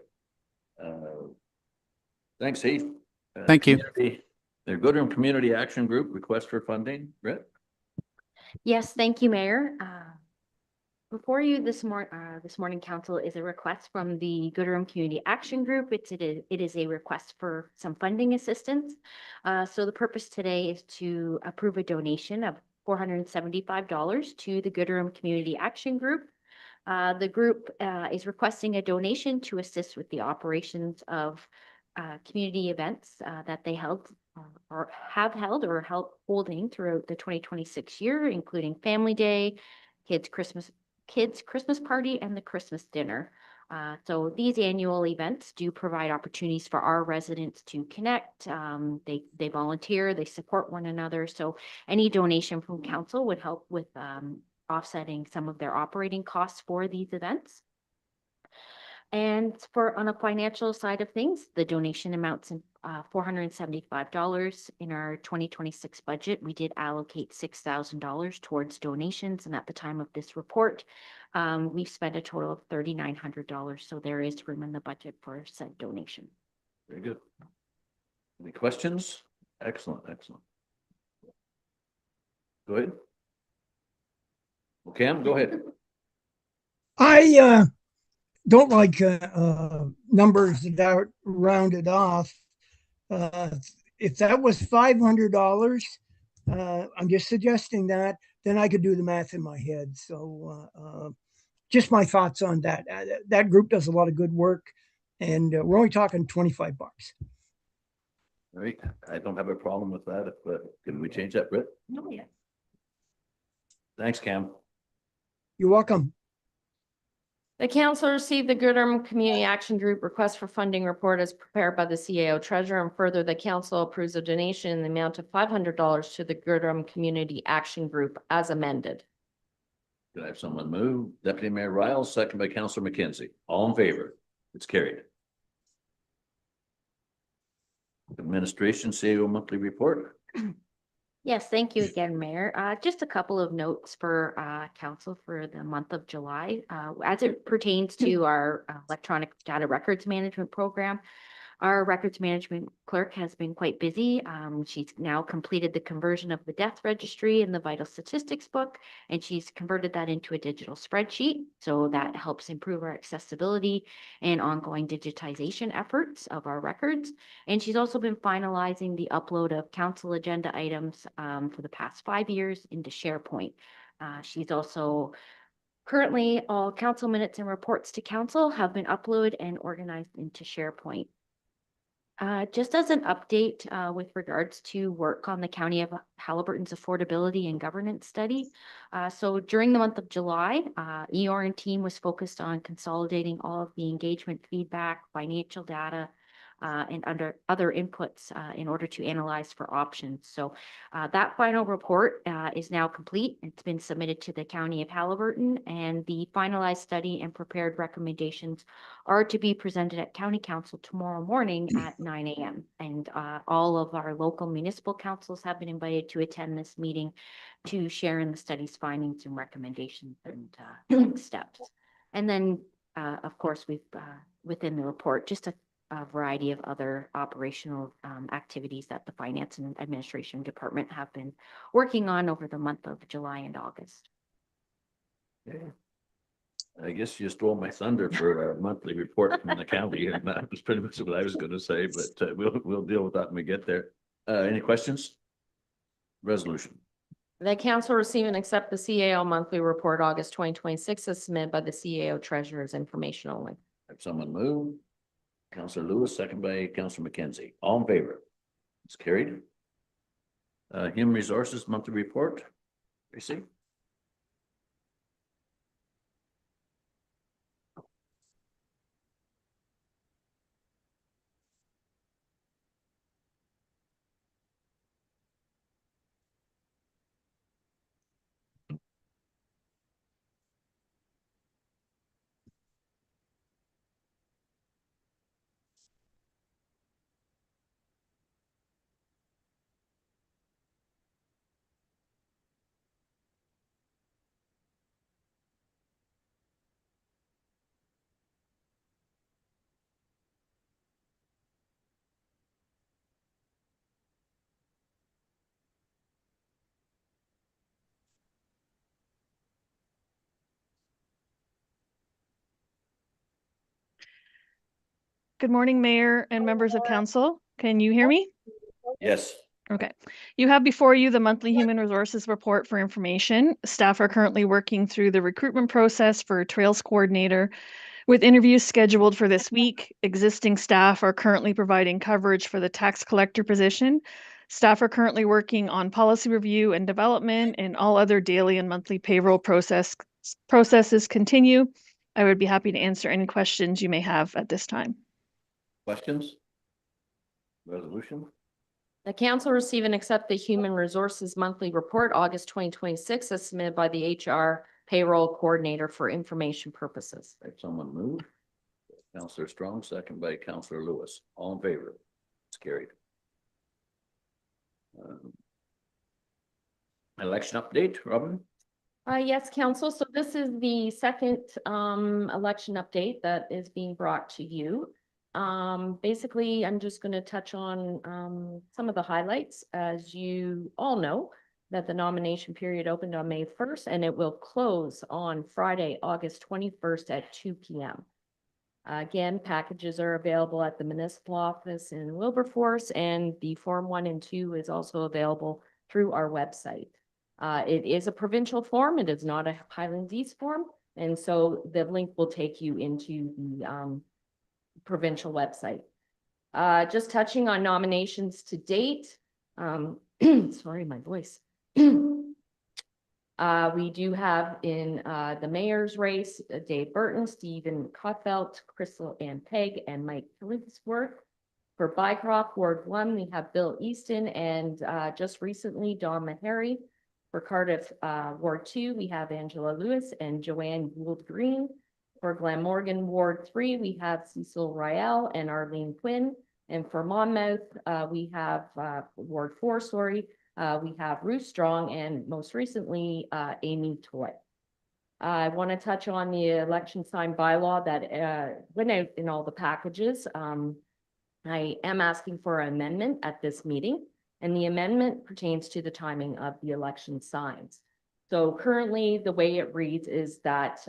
Thanks, Heath. Thank you. The Goodrum Community Action Group request for funding. Britt? Yes, thank you, Mayor. Before you this morning, council, is a request from the Goodrum Community Action Group. It is a request for some funding assistance. So the purpose today is to approve a donation of $475 to the Goodrum Community Action Group. The group is requesting a donation to assist with the operations of community events that they held or have held or holding throughout the 2026 year, including Family Day, Kids Christmas Party, and the Christmas Dinner. So these annual events do provide opportunities for our residents to connect. They volunteer, they support one another. So any donation from council would help with offsetting some of their operating costs for these events. And on a financial side of things, the donation amounts in $475 in our 2026 budget. We did allocate $6,000 towards donations, and at the time of this report, we've spent a total of $3,900. So there is room in the budget for said donation. Very good. Any questions? Excellent, excellent. Go ahead. Well, Cam, go ahead. I don't like numbers that are rounded off. If that was $500, I'm just suggesting that, then I could do the math in my head. So just my thoughts on that. That group does a lot of good work, and we're only talking $25. All right, I don't have a problem with that. Can we change that, Britt? No, yes. Thanks, Cam. You're welcome. The council received the Goodrum Community Action Group request for funding report as prepared by the CAO Treasurer, and further, the council approves a donation in the amount of $500 to the Goodrum Community Action Group as amended. Can I have someone move? Deputy Mayor Riles, second by Councillor McKenzie. All in favor? It's carried. Administration CAO monthly report. Yes, thank you again, Mayor. Just a couple of notes for council for the month of July. As it pertains to our electronic data records management program, our records management clerk has been quite busy. She's now completed the conversion of the death registry and the vital statistics book, and she's converted that into a digital spreadsheet. So that helps improve our accessibility and ongoing digitization efforts of our records. And she's also been finalizing the upload of council agenda items for the past 5 years into SharePoint. She's also currently all council minutes and reports to council have been uploaded and organized into SharePoint. Just as an update with regards to work on the County of Haliburton's affordability and governance study. So during the month of July, Eeyore and team was focused on consolidating all of the engagement feedback, financial data, and other inputs in order to analyze for options. So that final report is now complete. It's been submitted to the County of Haliburton, and the finalized study and prepared recommendations are to be presented at County Council tomorrow morning at 9 a.m. And all of our local municipal councils have been invited to attend this meeting to share in the study's findings and recommendations and next steps. And then, of course, we've within the report, just a variety of other operational activities that the Finance and Administration Department have been working on over the month of July and August. Okay. I guess you stole my thunder for our monthly report from the county, and that was pretty much what I was gonna say, but we'll deal with that when we get there. Any questions? Resolution. The council receive and accept the CAO monthly report, August 2026, as submitted by the CAO treasurer's information only. Have someone move? Councillor Lewis, second by Councillor McKenzie. All in favor? It's carried. Human Resources monthly report. Tracy? Good morning, Mayor and members of council. Can you hear me? Yes. Okay. You have before you the monthly human resources report for information. Staff are currently working through the recruitment process for a trails coordinator with interviews scheduled for this week. Existing staff are currently providing coverage for the tax collector position. Staff are currently working on policy review and development, and all other daily and monthly payroll processes continue. I would be happy to answer any questions you may have at this time. Questions? Resolution? The council receive and accept the Human Resources Monthly Report, August 2026, as submitted by the HR Payroll Coordinator for information purposes. Have someone move? Councillor Strong, second by Councillor Lewis. All in favor? It's carried. Election update, Robin? Yes, council. So this is the second election update that is being brought to you. Basically, I'm just going to touch on some of the highlights. As you all know, that the nomination period opened on May 1st and it will close on Friday, August 21st at 2 p.m. Again, packages are available at the municipal office in Wilberforce, and the Form 1 and 2 is also available through our website. It is a provincial form. It is not a Highlands East form. And so the link will take you into the provincial website. Just touching on nominations to date. Sorry, my voice. We do have in the mayor's race, Dave Burton, Stephen Cottfeld, Crystal Ann Pegg, and Mike Killingsworth. For Bycroft, Ward 1, we have Bill Easton and just recently Don Meharry. For Cardiff, Ward 2, we have Angela Lewis and Joanne Gould Green. For Glenmorgan, Ward 3, we have Cecil Riel and Arlene Quinn. And for Monmouth, we have Ward 4, We have Ruth Strong and most recently, Amy Toy. I want to touch on the election sign bylaw that went out in all the packages. I am asking for an amendment at this meeting, and the amendment pertains to the timing of the election signs. So currently, the way it reads is that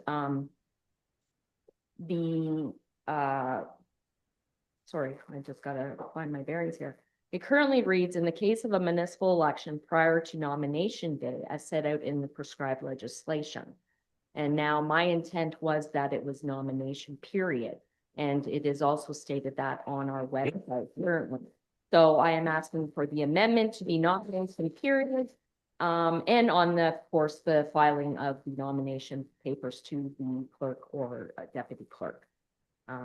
sorry, I just gotta find my bearings here. It currently reads, in the case of a municipal election prior to nomination day, as set out in the prescribed legislation. And now my intent was that it was nomination period. And it is also stated that on our website currently. So I am asking for the amendment to be nomination period. And on the, of course, the filing of the nomination papers to the clerk or deputy clerk.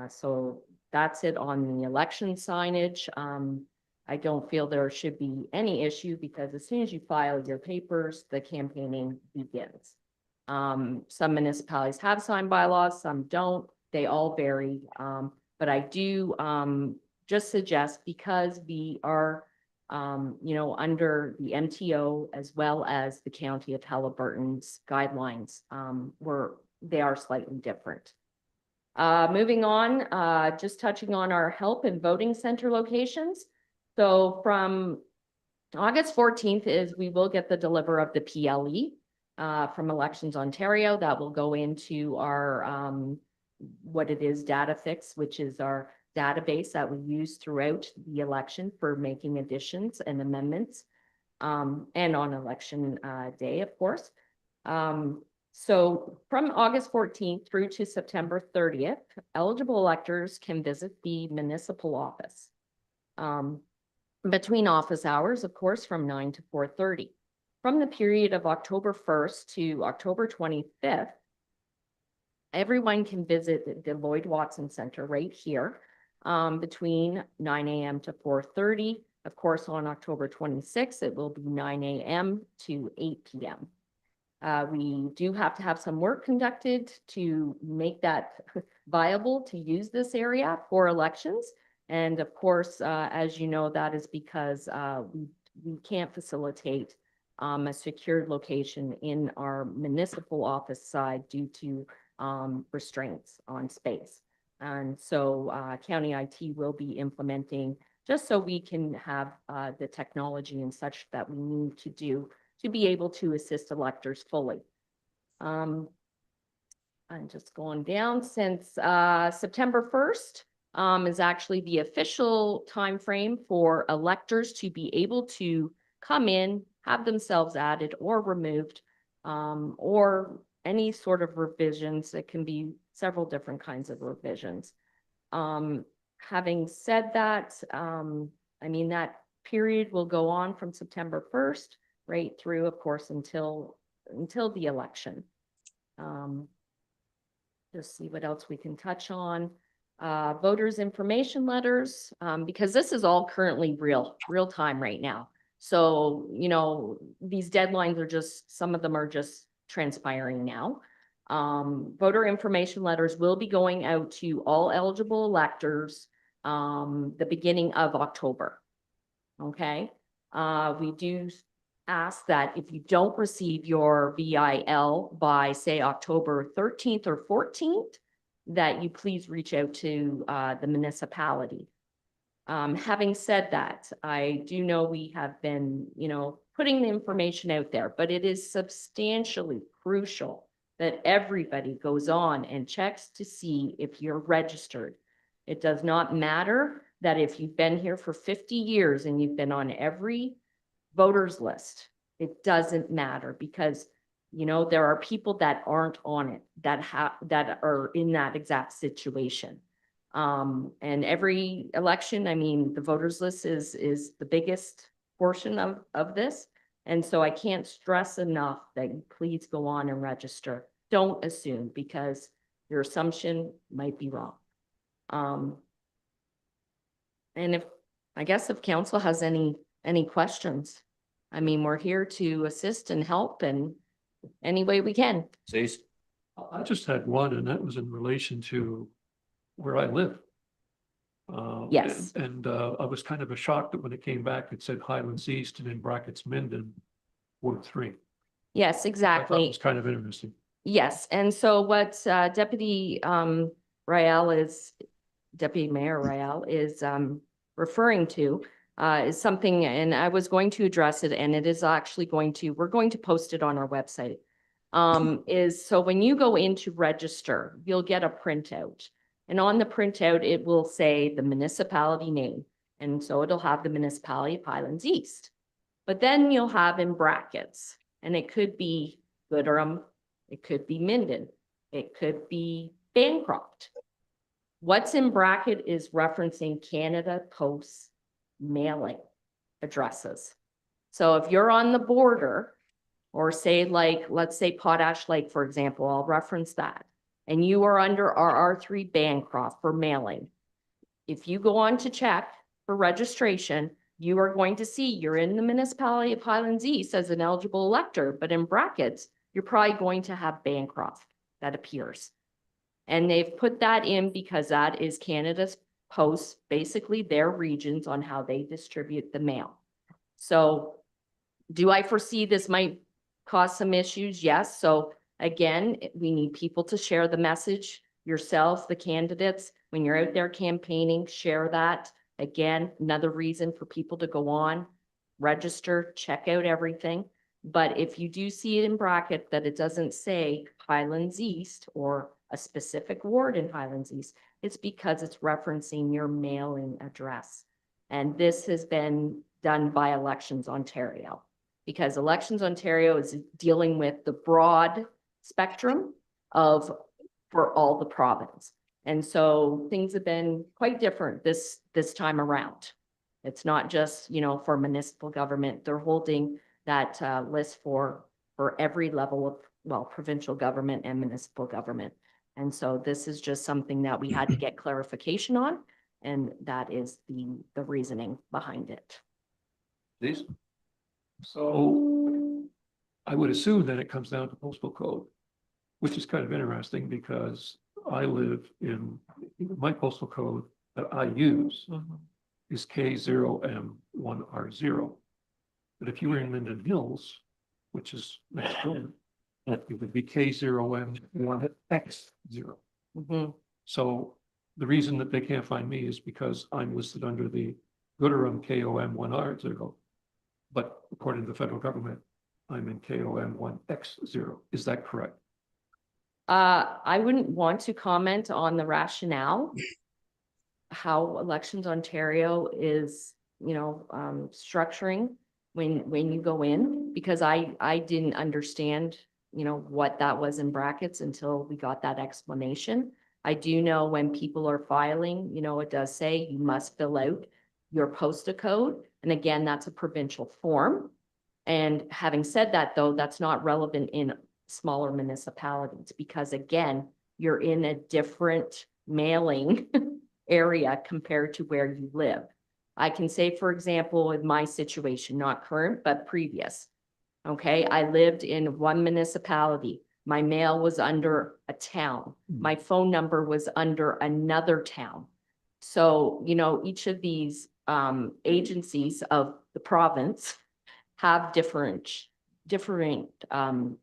So that's it on the election signage. I don't feel there should be any issue because as soon as you file your papers, the campaigning begins. Some municipalities have sign bylaws, some don't. They all vary. But I do just suggest, because we are under the MTO as well as the County of Haliburton's guidelines, they are slightly different. Moving on, just touching on our help and voting center locations. So from August 14th is we will get the deliver of the PLE from Elections Ontario. That will go into our what it is, DataFix, which is our database that we use throughout the election for making additions and amendments, and on election day, of course. So from August 14th through to September 30th, eligible electors can visit the municipal office between office hours, of course, from 9 to 4:30. From the period of October 1st to October 25th, everyone can visit the Lloyd Watson Center right here between 9 a.m. to 4:30. Of course, on October 26th, it will be 9 a.m. to 8 p.m. We do have to have some work conducted to make that viable to use this area for elections. And of course, as you know, that is because we can't facilitate a secured location in our municipal office side due to restraints on space. And so County IT will be implementing, just so we can have the technology and such that we need to do to be able to assist electors fully. I'm just going down since September 1st is actually the official timeframe for electors to be able to come in, have themselves added or removed, or any sort of revisions. It can be several different kinds of revisions. Having said that, I mean, that period will go on from September 1st right through, of course, until the election. Just see what else we can touch on. Voters information letters, because this is all currently real time right now. So, these deadlines are just, some of them are just transpiring now. Voter information letters will be going out to all eligible electors the beginning of October. Okay. We do ask that if you don't receive your VIL by, say, October 13th or 14th, that you please reach out to the municipality. Having said that, I do know we have been, putting the information out there, but it is substantially crucial that everybody goes on and checks to see if you're registered. It does not matter that if you've been here for 50 years and you've been on every voters list, it doesn't matter, because there are people that aren't on it, that are in that exact situation. And every election, I mean, the voters list is the biggest portion of this. And so I can't stress enough that you please go on and register. Don't assume, because your assumption might be wrong. And I guess if council has any questions, I mean, we're here to assist and help in any way we can. Cease. I just had one, and that was in relation to where I live. Yes. And I was kind of shocked that when it came back, it said Highlands East and in brackets Minden, Ward 3. Yes, I thought it exactly. was kind of interesting. Yes, and so what Deputy Rael is, Deputy Mayor Rael is referring to is something, and I was going to address it, and it is actually we're going to post it on our website. Is so when you go in to register, you'll get a printout. And on the printout, it will say the municipality name. And so it'll have the municipality of Highlands East. But then you'll have in brackets, and it could be Gooderham, it could be Minden, it could be Bancroft. What's in bracket is referencing Canada Post mailing addresses. So if you're on the border, or say like, let's say Potash Lake, for example, I'll reference that, and you are under our R3 Bancroft for mailing. If you go on to check for registration, you are going to see you're in the municipality of Highlands East as an eligible elector, but in brackets, you're probably going to have Bancroft that appears. And they've put that in because that is Canada's Post, basically their regions on how they distribute the mail. So do I foresee this might cause some issues? Yes. So again, we need people to share the message, yourselves, the candidates, when you're out there campaigning, share that. Again, another reason for people to go on, register, check out everything. But if you do see it in bracket that it doesn't say Highlands East or a specific ward in Highlands East, it's because it's referencing your mailing address. And this has been done by Elections Ontario, because Elections Ontario is dealing with the broad spectrum for all the province. And so things have been quite different this time around. It's not just, for municipal government. They're holding that list for every level of, provincial government and municipal government. And so this is just something that we had to get clarification on, and that is the reasoning behind it. Please. So I would assume that it comes down to postal code, which is kind of interesting because I live in, my postal code that I use is K0M1R0. But if you were in Linden Hills, which is next door, it would be K0M1X0. So the reason that they can't find me is because I'm listed under the Gooderham KOM1R0. But according to the federal government, I'm in KOM1X0. Is that correct? I wouldn't want to comment on the rationale, how Elections Ontario is, structuring when you go in, because I didn't understand, what that was in brackets until we got that explanation. I do know when people are filing, it does say you must fill out your postal code. And again, that's a provincial form. And having said that, though, that's not relevant in smaller municipalities, because again, you're in a different mailing area compared to where you live. I can say, for example, in my situation, not current, but previous. Okay, I lived in one municipality. My mail was under a town. My phone number was under another town. So, each of these agencies of the province have different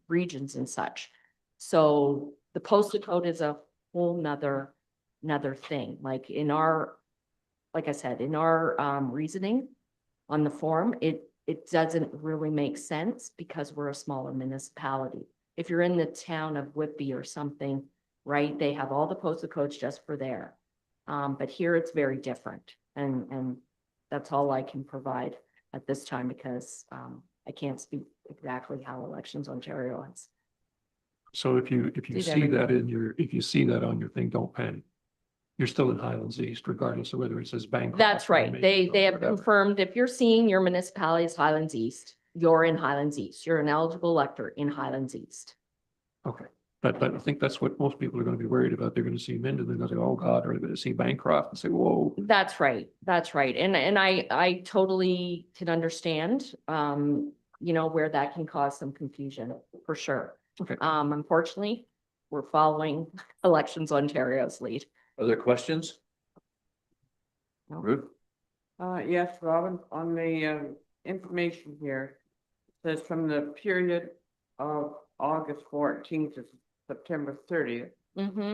regions and such. So the postal code is a whole nother thing. Like I said, in our reasoning on the form, it doesn't really make sense because we're a smaller municipality. If you're in the town of Whitby or something, right, they have all the postal codes just for there. But here it's very different. And that's all I can provide at this time, because I can't speak exactly how Elections Ontario is. So if you see that if you see that on your thing, don't panic. You're still in Highlands East, regardless of whether it says Bancroft. That's right. or They have whatever. confirmed if you're seeing your municipality is Highlands East, you're in Highlands East. You're an eligible elector in Highlands East. Okay, but I think that's what most people are going to be worried about. They're going to see Minden, they're going to say, oh God, or they're going to see Bancroft and say, whoa. That's right. That's right. And I totally can understand, where that can cause some confusion for sure. Okay. Unfortunately, we're following Elections Ontario's lead. Other questions? Ruth? Yes, Robin, on the information here, it says from the period of August 14th to September 30th,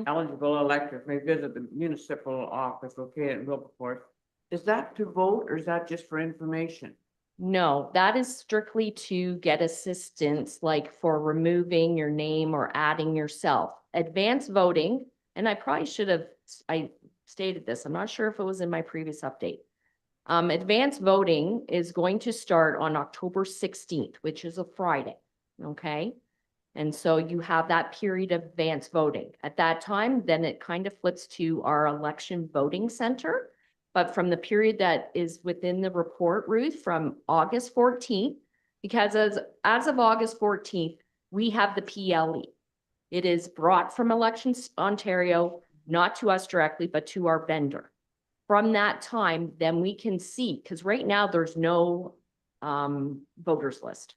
eligible electors may visit the municipal office located in Wilberforce. Is that to vote or is that just for information? No, that is strictly to get assistance, like for removing your name or adding yourself. Advanced voting, and I probably should have, I stated this, I'm not sure if it was in my previous update. Advanced voting is going to start on October 16th, which is a Friday, okay? And so you have that period of advanced voting. At that time, then it kind of flips to our election voting center. But from the period that is within the report, Ruth, from August 14th, because as of August 14th, we have the PLE. It is brought from Elections Ontario, not to us directly, but to our vendor. From that time, then we can see, because right now there's no voters list.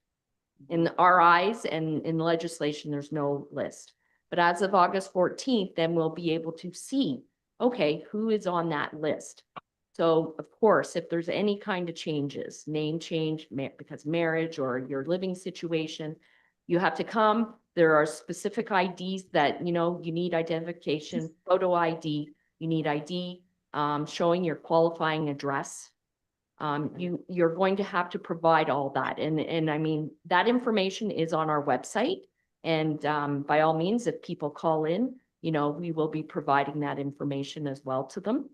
In our eyes and in legislation, there's no list. But as of August 14th, then we'll be able to see, okay, who is on that list. So of course, if there's any kind of changes, name change, because marriage or your living situation, you have to come. There are specific IDs that, you know, you need identification, photo ID, you need ID, showing your qualifying address. You're going to have to provide all that. And I mean, that information is on our website. And by all means, if people call in, you know, we will be providing that information as well to them.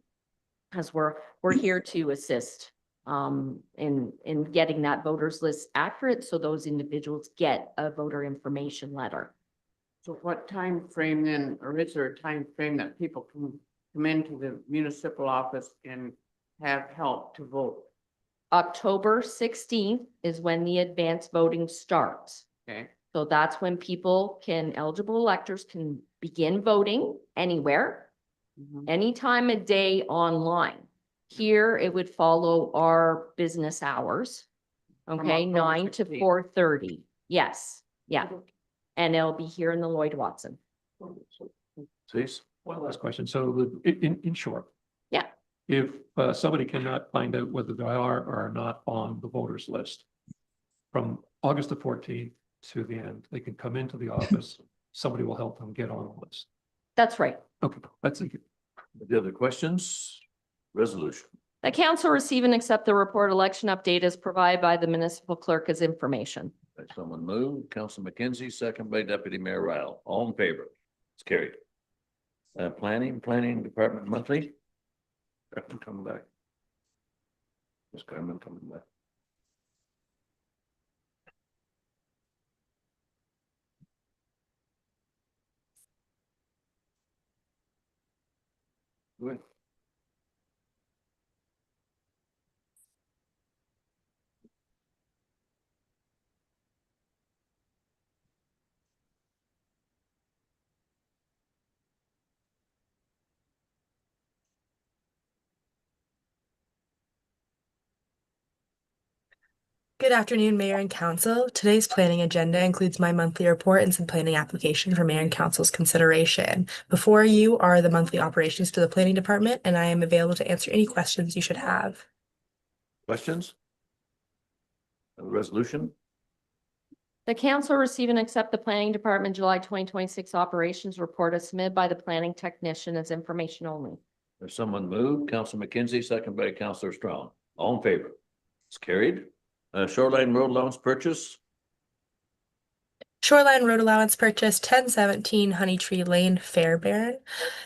Because we're here to assist in getting that voters list accurate, so those individuals get a voter information letter. So what time frame then, or is there a time frame that people can come into the municipal office and have help to vote? October 16th is when the advanced voting starts. Okay. So that's when eligible electors can begin voting anywhere. Any time of day online. Here, it would follow our business hours. Okay, October 9 to 16th. 4:30. Yes, yeah. And it'll be here in the Lloyd Watson. Please. One last question. So in short. Yeah. If somebody cannot find out whether they are or are not on the voters list, from August the 14th to the end, they can come into the office. Somebody will help them get on the list. That's right. Okay, that's it. The other questions? Resolution. The council receive and accept the report election update as provided by the municipal clerk as information. By someone move, Council McKenzie, second by Deputy Mayor Ryle. All in favor? It's carried. Planning Department monthly. Carmen coming back. Is Carmen coming back? Good. Good afternoon, Mayor and Council. Today's planning agenda includes my monthly report and some planning application for Mayor and Council's consideration. Before you are the monthly operations to the Planning Department, and I am available to answer any questions you should have. Questions? Resolution. The council receive and accept the Planning Department July 2026 operations report as submitted by the planning technician as information only. There's someone move, Council McKenzie, second by Councilor Strong. All in favor? It's carried. Shoreline Road allowance purchase. Shoreline Road Allowance Purchase 1017 Honey Tree Lane, Fairbairn.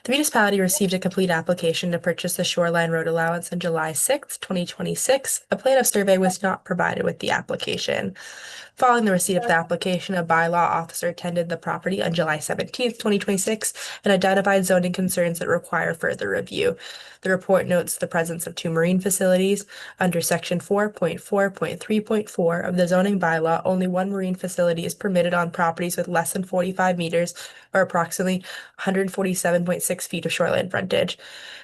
The municipality received a complete application to purchase the Shoreline Road Allowance on July 6, 2026. A plan of survey was not provided with the application. Following the receipt of the application, a bylaw officer attended the property on July 17, 2026, and identified zoning concerns that require further review. The report notes the presence of 2 marine facilities. Under section 4.4.3.4 of the zoning bylaw, only 1 marine facility is permitted on properties with less than 45 meters or approximately 147.6 feet of shoreline frontage.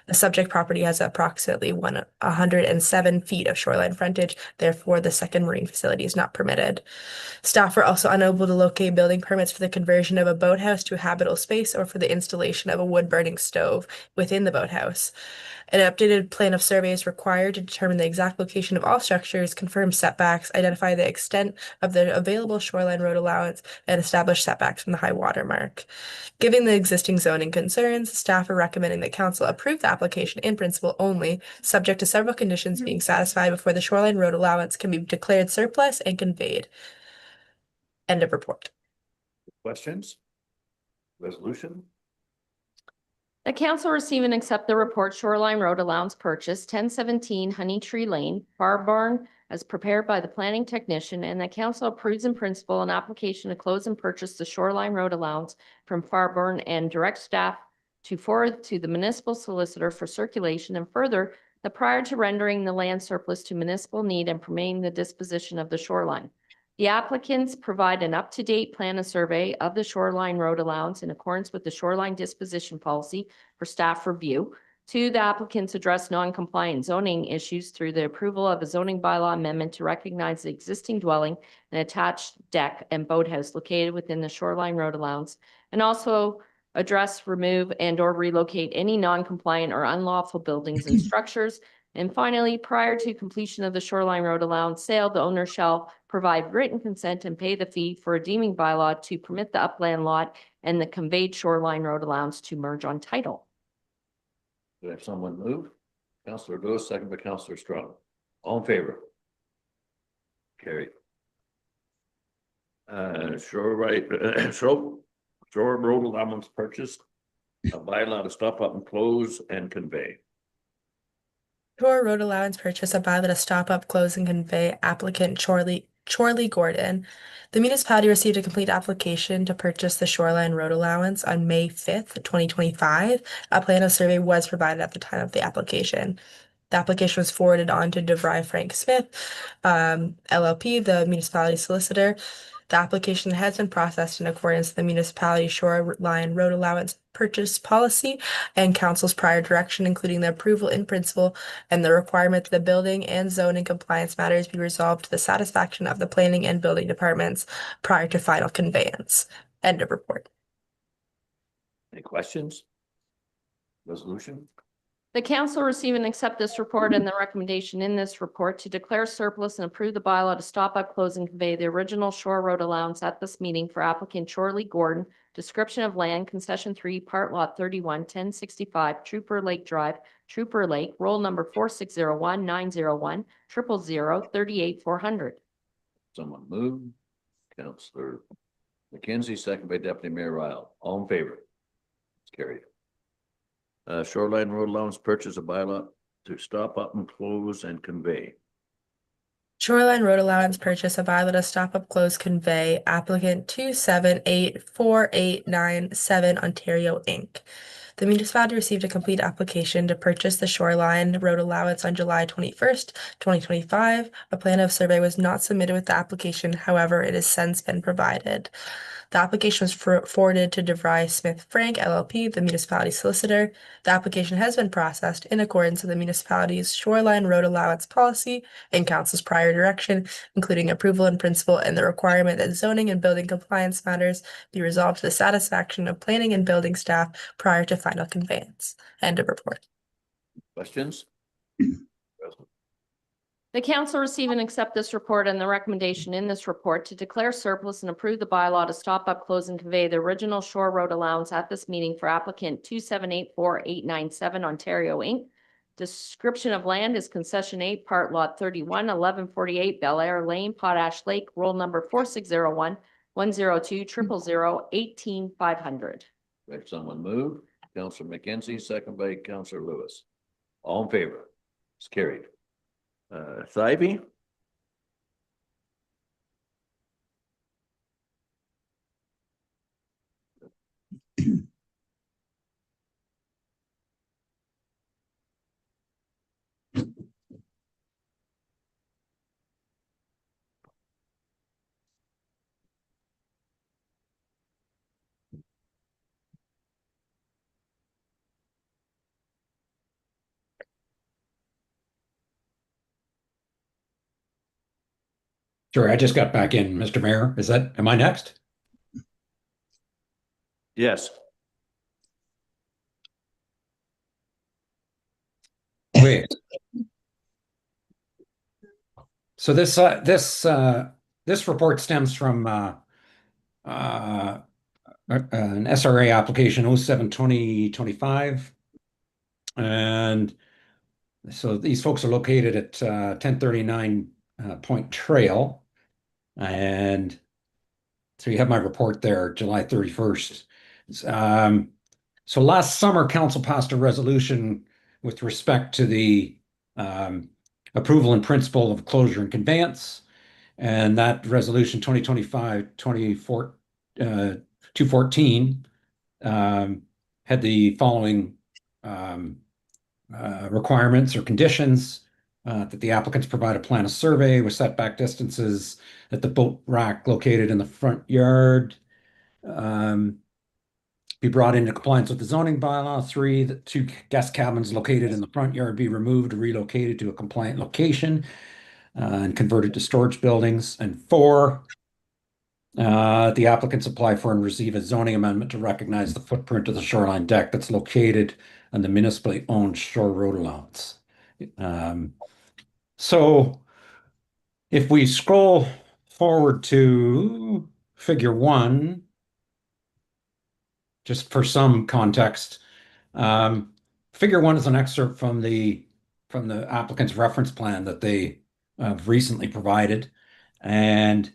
The subject property has approximately 107 feet of shoreline frontage. Therefore, the second marine facility is not permitted. Staff were also unable to locate building permits for the conversion of a boathouse to a habitable space or for the installation of a wood-burning stove within the boathouse. An updated plan of survey is required to determine the exact location of all structures, confirm setbacks, identify the extent of the available shoreline road allowance, and establish setbacks from the high water mark. Given the existing zoning concerns, staff are recommending that council approve the application in principle only, subject to several conditions being satisfied before the shoreline road allowance can be declared surplus and conveyed. End of report. Questions? Resolution? The council receive and accept the report Shoreline Road Allowance Purchase 1017 Honey Tree Lane, Far Barn, as prepared by the planning technician, and the council approves in principle an application to close and purchase the Shoreline Road Allowance from Farburn and direct staff to forward to the municipal solicitor for circulation, and further, that prior to rendering the land surplus to municipal need and permitting the disposition of the shoreline. The applicants provide an up-to-date plan and survey of the shoreline road allowance in accordance with the shoreline disposition policy for staff review. Two, the applicants address non-compliant zoning issues through the approval of a zoning bylaw amendment to recognize the existing dwelling and attached deck and boathouse located within the shoreline road allowance, and also address, remove, and or relocate any non-compliant or unlawful buildings and structures. And finally, prior to completion of the shoreline road allowance sale, the owner shall provide written consent and pay the fee for a deeming bylaw to permit the upland lot and the conveyed shoreline road allowance to merge on title. Do I have someone move? Councillor Lewis, second by Councillor Strong. All in favor? Carried. Shore road allowance purchased. A bylaw to stop up and close and convey. Shore road allowance purchase, a bylaw to stop up, close, and convey applicant Chorley Gordon. The municipality received a complete application to purchase the shoreline road allowance on May 5th, 2025. A plan of survey was provided at the time of the application. The application was forwarded on to DeVry Frank Smith, LLP, the municipality solicitor. The application has been processed in accordance with the municipality shoreline road allowance purchase policy and council's prior direction, including the approval in principle and the requirement that the building and zoning compliance matters be resolved to the satisfaction of the planning and building departments prior to final conveyance. End of report. Any questions? Resolution? The council receive and accept this report and the recommendation in this report to declare surplus and approve the bylaw to stop up, close, and convey the original shore road allowance at this meeting for applicant Chorley Gordon. Description of land, concession 3, part lot 31, 1065, Trooper Lake Drive, Trooper Lake, roll number 4601901 000 38400. Someone move. Councillor McKenzie, second by Deputy Mayor Ryle. All in favor? It's carried. Shoreline road allowance purchase a bylaw to stop up and close and convey. Shoreline road allowance purchase, a bylaw to stop up, close, convey applicant 2784897 Ontario Inc. The municipality received a complete application to purchase the shoreline road allowance on July 21st, 2025. A plan of survey was not submitted with the application, however, it has since been provided. The application was forwarded to DeVry Smith Frank, LLP, the municipality solicitor. The application has been processed in accordance with the municipality's shoreline road allowance policy and council's prior direction, including approval in principle and the requirement that zoning and building compliance matters be resolved to the satisfaction of planning and building staff prior to final conveyance. End of report. Questions? The council receive and accept this report and the recommendation in this report to declare surplus and approve the bylaw to stop up, close, and convey the original shore road allowance at this meeting for applicant 2784897 Ontario Inc. Description of land is concession 8, part lot 31, 1148 Bel Air Lane, Potash Lake, roll number 4601 102 000 18500. Have someone move. Councillor McKenzie, second by Councillor Lewis. All in favor? It's carried. Thybe? Sorry, I just got back in, Mr. Mayor. Am I next? Yes. Wait. So this report stems from an SRA application 07-2025. And so these folks are located at 1039 Point Trail. And so you have my report there, July 31st. So last summer, council passed a resolution with respect to the approval in principle of closure and conveyance. And that resolution 2025-214 had the following requirements or conditions. That the applicants provide a plan of survey with setback distances at the boat rack located in the front yard. Be brought into compliance with the zoning bylaw. 3, the 2 guest cabins located in the front yard be removed or relocated to a compliant location and converted to storage buildings. And 4, the applicants apply for and receive a zoning amendment to recognize the footprint of the shoreline deck that's located on the municipally owned shore road allowance. So if we scroll forward to figure 1, just for some context, figure 1 is an excerpt from the applicant's reference plan that they have recently provided. And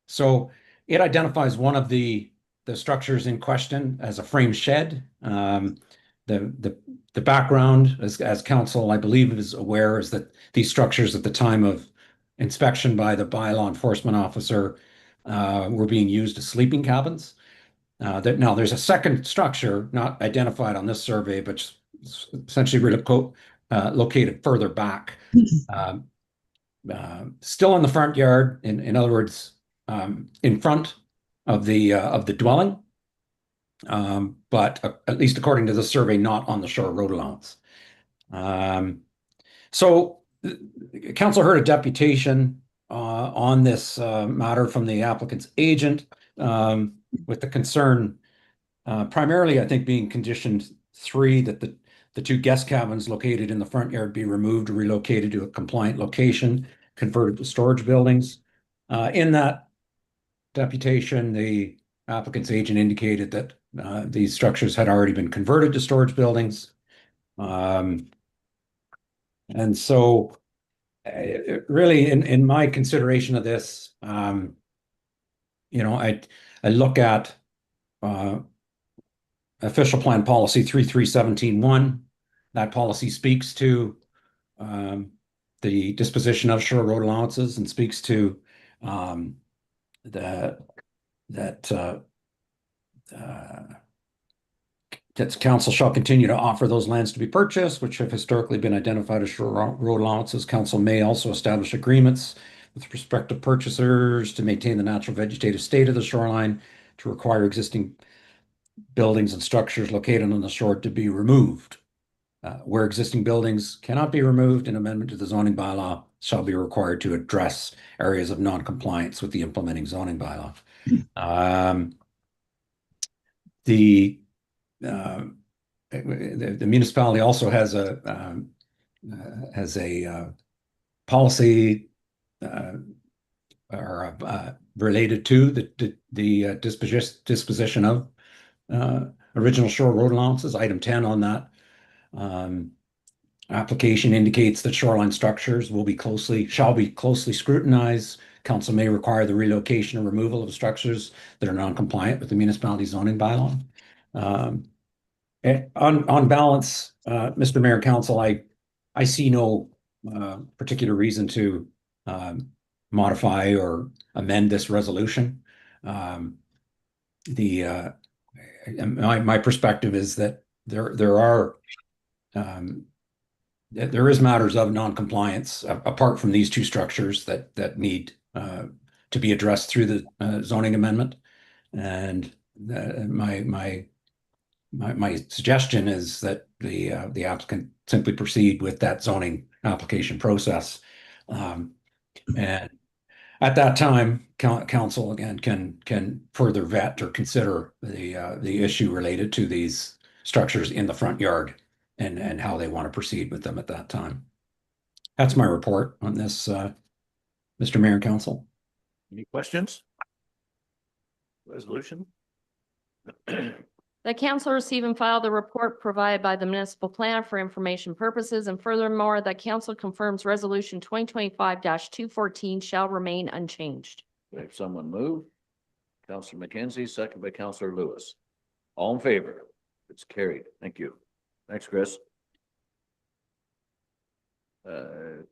so it identifies one of the structures in question as a frame shed. The background, as council, I believe, is aware, is that these structures at the time of inspection by the bylaw enforcement officer were being used as sleeping cabins. Now there's a second structure not identified on this survey, but essentially located further back, still in the front yard. In other words, in front of the dwelling. But at least according to the survey, not on the shore road allowance. So council heard a deputation on this matter from the applicant's agent, with the concern primarily, I think, being condition 3, that the 2 guest cabins located in the front yard be removed or relocated to a compliant location, converted to storage buildings. In that deputation, the applicant's agent indicated that these structures had already been converted to storage buildings. And so really in my consideration of this, I look at official plan policy 33-17-1. That policy speaks to the disposition of shore road allowances and speaks to that council shall continue to offer those lands to be purchased, which have historically been identified as shore road allowances. Council may also establish agreements with prospective purchasers to maintain the natural vegetative state of the shoreline, to require existing buildings and structures located on the shore to be removed. Where existing buildings cannot be removed, an amendment to the zoning bylaw shall be required to address areas of non-compliance with the implementing zoning bylaw. The municipality also has a policy related to the disposition of original shore road allowances. Item 10 on that application indicates that shoreline structures shall be closely scrutinized. Council may require the relocation or removal of structures that are non-compliant with the municipality zoning bylaw. On balance, Mr. Mayor, Council, I see no particular reason to modify or amend this resolution. My perspective is that there is matters of non-compliance apart from these 2 structures that need to be addressed through the zoning amendment. And my suggestion is that the applicant simply proceed with that zoning application process. And At that time, council again can further vet or consider the issue related to these structures in the front yard and how they want to proceed with them at that time. That's my report on this, Mr. Mayor and Council. Any questions? Resolution? The council receive and file the report provided by the municipal planner for information purposes, and furthermore, that council confirms resolution 2025-214 shall remain unchanged. If someone move, Counselor McKenzie, second by Counselor Lewis. All in favor? It's carried. Thank you. Thanks, Chris.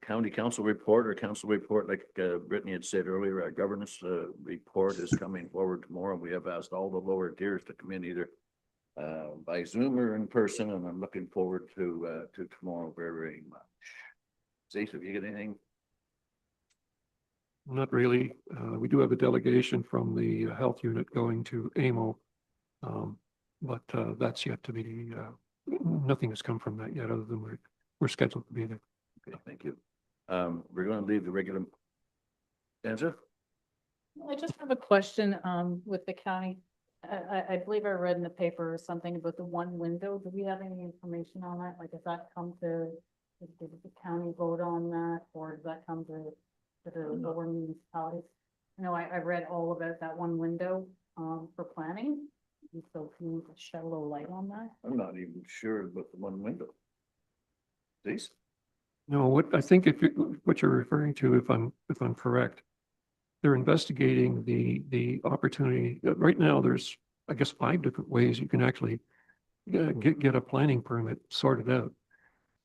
County council report or council report, like Brittany had said earlier, our governance report is coming forward tomorrow. We have asked all the lower tiers to come in either by Zoom or in person, and I'm looking forward to tomorrow very, very much. Zace, have you got anything? Not really. We do have a delegation from the health unit going to AMO. But that's yet to be, nothing has come from that yet, other than we're scheduled to be there. Okay, thank you. We're going to leave the regular. Danza? I just have a question, with the county. I believe I read in the paper something about the one window. Do we have any information on that? Like, does that come to, does the county vote on that, or does that come to the lower municipalities? You know, I read all about that one window, for planning. And so can you shed a little light on that? I'm not even sure about the one window. Zace? No, what I think what you're referring to, if I'm correct, they're investigating the opportunity. Right now, there's, I guess, 5 different ways you can actually get a planning permit sorted out.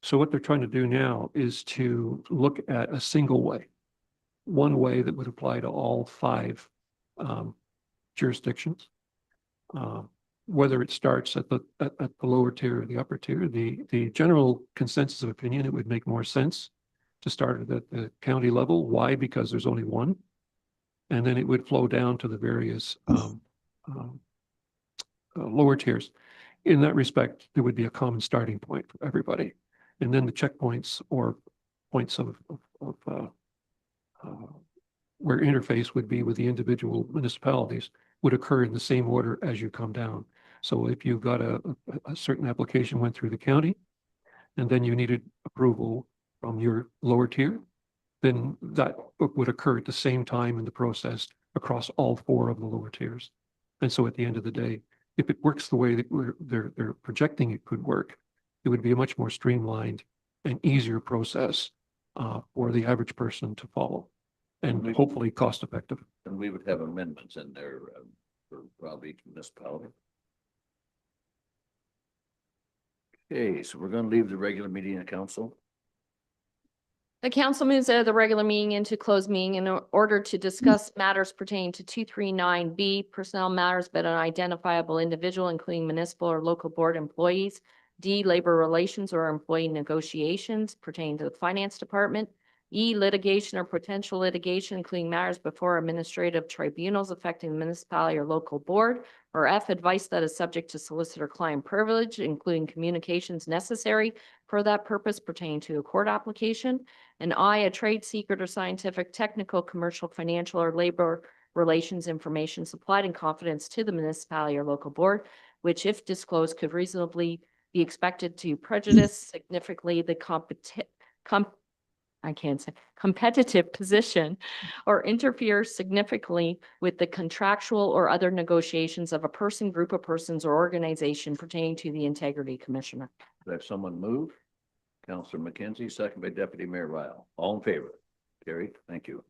So what they're trying to do now is to look at a single way, one way that would apply to all 5 jurisdictions. Whether it starts at the lower tier or the upper tier, the general consensus of opinion, it would make more sense to start at the county level. Why? Because there's only one, and then it would flow down to the various lower tiers. In that respect, there would be a common starting point for everybody, and then the checkpoints or points of where interface would be with the individual municipalities would occur in the same order as you come down. So if you've got a certain application went through the county, and then you needed approval from your lower tier, then that would occur at the same time in the process across all 4 of the lower tiers. And so at the end of the day, if it works the way that they're projecting it could work, it would be a much more streamlined and easier process for the average person to follow, and hopefully cost effective. And we would have amendments in there for probably each municipality. Okay, so we're going to leave the regular meeting of council. The council moves out of the regular meeting into closed meeting in order to discuss matters pertaining to 239B, personnel matters about an identifiable individual, including municipal or local board employees. D, labor relations or employee negotiations pertaining to the finance department. E, litigation or potential litigation, including matters before administrative tribunals affecting the municipality or local board. Or F, advice that is subject to solicitor-client privilege, including communications necessary for that purpose pertaining to a court application. And I, a trade secret or scientific, technical, commercial, financial, or labor relations information supplied in confidence to the municipality or local board, which, if disclosed, could reasonably be expected to prejudice significantly the competitive position or interfere significantly with the contractual or other negotiations of a person, group of persons, or organization pertaining to the integrity commissioner. Have someone move? Councillor McKenzie, second by Deputy Mayor Ryle. All in favor? Carried. Thank you.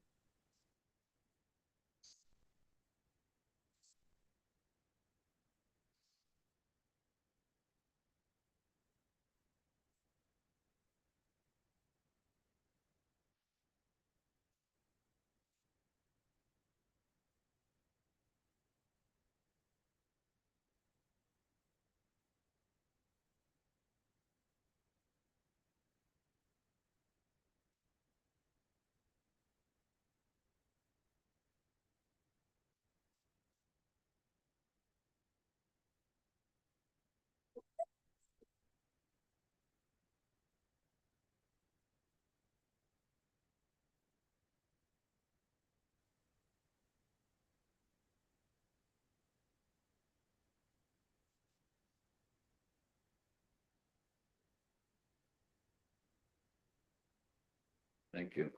Thank you.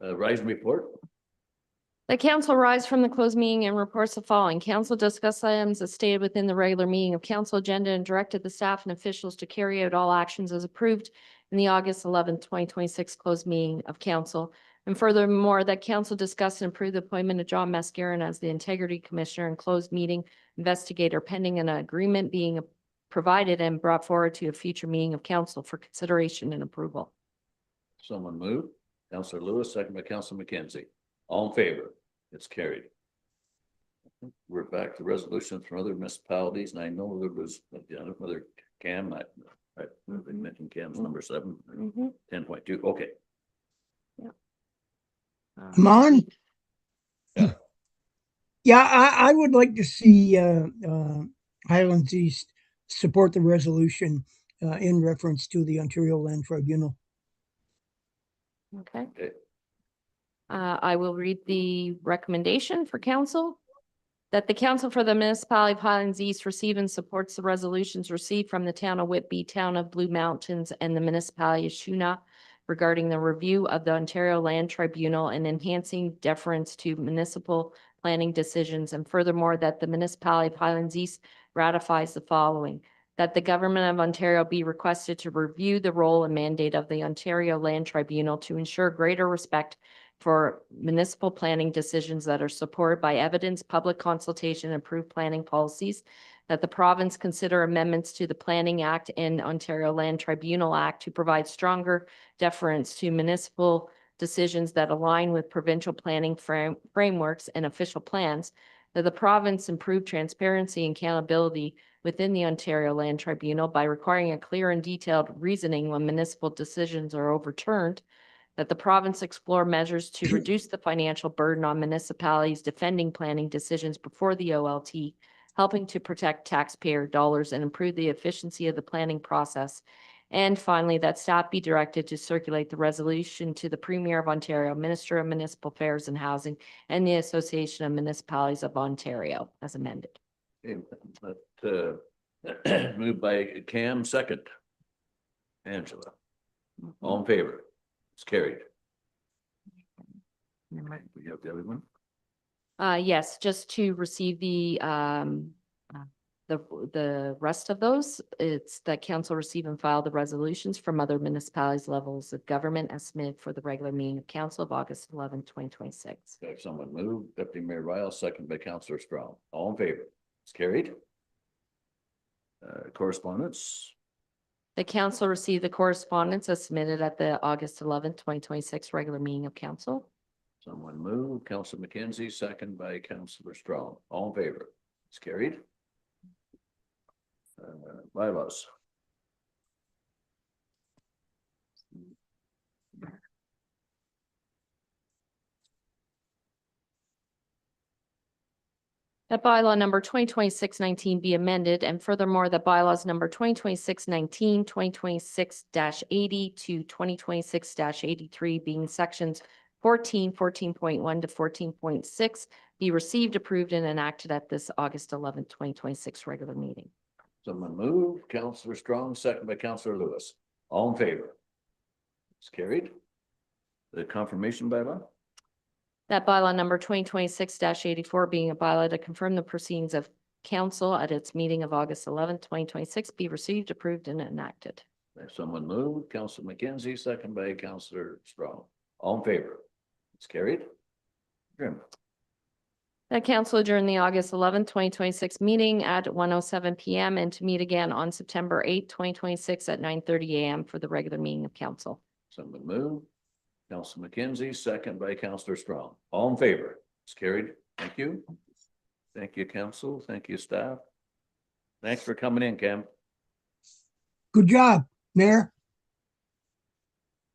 Rise and report. The council rise from the closed meeting and reports the following. Council discussed items as stated within the regular meeting of council agenda and directed the staff and officials to carry out all actions as approved in the August 11th, 2026 closed meeting of council. And furthermore, that council discussed and approved the appointment of John Mascaron as the Integrity Commissioner and closed meeting investigator pending an agreement being provided and brought forward to a future meeting of council for consideration and approval. Someone move. Councillor Lewis, second by Councillor McKenzie. All in favor? It's carried. We're back to resolutions from other municipalities, and I know there was another Cam. I mentioned Cam's number 7, 10.2. Okay. Come on. Yeah, I would like to see Highlands East support the resolution in reference to the Ontario Land Tribunal. Okay. I will read the recommendation for council. That the council for the municipality of Highlands East receive and supports the resolutions received from the town of Whitby, town of Blue Mountains, and the municipality of Shuna regarding the review of the Ontario Land Tribunal and enhancing deference to municipal planning decisions. And furthermore, that the municipality of Highlands East ratifies the following. That the government of Ontario be requested to review the role and mandate of the Ontario Land Tribunal to ensure greater respect for municipal planning decisions that are supported by evidence, public consultation, and approved planning policies. That the province consider amendments to the Planning Act and Ontario Land Tribunal Act to provide stronger deference to municipal decisions that align with provincial planning frameworks and official plans. That the province improve transparency and accountability within the Ontario Land Tribunal by requiring a clear and detailed reasoning when municipal decisions are overturned. That the province explore measures to reduce the financial burden on municipalities defending planning decisions before the OLT, helping to protect taxpayer dollars and improve the efficiency of the planning process. And finally, that staff be directed to circulate the resolution to the Premier of Ontario, Minister of Municipal Affairs and Housing, and the Association of Municipalities of Ontario as amended. Okay, moved by Cam, second. Angela. All in favor? It's carried. We have the other one. Yes, just to receive the rest of those, it's that council receive and file the resolutions from other municipalities levels of government as submitted for the regular meeting of council of August 11, 2026. Have someone move. Deputy Mayor Ryle, second by Councillor Strong. All in favor? It's carried. Correspondence. The council received the correspondence as submitted at the August 11, 2026 regular meeting of council. Someone move. Councillor McKenzie, second by Councillor Strong. All in favor? It's carried. Bylaws. That bylaw number 2026-19 be amended, and furthermore, that bylaws number 2026-19, 2026-80 to 2026-83 being sections 14, 14.1 to 14.6 be received, approved, and enacted at this August 11, 2026 regular meeting. Someone move. Councillor Strong, second by Councillor Lewis. All in favor? It's carried. The confirmation bylaw. That bylaw number 2026-84 being a bylaw to confirm the proceedings of council at its meeting of August 11, 2026 be received, approved, and enacted. If someone move. Councillor McKenzie, second by Councillor Strong. All in favor? It's carried. Grim. That council adjourn the August 11, 2026 meeting at 1:07 p.m. and to meet again on September 8, 2026 at 9:30 a.m. for the regular meeting of council. Someone move. Councillor McKenzie, second by Councillor Strong. All in favor? It's carried. Thank you. Thank you, council. Thank you, staff. Thanks for coming in, Cam. Good job, Mayor.